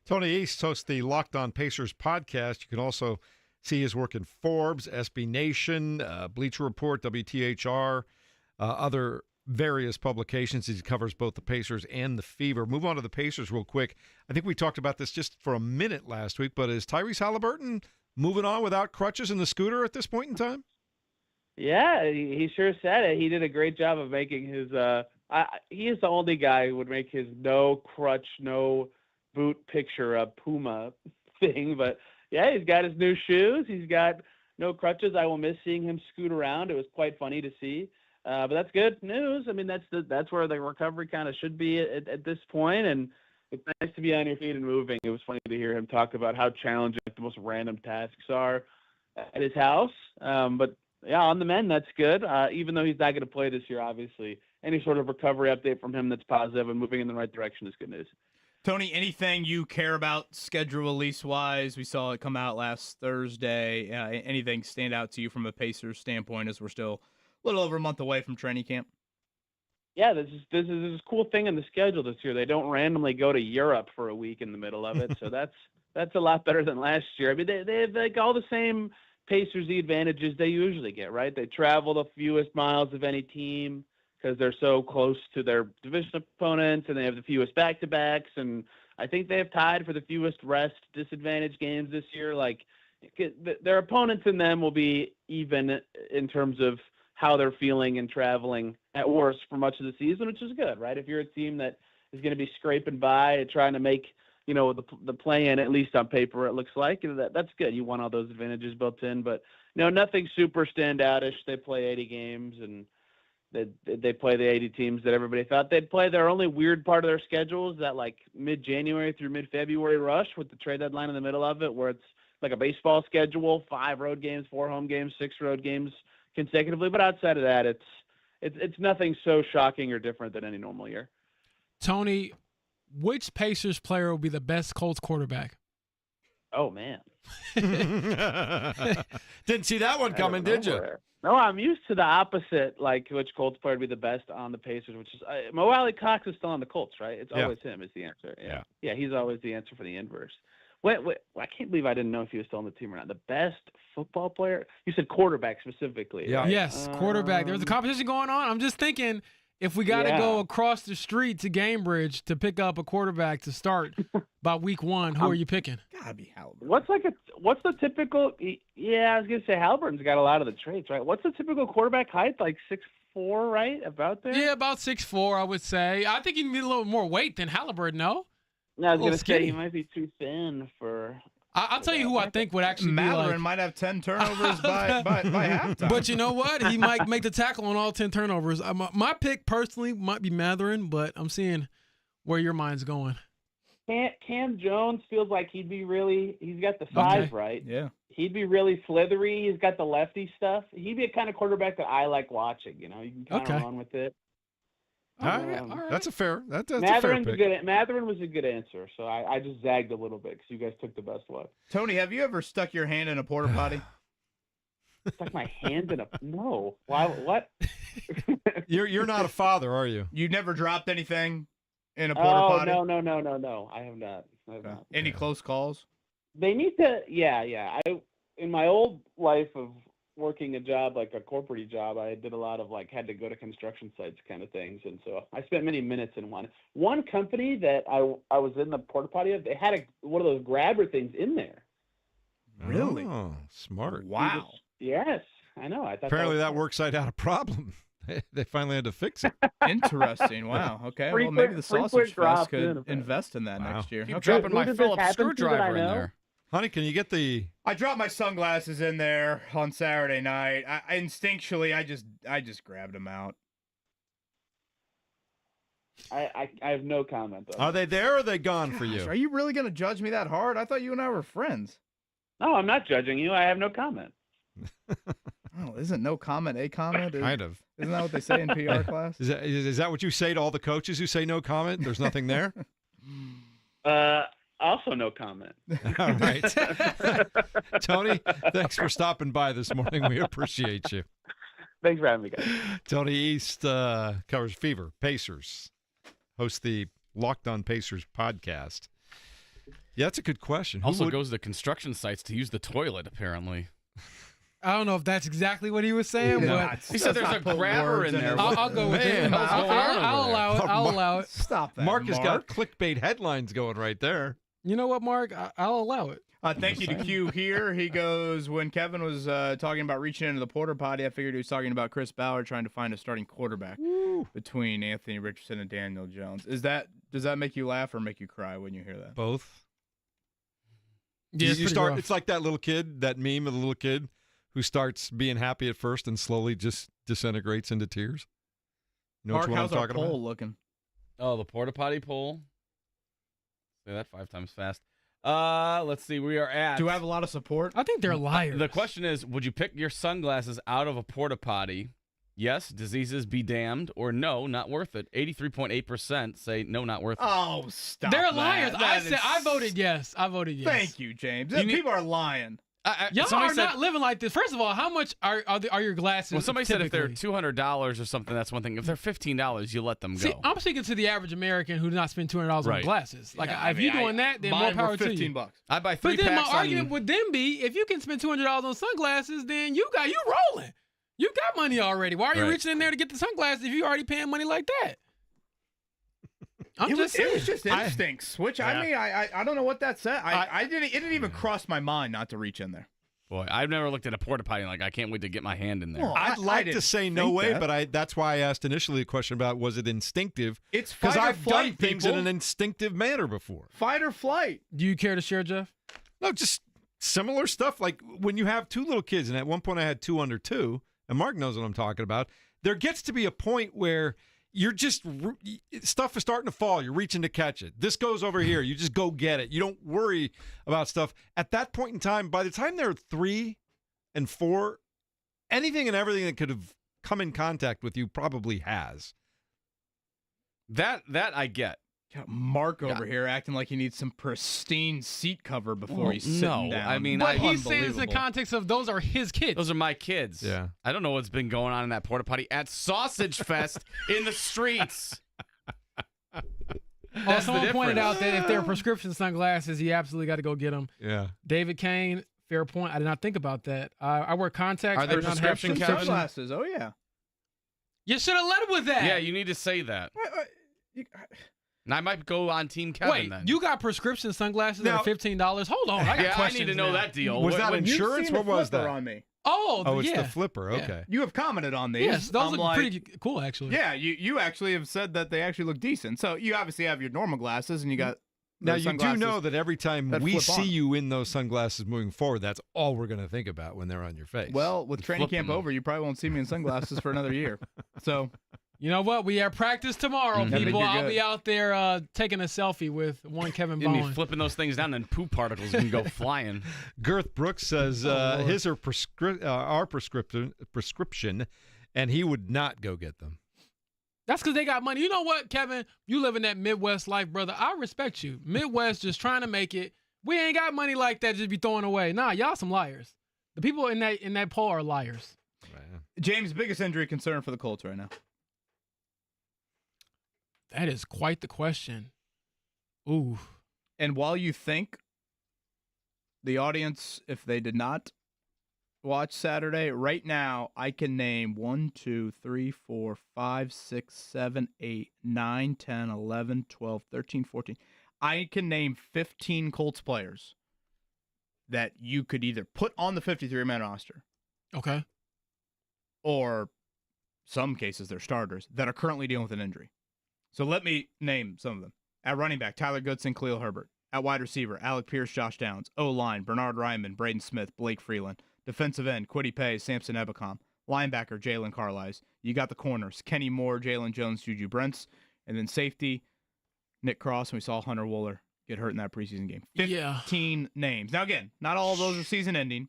Tony East hosts the Locked On Pacers podcast. You can also see his work in Forbes, SB Nation, Bleacher Report, WTHR, other various publications. He covers both the Pacers and the Fever. Move on to the Pacers real quick. I think we talked about this just for a minute last week, but is Tyrese Halliburton moving on without crutches in the scooter at this point in time? Yeah, he sure said it. He did a great job of making his he is the only guy who would make his no crutch, no boot picture a Puma thing. But yeah, he's got his new shoes. He's got no crutches. I will miss seeing him scoot around. It was quite funny to see. But that's good news. I mean, that's where the recovery kind of should be at this point. And it's nice to be on your feet and moving. It was funny to hear him talk about how challenging the most random tasks are at his house. But yeah, on the men, that's good. Even though he's not going to play this year, obviously, any sort of recovery update from him that's positive and moving in the right direction is good news. Tony, anything you care about schedule release-wise? We saw it come out last Thursday. Anything stand out to you from a Pacers standpoint as we're still a little over a month away from training camp? Yeah, this is a cool thing in the schedule this year. They don't randomly go to Europe for a week in the middle of it, so that's a lot better than last year. I mean, they have like all the same Pacers-y advantages they usually get, right? They travel the fewest miles of any team because they're so close to their division opponents, and they have the fewest back-to-backs, and I think they have tied for the fewest rest disadvantage games this year. Like their opponents and them will be even in terms of how they're feeling and traveling at worst for much of the season, which is good, right? If you're a team that is going to be scraping by and trying to make, the play-in, at least on paper, it looks like, that's good. You want all those advantages built in, but nothing super standoutish. They play 80 games, and they play the 80 teams that everybody thought they'd play. Their only weird part of their schedule is that like mid-January through mid-February rush with the trade deadline in the middle of it, where it's like a baseball schedule, 5 road games, 4 home games, 6 road games consecutively. But outside of that, it's nothing so shocking or different than any normal year. Tony, which Pacers player will be the best Colts quarterback? Oh, man. Didn't see that one coming, did you? No, I'm used to the opposite, like which Colts player would be the best on the Pacers, which is Mo Alley Cox is still on the Colts, right? It's always him is the answer. Yeah, he's always the answer for the inverse. Wait, I can't believe I didn't know if he was still on the team or not. The best football player? You said quarterback specifically. Yeah. Right? Yes, quarterback. There's a competition going on. I'm just thinking if we got to Yeah. go across the street to Gamebridge to pick up a quarterback to start by week 1, who are you picking? Gotta be Halliburton. What's the typical? Yeah, I was gonna say Halliburton's got a lot of the traits, right? What's the typical quarterback height? Like 6'4", right? About there. Yeah, about 6'4", I would say. I think you need a little more weight than Halliburton, no? No, I was A little gonna say skinny. he might be too thin for. I'll tell you who I think would actually be Matherin like. might have 10 turnovers by halftime. But you know what? He might make the tackle on all 10 turnovers. My pick personally might be Matherin, but I'm seeing where your mind's going. Cam Jones feels like he's got the size Okay. right. Yeah. He'd be really slithery. He's got the lefty stuff. He'd be a kind of quarterback that I like watching. You know, you can kind of run with it. All right. That's a fair. That's a fair Matherin's pick. Matherin was a good answer, so I just zagged a little bit because you guys took the best one. Tony, have you ever stuck your hand in a porta potty? Stuck my hand in a no. Why? What? You're not a father, are you? You never dropped anything in a porta Oh potty? no. I have not. Any close calls? They need to. Yeah. In my old life of working a job like a corporate job, I did a lot of had to go to construction sites kind of things, and so I spent many minutes in one company that I was in the porta potty of. They had one of those grabber things in there. Really? Oh, smart. Wow. Yes, I know. I thought Apparently that was work site had a problem. They finally had to fix it. Interesting. Wow. Okay. Frequent- well, maybe the frequent Sausage drop Fest could benefit. invest in that next year. Keep Okay. dropping my Who does this Phillips happen to that I screwdriver in know? there. Honey, can you get the? I dropped my sunglasses in there on Saturday night. I instinctually, I just grabbed them out. I have no comment on Are they there or are they gone for Gosh, you? Are you really going to judge me that hard? I thought you and I were friends. No, I'm not judging you. I have no comment. Oh, isn't no comment a comment? Kind of. Isn't that what they say in PR class? Is that what you say to all the coaches who say no comment? There's nothing there? Also no comment. All right. Tony, thanks for stopping by this morning. We appreciate you. Thanks for having me, guys. Tony East covers Fever, Pacers, hosts the Locked On Pacers podcast. Yeah, that's a good question. Who Also would- goes to construction sites to use the toilet, apparently. I don't know if that's exactly what he was saying, but He said there's a grabber in there. I'll go with Man, it. what's going on I'll over allow there? it. I'll allow it. Stop that. Mark has got clickbait headlines going right there. You know what, Mark? I'll allow it. Thank you to Q here. He goes, when Kevin was talking about reaching into the porta potty, I figured he was talking about Chris Ballard trying to find a starting quarterback between Anthony Richardson and Daniel Jones. Does that make you laugh or make you cry when you hear that? Both. Yeah, it's you pretty start. rough. It's like that little kid, that meme of the little kid who starts being happy at first and slowly just disintegrates into tears. You know Mark, which one I'm how's our talking poll about? looking? Oh, the porta potty poll. Say that 5 times fast. Let's see. We are at. Do I have a lot of support? I think they're liars. The question is, would you pick your sunglasses out of a porta potty? Yes, diseases be damned, or no, not worth it. 83.8% say no, not worth it. Oh, stop. They're that. liars. That I is- voted yes. I voted yes. Thank you, James. You need- People are lying. Y'all somebody are said- not living like this. First of all, how much are your glasses? Well, somebody said if they're typically? $200 or something, that's one thing. If they're $15, you let them go. See, I'm speaking to the average American who does not spend $200 on Right. glasses. Like, Yeah, if you're doing that, then more mine power were to you. $15. I buy 3 But then my packs argument on... would then be, if you can spend $200 on sunglasses, then you rolling. You got money already. Why are you Right. reaching in there to get the sunglasses if you already paying money like that? I'm It just saying. was just instincts, which I mean, I don't know what that said. It didn't even cross my mind not to reach in there. Boy, I've never looked at a porta potty and I can't wait to get my hand in there. Well, I'd I like to didn't say no think way, that. but that's why I asked initially a question about was it instinctive? It's Because fight or I've done flight, things people. in an instinctive manner before. Fight or flight. Do you care to share, Jeff? No, just similar stuff. Like when you have 2 little kids, and at one point I had 2 under 2, and Mark knows what I'm talking about. There gets to be a point where you're just stuff is starting to fall. You're reaching to catch it. This goes over here. You just go get it. You don't worry about stuff. At that point in time, by the time they're 3 and 4, anything and everything that could have come in contact with you probably has. That I get. Got Mark over here acting like he needs some pristine seat cover before he's sitting down. I mean, But he's saying this in the Unbelievable. context of those are his kids. Those are my kids. Yeah. I don't know what's been going on in that porta potty at Sausage Fest in the streets. That's the Someone pointed difference. out that if they're prescription sunglasses, he absolutely got to go get them. Yeah. David Kane, fair point. I did not think about that. I wear contacts. Are there I do not have prescription prescription Sunglasses. Oh yeah. You should have led with that. Yeah, you need to say that. And I might go on Team Kevin Wait, then. you got prescription sunglasses that are $15? Hold on, I got I questions need to know now. that deal. Was that insurance? You've seen What the was flipper that? on me. Oh, it's yeah. the flipper. Yeah. Okay. You have commented on these. Yes, those I'm look like, pretty cool, actually. Yeah, you actually have said that they actually look decent. So you obviously have your normal glasses, and you got Now, those you do sunglasses know that every time that we flip see on. you in those sunglasses moving forward, that's all we're going to think about when they're on your face. Well, with training Flip camp them. over, you probably won't see me in sunglasses for another year. So You know what? We have practice tomorrow, I think people. you're I'll good. be out there taking a selfie with one Kevin You'd be Bowen. flipping those things down, and poop particles can go flying. Girth Brooks says Lord. his are our prescription, and he would not go get them. That's because they got money. You know what, Kevin? You live in that Midwest life, brother. I respect you. Midwest just trying to make it. We ain't got money like that just be throwing away. Nah, y'all some liars. The people in that poll are liars. James, biggest injury concern for the Colts right now? That is quite the question. Ooh. And while you think, the audience, if they did not watch Saturday, right now I can name 1, 2, 3, 4, 5, 6, 7, 8, 9, 10, 11, 12, 13, 14. I can name 15 Colts players that you could either put on the 53-man roster Okay. or some cases they're starters that are currently dealing with an injury. So let me name some of them. At running back, Tyler Goodson, Khalil Herbert. At wide receiver, Alec Pierce, Josh Downs. O-line, Bernard Ryman, Braden Smith, Blake Freeland. Defensive end, Kwity Paye, Samson Ebicom. Linebacker, Jalen Carlisle. You got the corners, Kenny Moore, Jalen Jones, Juju Brents. And then safety, Nick Cross, and we saw Hunter Wooler get hurt in that preseason game. 15 names. Now, again, not all of those are season-ending.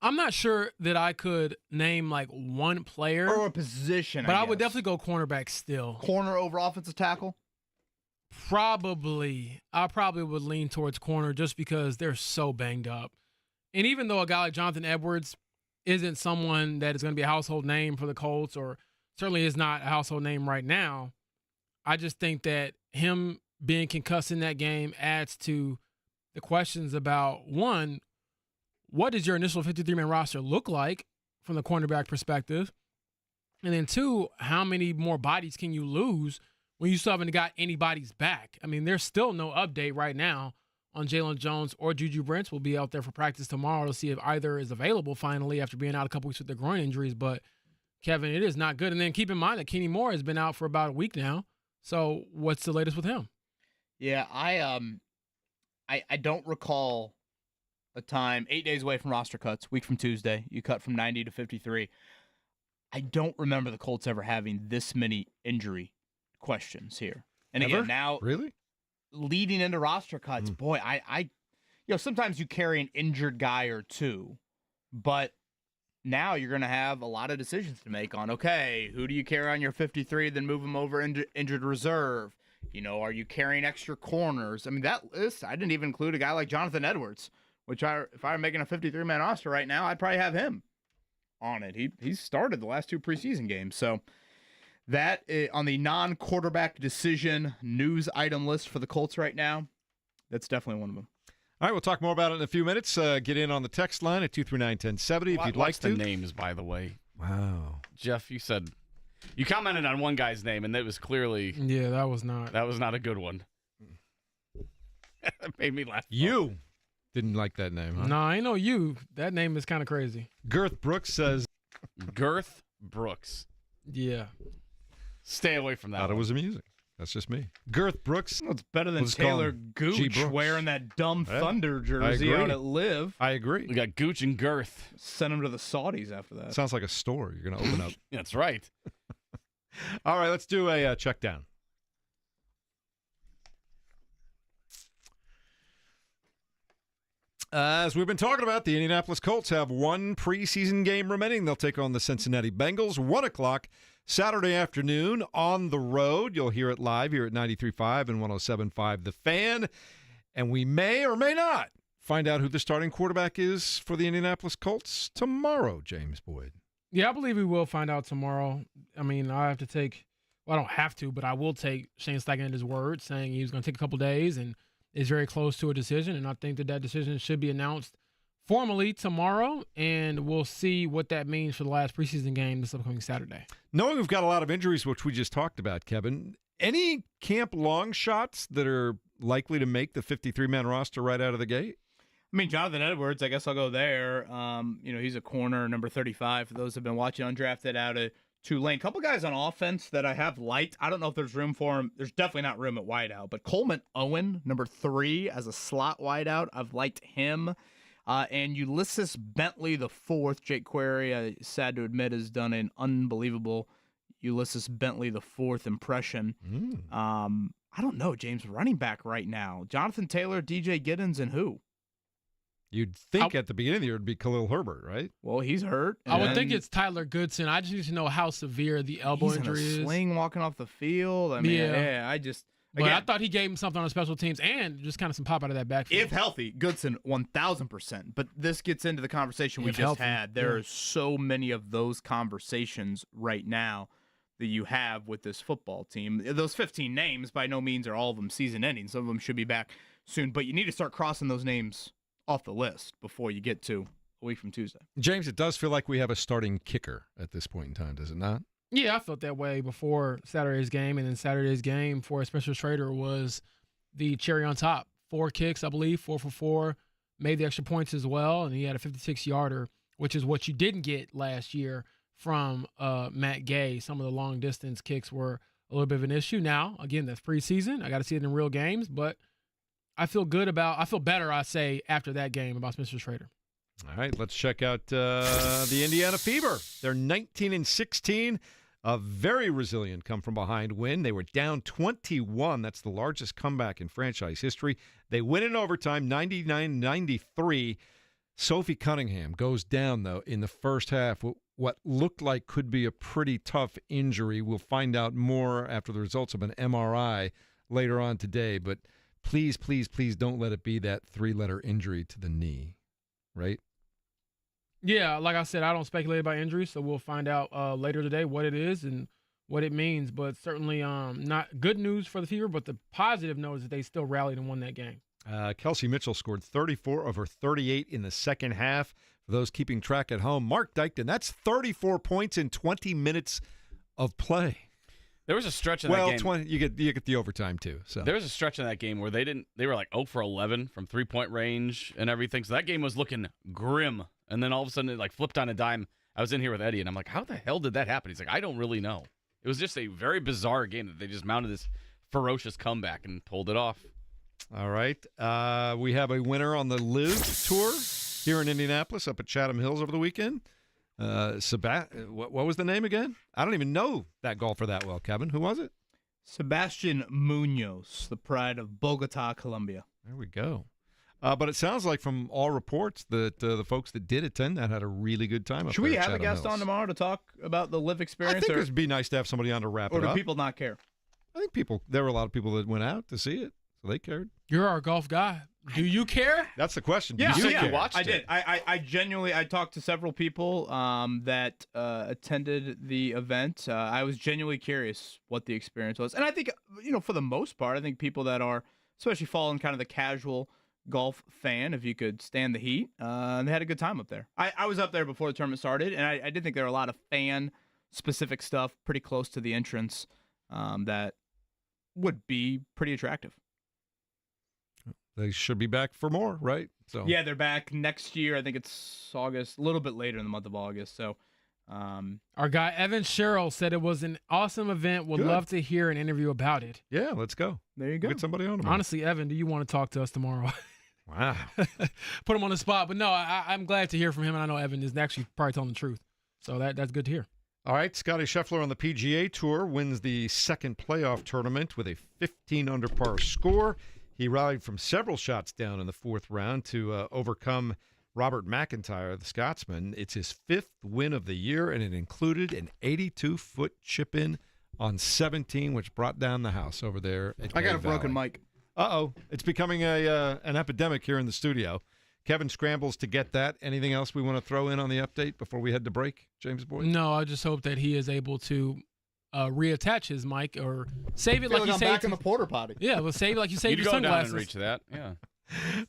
I'm not sure that I could name like one player. Or a position, But I would guess. definitely go cornerback still. Corner over offensive tackle? Probably. I probably would lean towards corner just because they're so banged up. And even though a guy like Jonathan Edwards isn't someone that is going to be a household name for the Colts, or certainly is not a household name right now, I just think that him being concussed in that game adds to the questions about, one, what does your initial 53-man roster look like from the cornerback perspective? And then two, how many more bodies can you lose when you still haven't got anybody's back? I mean, there's still no update right now on Jalen Jones or Juju Brents. Will be out there for practice tomorrow to see if either is available finally after being out a couple weeks with the groin injuries. But, Kevin, it is not good. And then keep in mind that Kenny Moore has been out for about a week now. So what's the latest with him? Yeah, I don't recall a time 8 days away from roster cuts, week from Tuesday. You cut from 90 to 53. I don't remember the Colts ever having this many injury questions here. And Ever? again, now Really? leading into roster cuts, boy, I sometimes you carry an injured guy or two, but now you're going to have a lot of decisions to make on, okay, who do you carry on your 53, then move them over into injured reserve? You know, are you carrying extra corners? I mean, that list, I didn't even include a guy like Jonathan Edwards, which if I were making a 53-man roster right now, I'd probably have him on it. He's started the last two preseason games. So that on the non-quarterback decision news item list for the Colts right now, that's definitely one of them. All right, we'll talk more about it in a few minutes. Get in on the text line at 239-1070 if you'd like What's to. the names, by the way? Wow. Jeff, you commented on one guy's name, and that was clearly... Yeah, that was not a good one. That made me laugh. You didn't like that name, huh? No, I know you. That name is kind of crazy. Girth Brooks says... Girth Brooks. Yeah. Stay away from that. Thought it was amusing. That's just me. Girth Brooks. Well, it's better than Let's call Taylor him G. Gooch Brooks. wearing that dumb Yeah, Thunder jersey I agree. out at Live. I agree. We got Gooch and Girth. Send him to the Saudis after that. Sounds like a store you're going to open up. That's right. All right, let's do a check down. As we've been talking about, the Indianapolis Colts have one preseason game remaining. They'll take on the Cincinnati Bengals, 1 o'clock Saturday afternoon on the road. You'll hear it live here at 93.5 and 107.5 The Fan. And we may or may not find out who the starting quarterback is for the Indianapolis Colts tomorrow, James Boyd. Yeah, I believe we will find out tomorrow. I mean, I have to take, well, I don't have to, but I will take Shane Steichen at his word, saying he was going to take a couple days and is very close to a decision. And I think that decision should be announced formally tomorrow, and we'll see what that means for the last preseason game this upcoming Saturday. Knowing we've got a lot of injuries, which we just talked about, Kevin, any camp long shots that are likely to make the 53-man roster right out of the gate? I mean, Jonathan Edwards, I guess I'll go there. He's a corner, number 35, for those who have been watching, undrafted out of Tulane. Couple guys on offense that I have liked. I don't know if there's room for him. There's definitely not room at wideout, but Coleman Owen, number 3, as a slot wideout, I've liked him. And Ulysses Bentley, the 4th, Jake Query, sad to admit, has done an unbelievable Ulysses Bentley, the 4th impression. I don't know, James, running back right now. Jonathan Taylor, DJ Giddens, and who? You'd think at the beginning of the year it'd be Khalil Herbert, right? Well, he's hurt. I would think it's Tyler Goodson. I just need to know how severe the elbow injury is. is. Sling walking off the field. I mean, But I thought he gave him something on special teams and just kind of some pop out of that backfield. If healthy, Goodson 1,000%. But this gets into the conversation we just had. There are so many of those conversations right now that you have with this football team. Those 15 names, by no means are all of them season-ending. Some of them should be back soon. But you need to start crossing those names off the list before you get to a week from Tuesday. James, it does feel like we have a starting kicker at this point in time, does it not? Yeah, I felt that way before Saturday's game, and then Saturday's game for Spencer Schrader was the cherry on top. 4 kicks, I believe, 4 for 4, made the extra points as well, and he had a 56-yarder, which is what you didn't get last year from Matt Gay. Some of the long-distance kicks were a little bit of an issue. Now, again, that's preseason. I got to see it in real games, but I feel better, I say, after that game about Spencer Schrader. All right, let's check out the Indiana Fever. They're 19-16, a very resilient come-from-behind win. They were down 21. That's the largest comeback in franchise history. They win in overtime, 99-93. Sophie Cunningham goes down, though, in the first half. What looked like could be a pretty tough injury. We'll find out more after the results of an MRI later on today. But please, please, please don't let it be that 3-letter injury to the knee, right? Yeah, like I said, I don't speculate about injuries, so we'll find out later today what it is and what it means. But certainly not good news for the Fever, but the positive note is that they still rallied and won that game. Kelsey Mitchell scored 34 of her 38 in the second half. For those keeping track at home, Mark Dykton, that's 34 points in 20 minutes of play. There was a stretch in that game. Well, 20, you get the overtime too. So there was a stretch in that game where they were like 0 for 11 from 3-point range and everything. So that game was looking grim. And then all of a sudden it like flipped on a dime. I was in here with Eddie and I'm like, how the hell did that happen? He's like, I don't really know. It was just a very bizarre game that they just mounted this ferocious comeback and pulled it off. All right. We have a winner on the Live Tour here in Indianapolis up at Chatham Hills over the weekend. What was the name again? I don't even know that golfer that well, Kevin. Who was it? Sebastian Munoz, the pride of Bogota, Colombia. There we go. But it sounds like from all reports that the folks that did attend that had a really good time. Should we have a guest on tomorrow to talk about the Live experience? I think it'd be nice to have somebody on to wrap it up. Or do people not care? I think there were a lot of people that went out to see it, so they cared. You're our golf guy. Do you care? That's the question. Yeah, you watched I did. I genuinely, I talked to several people that attended the event. I was genuinely curious what the experience was. And I think, for the most part, I think people that are, especially following kind of the casual golf fan, if you could stand the heat, they had a good time up there. I was up there before the tournament started, and I did think there were a lot of fan-specific stuff pretty close to the entrance that would be pretty attractive. They should be back for more, right? So yeah, they're back next year. I think it's August, a little bit later in the month of August. So our guy Evan Sherrill said it was an awesome event. Would love to hear an interview about it. Yeah, let's go. There you go. Get somebody on tomorrow. Honestly, Evan, do you want to talk to us tomorrow? Wow. Put him on the spot. But no, I'm glad to hear from him, and I know Evan is actually probably telling the truth. So that's good to hear. All right, Scotty Scheffler on the PGA Tour wins the second playoff tournament with a 15 under par score. He rallied from several shots down in the fourth round to overcome Robert McIntyre, the Scotsman. It's his 5th win of the year, and it included an 82-foot chip-in on 17, which brought down the house over there at I got Gay a broken Valley. mic. Uh-oh. It's becoming an epidemic here in the studio. Kevin scrambles to get that. Anything else we want to throw in on the update before we head to break, James Boyd? No, I just hope that he is able to reattach his mic or save it I feel like you I'm saved back in the porta potty. Yeah, well, save it like you saved You'd your go down sunglasses. and reach that, yeah.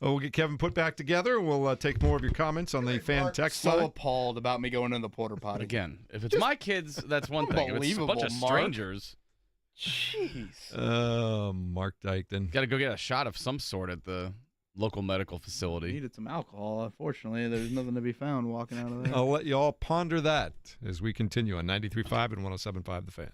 We'll get Kevin put back together. We'll take more of your comments on the fan text So line. appalled about me going in the porta potty. Again, if it's my kids, that's one thing. If it's a bunch of Mark. strangers, Jeez. Mark Dykton. got to go get a shot of some sort at the local medical facility. Needed some alcohol. Unfortunately, there's nothing to be found walking out of there. I'll let you all ponder that as we continue on 93.5 and 107.5 The Fan.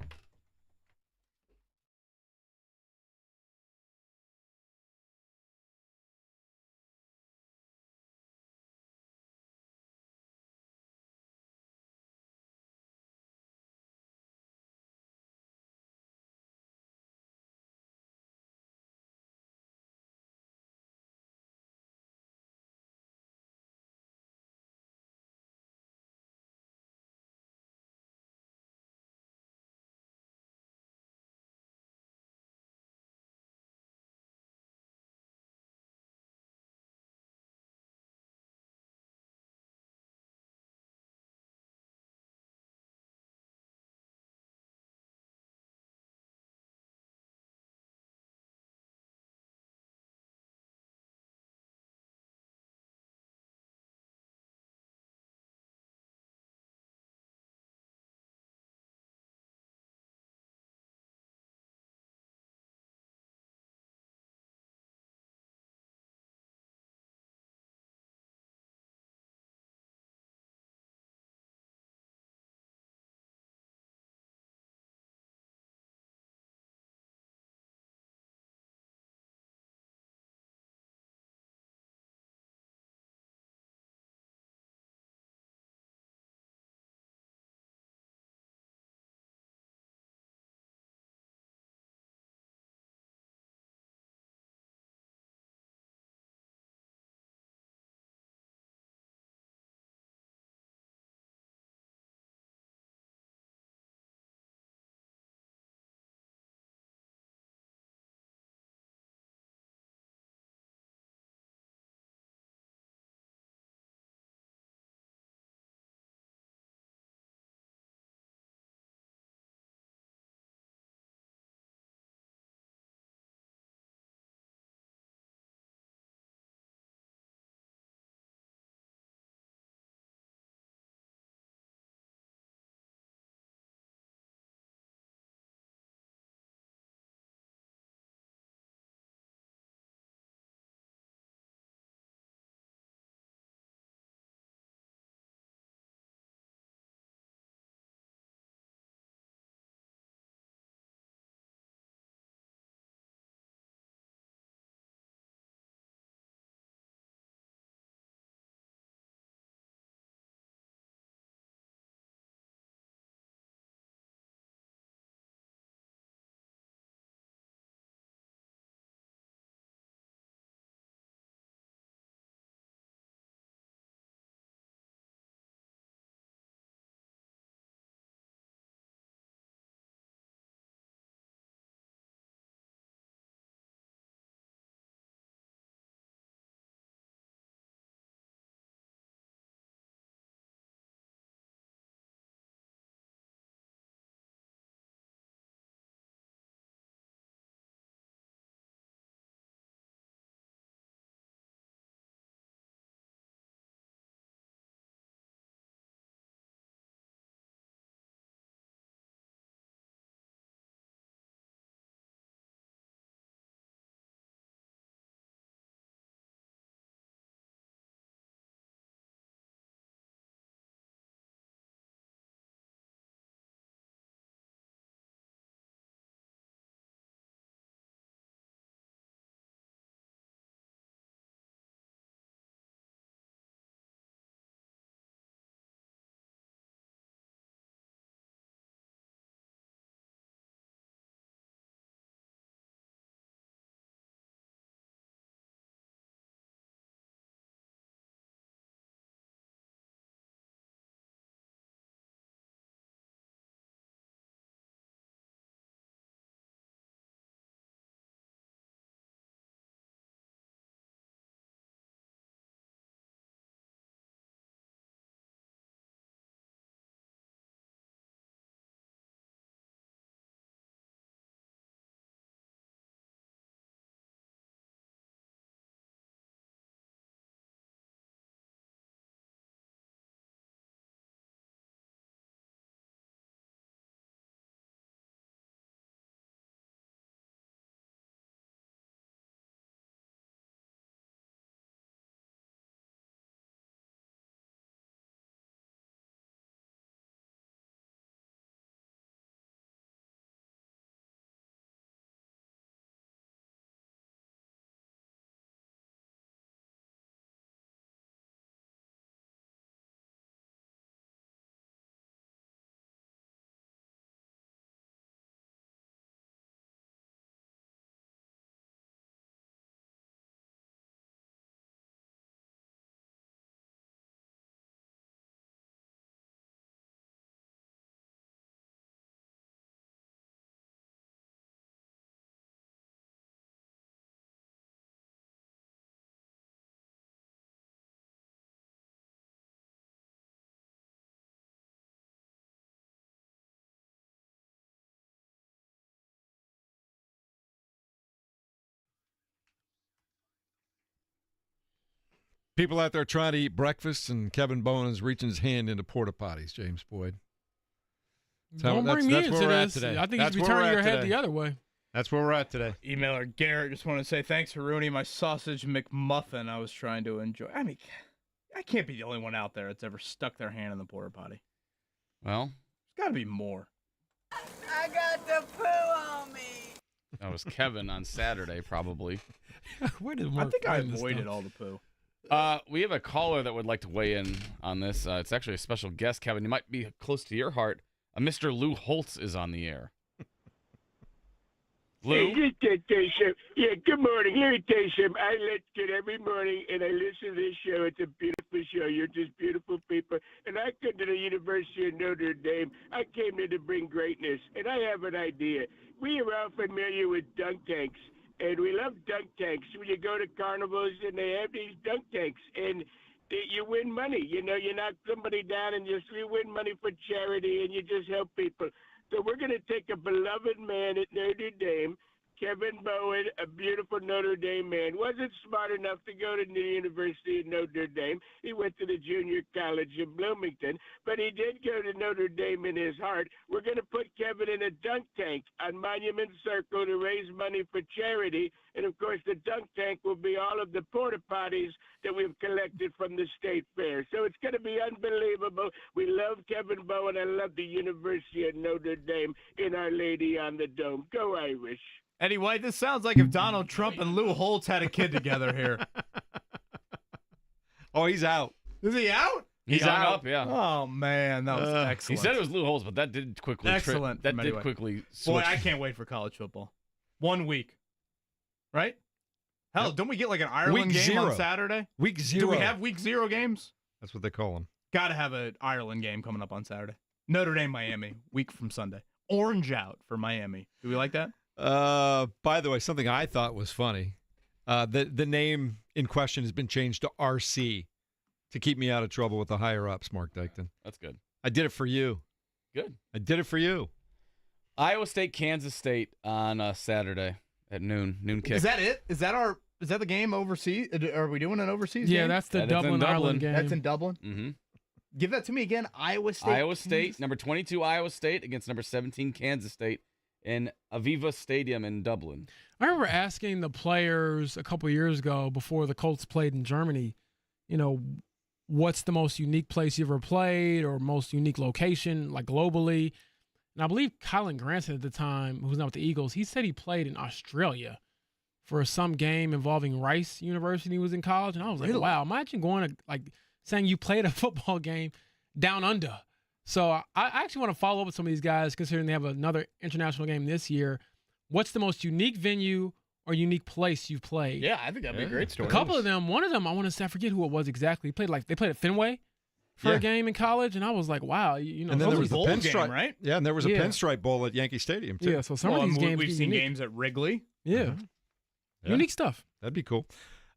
People out there trying to eat breakfast, and Kevin Bowen is reaching his hand into porta potties, James Boyd. Don't bring me into where we're at this. today. I think That's you should be where we're turning at your head today. the other way. That's where we're at today. Emailer Garrett, just want to say thanks for ruining my sausage McMuffin I was trying to enjoy. I mean, I can't be the only one out there that's ever stuck their hand in the porta potty. Well, there's got to be more. I got the poo on me. that was Kevin on Saturday, probably. Where did I Mark think I find this avoided stuff? all the poo. We have a caller that would like to weigh in on this. It's actually a special guest, Kevin. You might be close to your heart. Mr. Lou Holtz is on the air. Lou? Hey, yeah, good morning. Let me tell you something. I listen every morning, and I listen to this show. It's a beautiful show. You're just beautiful people. And I come to the University of Notre Dame. I came here to bring greatness, and I have an idea. We are all familiar with dunk tanks, and we love dunk tanks. When you go to carnivals, and they have these dunk tanks, and you win money. You know, you knock somebody down, and you win money for charity, and you just help people. So we're going to take a beloved man at Notre Dame, Kevin Bowen, a beautiful Notre Dame man. Wasn't smart enough to go to the University of Notre Dame. He went to the junior college in Bloomington, but he did go to Notre Dame in his heart. We're going to put Kevin in a dunk tank on Monument Circle to raise money for charity. And, of course, the dunk tank will be all of the porta potties that we've collected from the state fair. So it's going to be unbelievable. We love Kevin Bowen. I love the University of Notre Dame in Our Lady on the Dome. Go Irish. Eddie White, this sounds like if Donald Trump and Lou Holtz had a kid together here. Oh, he's out. Is he out? He's out. Up, yeah. Oh, man, that was excellent. He said it was Lou Holtz, but that did quickly. Excellent. That did quickly switch. Boy, I can't wait for college football. 1 week. Right? Hell, don't we get like an Ireland Week game 0. on Saturday? Week 0. Do we have week 0 games? That's what they call them. Got to have an Ireland game coming up on Saturday. Notre Dame, Miami, week from Sunday. Orange out for Miami. Do we like that? By the way, something I thought was funny. The name in question has been changed to RC to keep me out of trouble with the higher ups, Mark Dykton. That's good. I did it for you. Good. I did it for you. Iowa State, Kansas State on Saturday at noon kick. Is that it? Is that the game overseas? Are we doing an overseas game? Yeah, that's the Dublin, Ireland game. That's in Dublin? Mm-hmm. Give that to me again. Iowa State, number 22 Iowa State against number 17 Kansas State in Aviva Stadium in Dublin. I remember asking the players a couple years ago before the Colts played in Germany, what's the most unique place you ever played or most unique location, like globally? And I believe Kylan Granson at the time, who's now with the Eagles, he said he played in Australia for some game involving Rice University when he was in college. And I was like, wow, imagine going to, saying you played a football game down under. So I actually want to follow up with some of these guys, considering they have another international game this year. What's the most unique venue or unique place you've played? Yeah, I think that'd be a great story. A couple of them, one of them, I want to say, I forget who it was exactly. They played at Fenway for a game in college, and I was like, wow, And then there was the pinstripe, right? Yeah, and there was a pinstripe bowl at Yankee Stadium too. Yeah, so some of these games we've seen games at Wrigley. Yeah. Unique stuff. That'd be cool.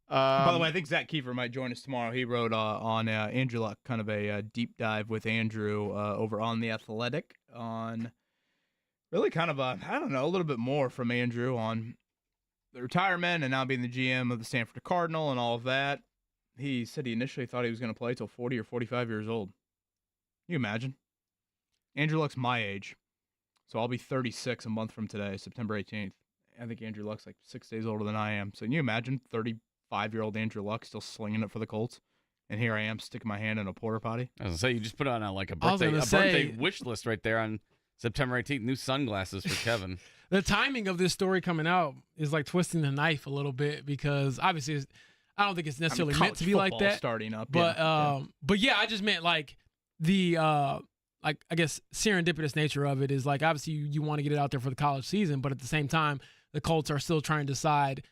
By the way, I think Zach Kiefer might join us tomorrow. He wrote on Andrew Luck, kind of a deep dive with Andrew over on The Athletic on really kind of a little bit more from Andrew on the retirement and now being the GM of the Stanford Cardinal and all of that. He said he initially thought he was going to play till 40 or 45 years old. Can you imagine? Andrew Luck's my age, so I'll be 36 a month from today, September 18th. I think Andrew Luck's like 6 days older than I am. So can you imagine 35-year-old Andrew Luck still slinging it for the Colts? And here I am sticking my hand in a porta potty. I was going to say, you just put on a birthday wish list right there on September 18th. New sunglasses for Kevin. The timing of this story coming out is like twisting the knife a little bit because obviously I don't think it's necessarily meant to be like that. Starting up, but I just meant like the I guess serendipitous nature of it is like obviously you want to get it out there for the college season, but at the same time the Colts are still trying to decide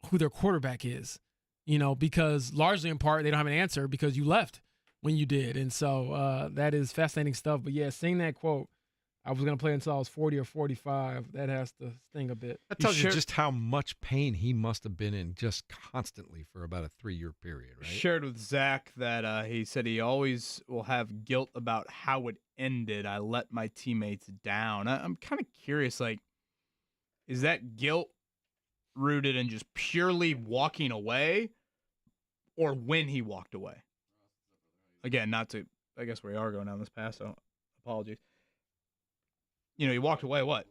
who their quarterback is, because largely in part they don't have an answer because you left when you did, and so that is fascinating stuff. But yeah, seeing that quote, I was going to play until I was 40 or 45. That has to sting a bit. That tells you just how much pain he must have been in just constantly for about a 3-year period, right? Shared with Zach that he said he always will have guilt about how it ended. I let my teammates down. I'm kind of curious, is that guilt rooted in just purely walking away? or when he walked away. Again, not to, I guess we are going down this path, so apologies. He walked away, what,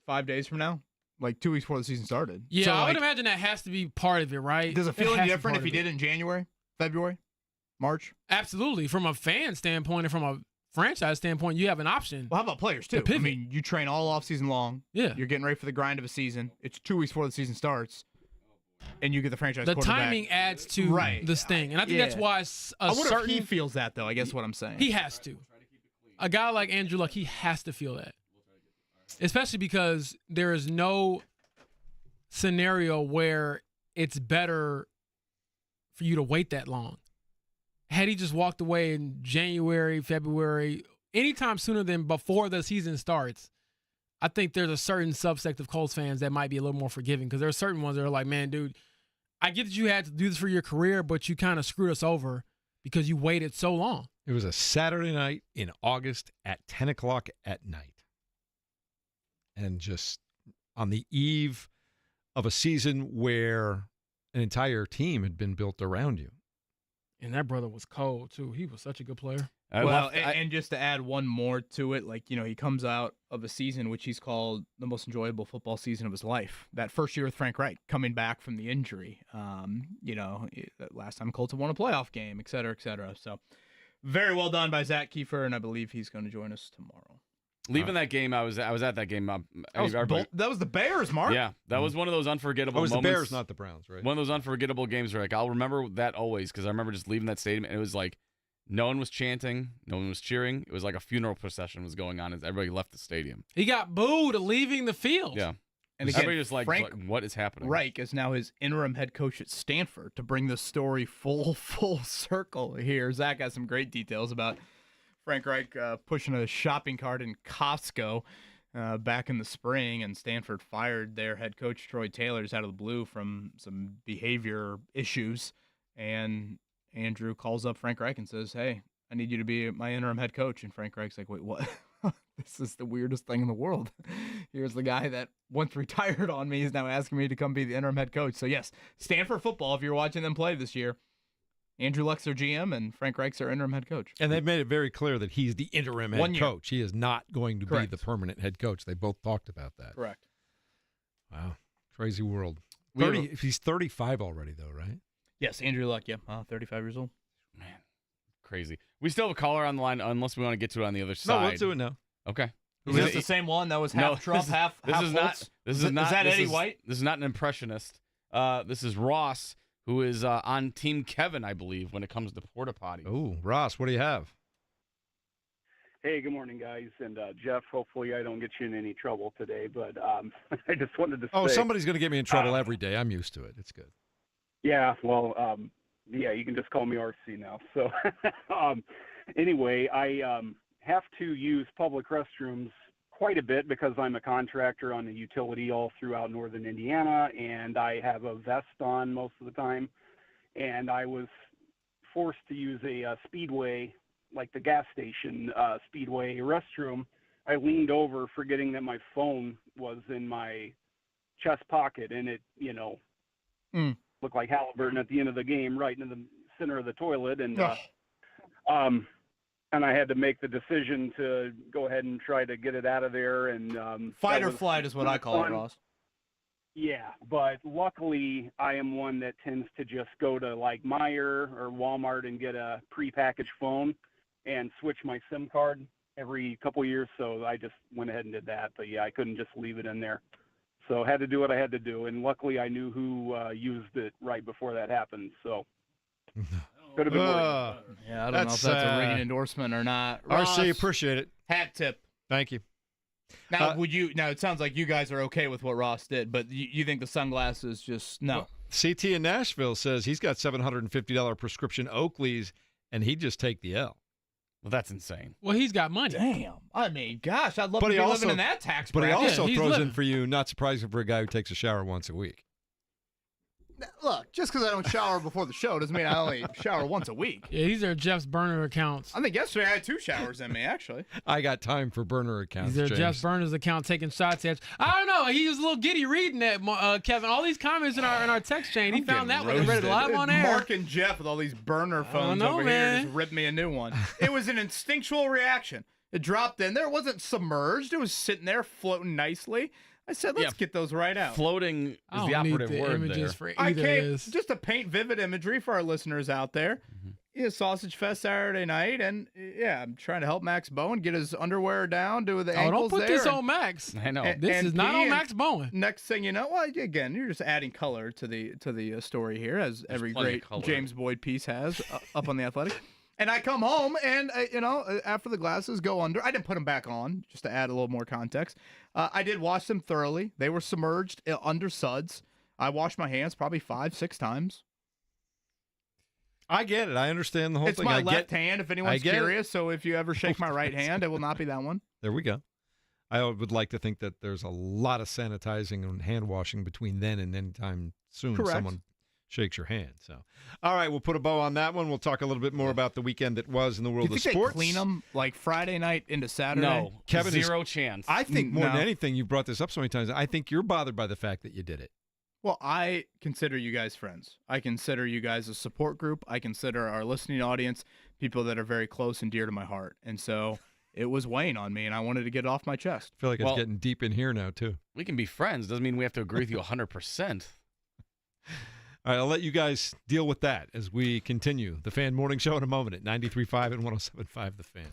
5 days from now? Like 2 weeks before the season started. Yeah, so, I would imagine that has to be part of it, right? Does it feel any different if he did it in January, February, March? Absolutely. From a fan standpoint and from a franchise standpoint, you have an option. Well, how about players, too? I mean, you train all off-season long. Yeah. You're getting ready for the grind of a season. It's 2 weeks before the season starts, and you get the franchise The quarterback. timing adds to this thing. And I think that's why I wonder if he feels that, though, I guess what I'm saying. He has to. A guy like Andrew Luck, he has to feel that. Especially because there is no scenario where it's better for you to wait that long. Had he just walked away in January, February, anytime sooner than before the season starts, I think there's a certain subsect of Colts fans that might be a little more forgiving because there are certain ones that are like, man, dude, I get that you had to do this for your career, but you kind of screwed us over because you waited so long. It was a Saturday night in August at 10 o'clock at night. And just on the eve of a season where an entire team had been built around you. And that brother was cold, too. He was such a good player. And just to add one more to it, he comes out of a season which he's called the most enjoyable football season of his life. That first year with Frank Wright, coming back from the injury. That last time Colts have won a playoff game, et cetera, et cetera. So very well done by Zach Kiefer, and I believe he's going to join us tomorrow. Leaving that game, I was at that game. That was the Bears, Mark. Yeah, that was one of those unforgettable moments. It was the Bears, not the Browns, right? One of those unforgettable games where I'll remember that always because I remember just leaving that stadium and it was like no one was chanting, no one was cheering. It was like a funeral procession was going on as everybody left the stadium. He got booed leaving the field. Yeah. And again, everybody was like, Frank what is happening? Reich is now his interim head coach at Stanford to bring the story full circle here. Zach has some great details about Frank Reich pushing a shopping cart in Costco back in the spring, and Stanford fired their head coach, Troy Taylor, out of the blue from some behavior issues. And Andrew calls up Frank Reich and says, hey, I need you to be my interim head coach. And Frank Reich's like, wait, what? This is the weirdest thing in the world. Here's the guy that once retired on me is now asking me to come be the interim head coach. So, yes, Stanford football, if you're watching them play this year, Andrew Luck's their GM, and Frank Reich's their interim head coach. And they've made it very clear that he's the interim head coach. He is not going to be the permanent head coach. They both talked about that. Correct. Wow. Crazy world. He's 35 already, though, right? Yes, Andrew Luck, 35 years old. Man, crazy. We still have a caller on the line unless we want to get to it on the other side. No, let's do it now. Okay. Is this the same one that was half Trump, half Colts? Is that Eddie White? This is not an impressionist. This is Ross, who is on Team Kevin, I believe, when it comes to porta potties. Oh, Ross, what do you have? Hey, good morning, guys. And Jeff, hopefully I don't get you in any trouble today, but I just wanted to say... Oh, somebody's going to get me in trouble every day. I'm used to it. It's good. Yeah, well, you can just call me RC now. So anyway, I have to use public restrooms quite a bit because I'm a contractor on a utility all throughout northern Indiana, and I have a vest on most of the time. And I was forced to use a Speedway, like the gas station Speedway restroom. I leaned over forgetting that my phone was in my chest pocket, and it, looked like Halliburton at the end of the game, right in the center of the toilet. And and I had to make the decision to go ahead and try to get it out of there. And fight or flight is what I call it, Ross. Yeah, but luckily I am one that tends to just go to like Meijer or Walmart and get a prepackaged phone and switch my SIM card every couple of years. So I just went ahead and did that. But yeah, I couldn't just leave it in there. So I had to do what I had to do. And luckily I knew who used it right before that happened. So could have been worse. Yeah, I don't know if that's a ringing endorsement or not. Ross, RC, appreciate it. Hat tip. Thank you. Now, now it sounds like you guys are okay with what Ross did, but you think the sunglasses just, no. Well, CT in Nashville says he's got $750 prescription Oakleys, and he'd just take the L. Well, that's insane. Well, he's got money. Damn. I mean, gosh, I'd love to be living in that tax bracket. But he also throws in for you, not surprising for a guy who takes a shower once a week. Look, just because I don't shower before the show doesn't mean I only shower once a week. Yeah, these are Jeff's burner accounts. I think yesterday I had 2 showers in me, actually. I got time for burner accounts. These are James. Jeff's burner's account taking shots at. I don't know. He was a little giddy reading that, Kevin. All these comments in our text chain. He found that one and read it live on air. Mark and Jeff with all these burner phones over here just ripped me a new one. It was an instinctual reaction. It dropped in there. It wasn't submerged. It was sitting there floating nicely. I said, let's get those right out. Floating is the operative word there. I came just to paint vivid imagery for our listeners out there. Yeah, Sausage Fest Saturday night, and yeah, I'm trying to help Max Bowen get his underwear down to the ankles. Don't put there. this on Max. I know. This is not on Max Bowen. Next thing you know, well, again, you're just adding color to the story here, as every great James Boyd piece has up on The Athletic. And I come home, and after the glasses go under, I didn't put them back on, just to add a little more context. I did wash them thoroughly. They were submerged under suds. I washed my hands probably 5-6 times. I get it. I understand the whole It's thing. my left hand, if anyone's curious. It. So if you ever shake my right hand, it will not be that one. There we go. I would like to think that there's a lot of sanitizing and hand washing between then and any time soon. Correct. Someone shakes your hand. So, all right, we'll put a bow on that one. We'll talk a little bit more about the weekend that was in the world Do you of think sports. they clean them like Friday night into Saturday? No, Kevin zero chance. I think more No. than anything, you brought this up so many times. I think you're bothered by the fact that you did it. Well, I consider you guys friends. I consider you guys a support group. I consider our listening audience people that are very close and dear to my heart. And so it was weighing on me, and I wanted to get it off my chest. I feel like it's getting deep in here now, too. We can be friends. Doesn't mean we have to agree with you 100%. All right, I'll let you guys deal with that as we continue the Fan Morning Show in a moment at 93.5 and 107.5 The Fan.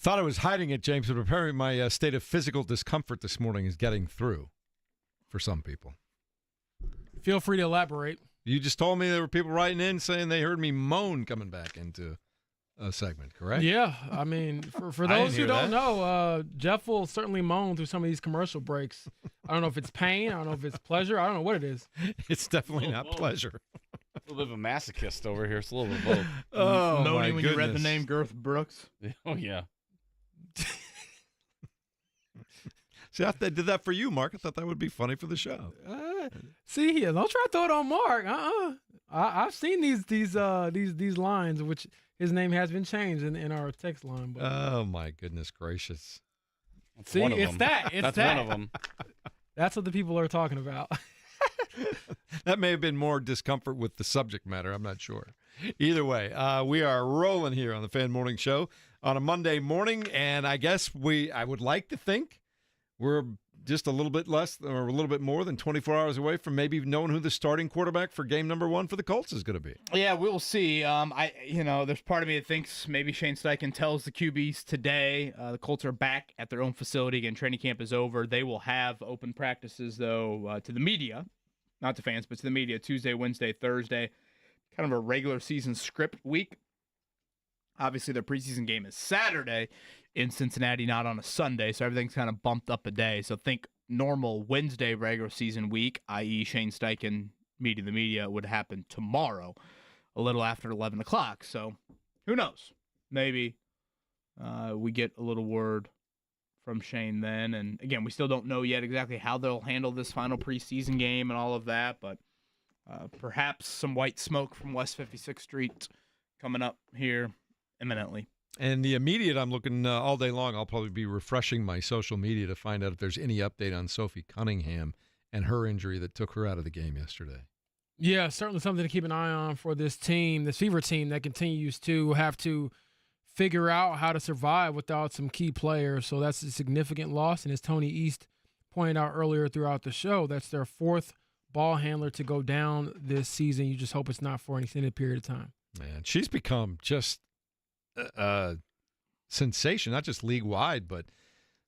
Thought I was hiding it, James, but apparently my state of physical discomfort this morning is getting through for some people. Feel free to elaborate. You just told me there were people writing in saying they heard me moan coming back into a segment, correct? Yeah, I mean, for those who don't know, Jeff will certainly moan through some of these commercial breaks. I don't know if it's pain. I don't know if it's pleasure. I don't know what it is. It's definitely not pleasure. A little bit of a masochist over here. It's a little bit of both. Oh, Moaning my when you read the goodness. name Girth Brooks. Oh, yeah. See, I did that for you, Mark. I thought that would be funny for the show. See here, don't try to throw it on Mark. I've seen these lines, which his name has been changed in our text line. But Oh, my goodness gracious. That's see, one of it's them. that. It's That's that. one of them. That's what the people are talking about. That may have been more discomfort with the subject matter. I'm not sure. Either way, we are rolling here on the Fan Morning Show on a Monday morning, and I guess I would like to think we're just a little bit less or a little bit more than 24 hours away from maybe knowing who the starting quarterback for game number 1 for the Colts is going to be. Yeah, we'll see. There's part of me that thinks maybe Shane Steichen tells the QBs today. The Colts are back at their own facility again. Training camp is over. They will have open practices, though, to the media, not to fans, but to the media, Tuesday, Wednesday, Thursday. Kind of a regular season script week. Obviously, their preseason game is Saturday in Cincinnati, not on a Sunday, so everything's kind of bumped up a day. So think normal Wednesday regular season week, i.e. Shane Steichen meeting the media, would happen tomorrow, a little after 11 o'clock. So who knows? Maybe we get a little word from Shane then. And, again, we still don't know yet exactly how they'll handle this final preseason game and all of that, but perhaps some white smoke from West 56th Street coming up here imminently. And the immediate, I'm looking all day long. I'll probably be refreshing my social media to find out if there's any update on Sophie Cunningham and her injury that took her out of the game yesterday. Yeah, certainly something to keep an eye on for this team, this Fever team that continues to have to figure out how to survive without some key players. So that's a significant loss. And as Tony East pointed out earlier throughout the show, that's their 4th ball handler to go down this season. You just hope it's not for an extended period of time. Man, she's become just sensation, not just league-wide, but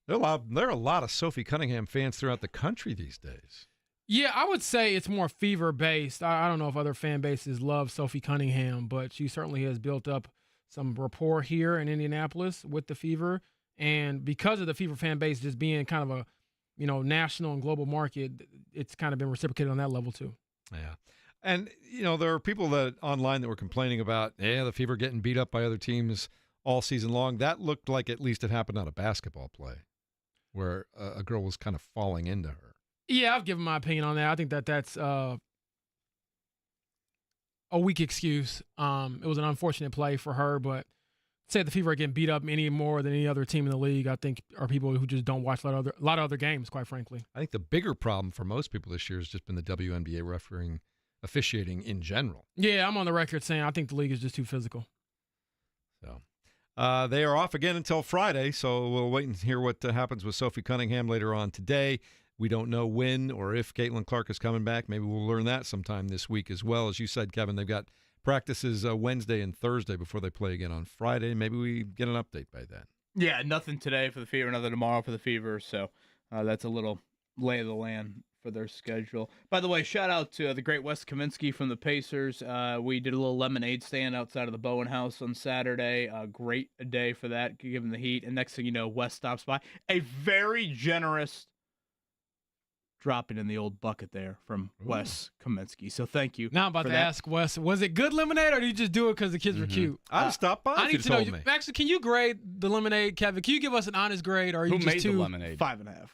there are a lot of Sophie Cunningham fans throughout the country these days. Yeah, I would say it's more Fever-based. I don't know if other fan bases love Sophie Cunningham, but she certainly has built up some rapport here in Indianapolis with the Fever. And because of the Fever fan base just being kind of a national and global market, it's kind of been reciprocated on that level too. Yeah. And, there are people that online that were complaining about, the Fever getting beat up by other teams all season long. That looked like at least it happened on a basketball play where a girl was kind of falling into her. Yeah, I've given my opinion on that. I think that's a weak excuse. It was an unfortunate play for her, but say the Fever are getting beat up any more than any other team in the league, I think, are people who just don't watch a lot of other games, quite frankly. I think the bigger problem for most people this year has just been the WNBA officiating in general. Yeah, I'm on the record saying I think the league is just too physical. So they are off again until Friday, so we'll wait and hear what happens with Sophie Cunningham later on today. We don't know when or if Caitlin Clark is coming back. Maybe we'll learn that sometime this week as well. As you said, Kevin, they've got practices Wednesday and Thursday before they play again on Friday. Maybe we get an update by then. Yeah, nothing today for the Fever, nothing tomorrow for the Fever, so that's a little lay of the land for their schedule. By the way, shout out to the great Wes Kaminsky from the Pacers. We did a little lemonade stand outside of the Bowen House on Saturday. Great day for that, given the heat. And next thing you know, Wes stops by. A very generous dropping in the old bucket there from Wes Kaminsky. So thank you. Now I'm about to ask Wes, was it good lemonade or did you just do it because the kids were cute? I'd stop by. I need to know. Actually, can you grade the lemonade, Kevin? Can you give us an honest grade? Or are you Who just made too the lemonade? 5.5.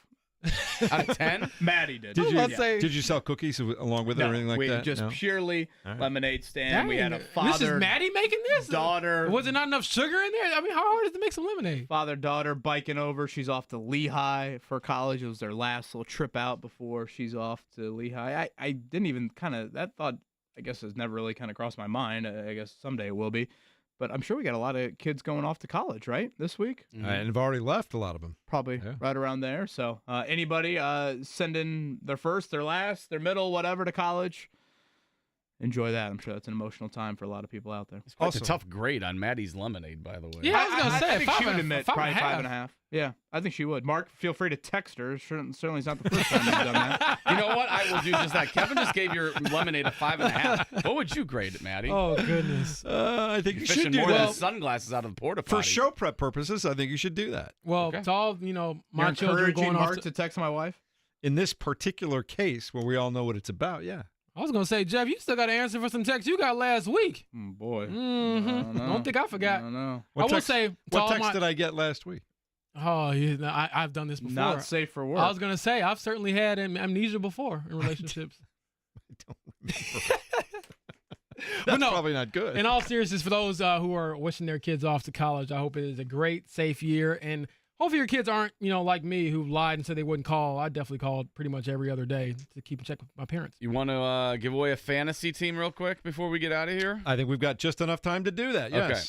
Out of 10? Maddie did. Did you sell cookies along with it or anything like that? Just purely lemonade stand. Dang, we had a father. This is Maddie making this? Daughter. Was it not enough sugar in there? I mean, how hard is it to make some lemonade? Father-daughter biking over. She's off to Lehigh for college. It was their last little trip out before she's off to Lehigh. I didn't even that thought, I guess, has never really kind of crossed my mind. I guess someday it will be. But I'm sure we got a lot of kids going off to college, right, this week? And have already left, a lot of them. Probably right around there. So anybody sending their first, their last, their middle, whatever to college, enjoy that. I'm sure that's an emotional time for a lot of people out there. It's quite a tough grade on Maddie's lemonade, by the way. Yeah, I was going to say, I think she would 5.5. admit probably 5.5. Yeah, I think she would. Mark, feel free to text her. Certainly, it's not the first time you've done that. You know what? I will do just that. Kevin just gave your lemonade a 5.5. What would you grade it, Maddie? Oh, goodness. I think you should Fishing do more that. than sunglasses out of the porta For potty. show prep purposes, I think you should do that. Well, to all, my You're children encouraging going off Mark to text my wife? In this particular case, where we all know what it's about, yeah. I was going to say, Jeff, you still got to answer for some texts you got last week. Boy. Mm-hmm. Don't think I forgot. No. I will say, what text did I get last week? Oh, yeah, I've done this before. Not safe for work. I was going to say, I've certainly had amnesia before in relationships. I don't remember. That's probably not good. In all seriousness, for those who are wishing their kids off to college, I hope it is a great, safe year. And hopefully your kids aren't, like me, who lied and said they wouldn't call. I definitely called pretty much every other day to keep in check with my parents. You want to give away a fantasy team real quick before we get out of here? I think we've got just enough time to do that, yes. Okay.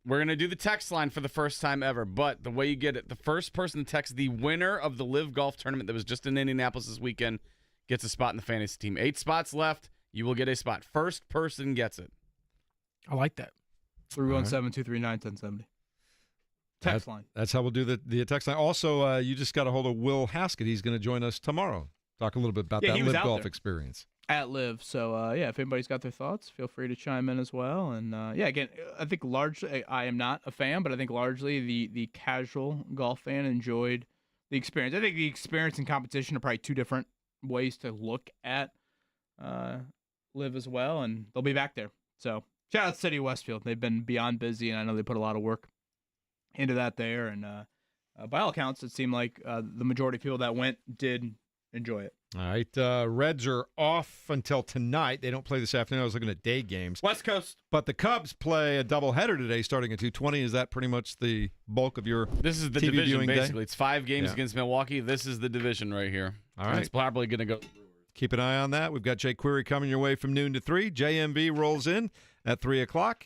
We're going to do the text line for the first time ever, but the way you get it, the first person to text the winner of the Live Golf Tournament that was just in Indianapolis this weekend gets a spot in the fantasy team. 8 spots left. You will get a spot. First person gets it. I like that. 317-239-1070. Text line. That's how we'll do the text line. Also, you just got a hold of Will Haskett. He's going to join us tomorrow. Talk a little bit about that Live Golf experience. At Live. So, if anybody's got their thoughts, feel free to chime in as well. And, again, I think largely, I am not a fan, but I think largely the casual golf fan enjoyed the experience. I think the experience and competition are probably two different ways to look at Live as well, and they'll be back there. So, shout out to City of Westfield. They've been beyond busy, and I know they put a lot of work into that there. And by all accounts, it seemed like the majority of people that went did enjoy it. All right, Reds are off until tonight. They don't play this afternoon. I was looking at day games. West Coast. But the Cubs play a doubleheader today starting at 2:20. Is that pretty much the bulk of your This is the TV division, viewing basically. day? It's 5 games against Milwaukee. This is the division right here. All And right. it's probably going to go. Keep an eye on that. We've got Jay Query coming your way from noon to 3. JMV rolls in at 3 o'clock.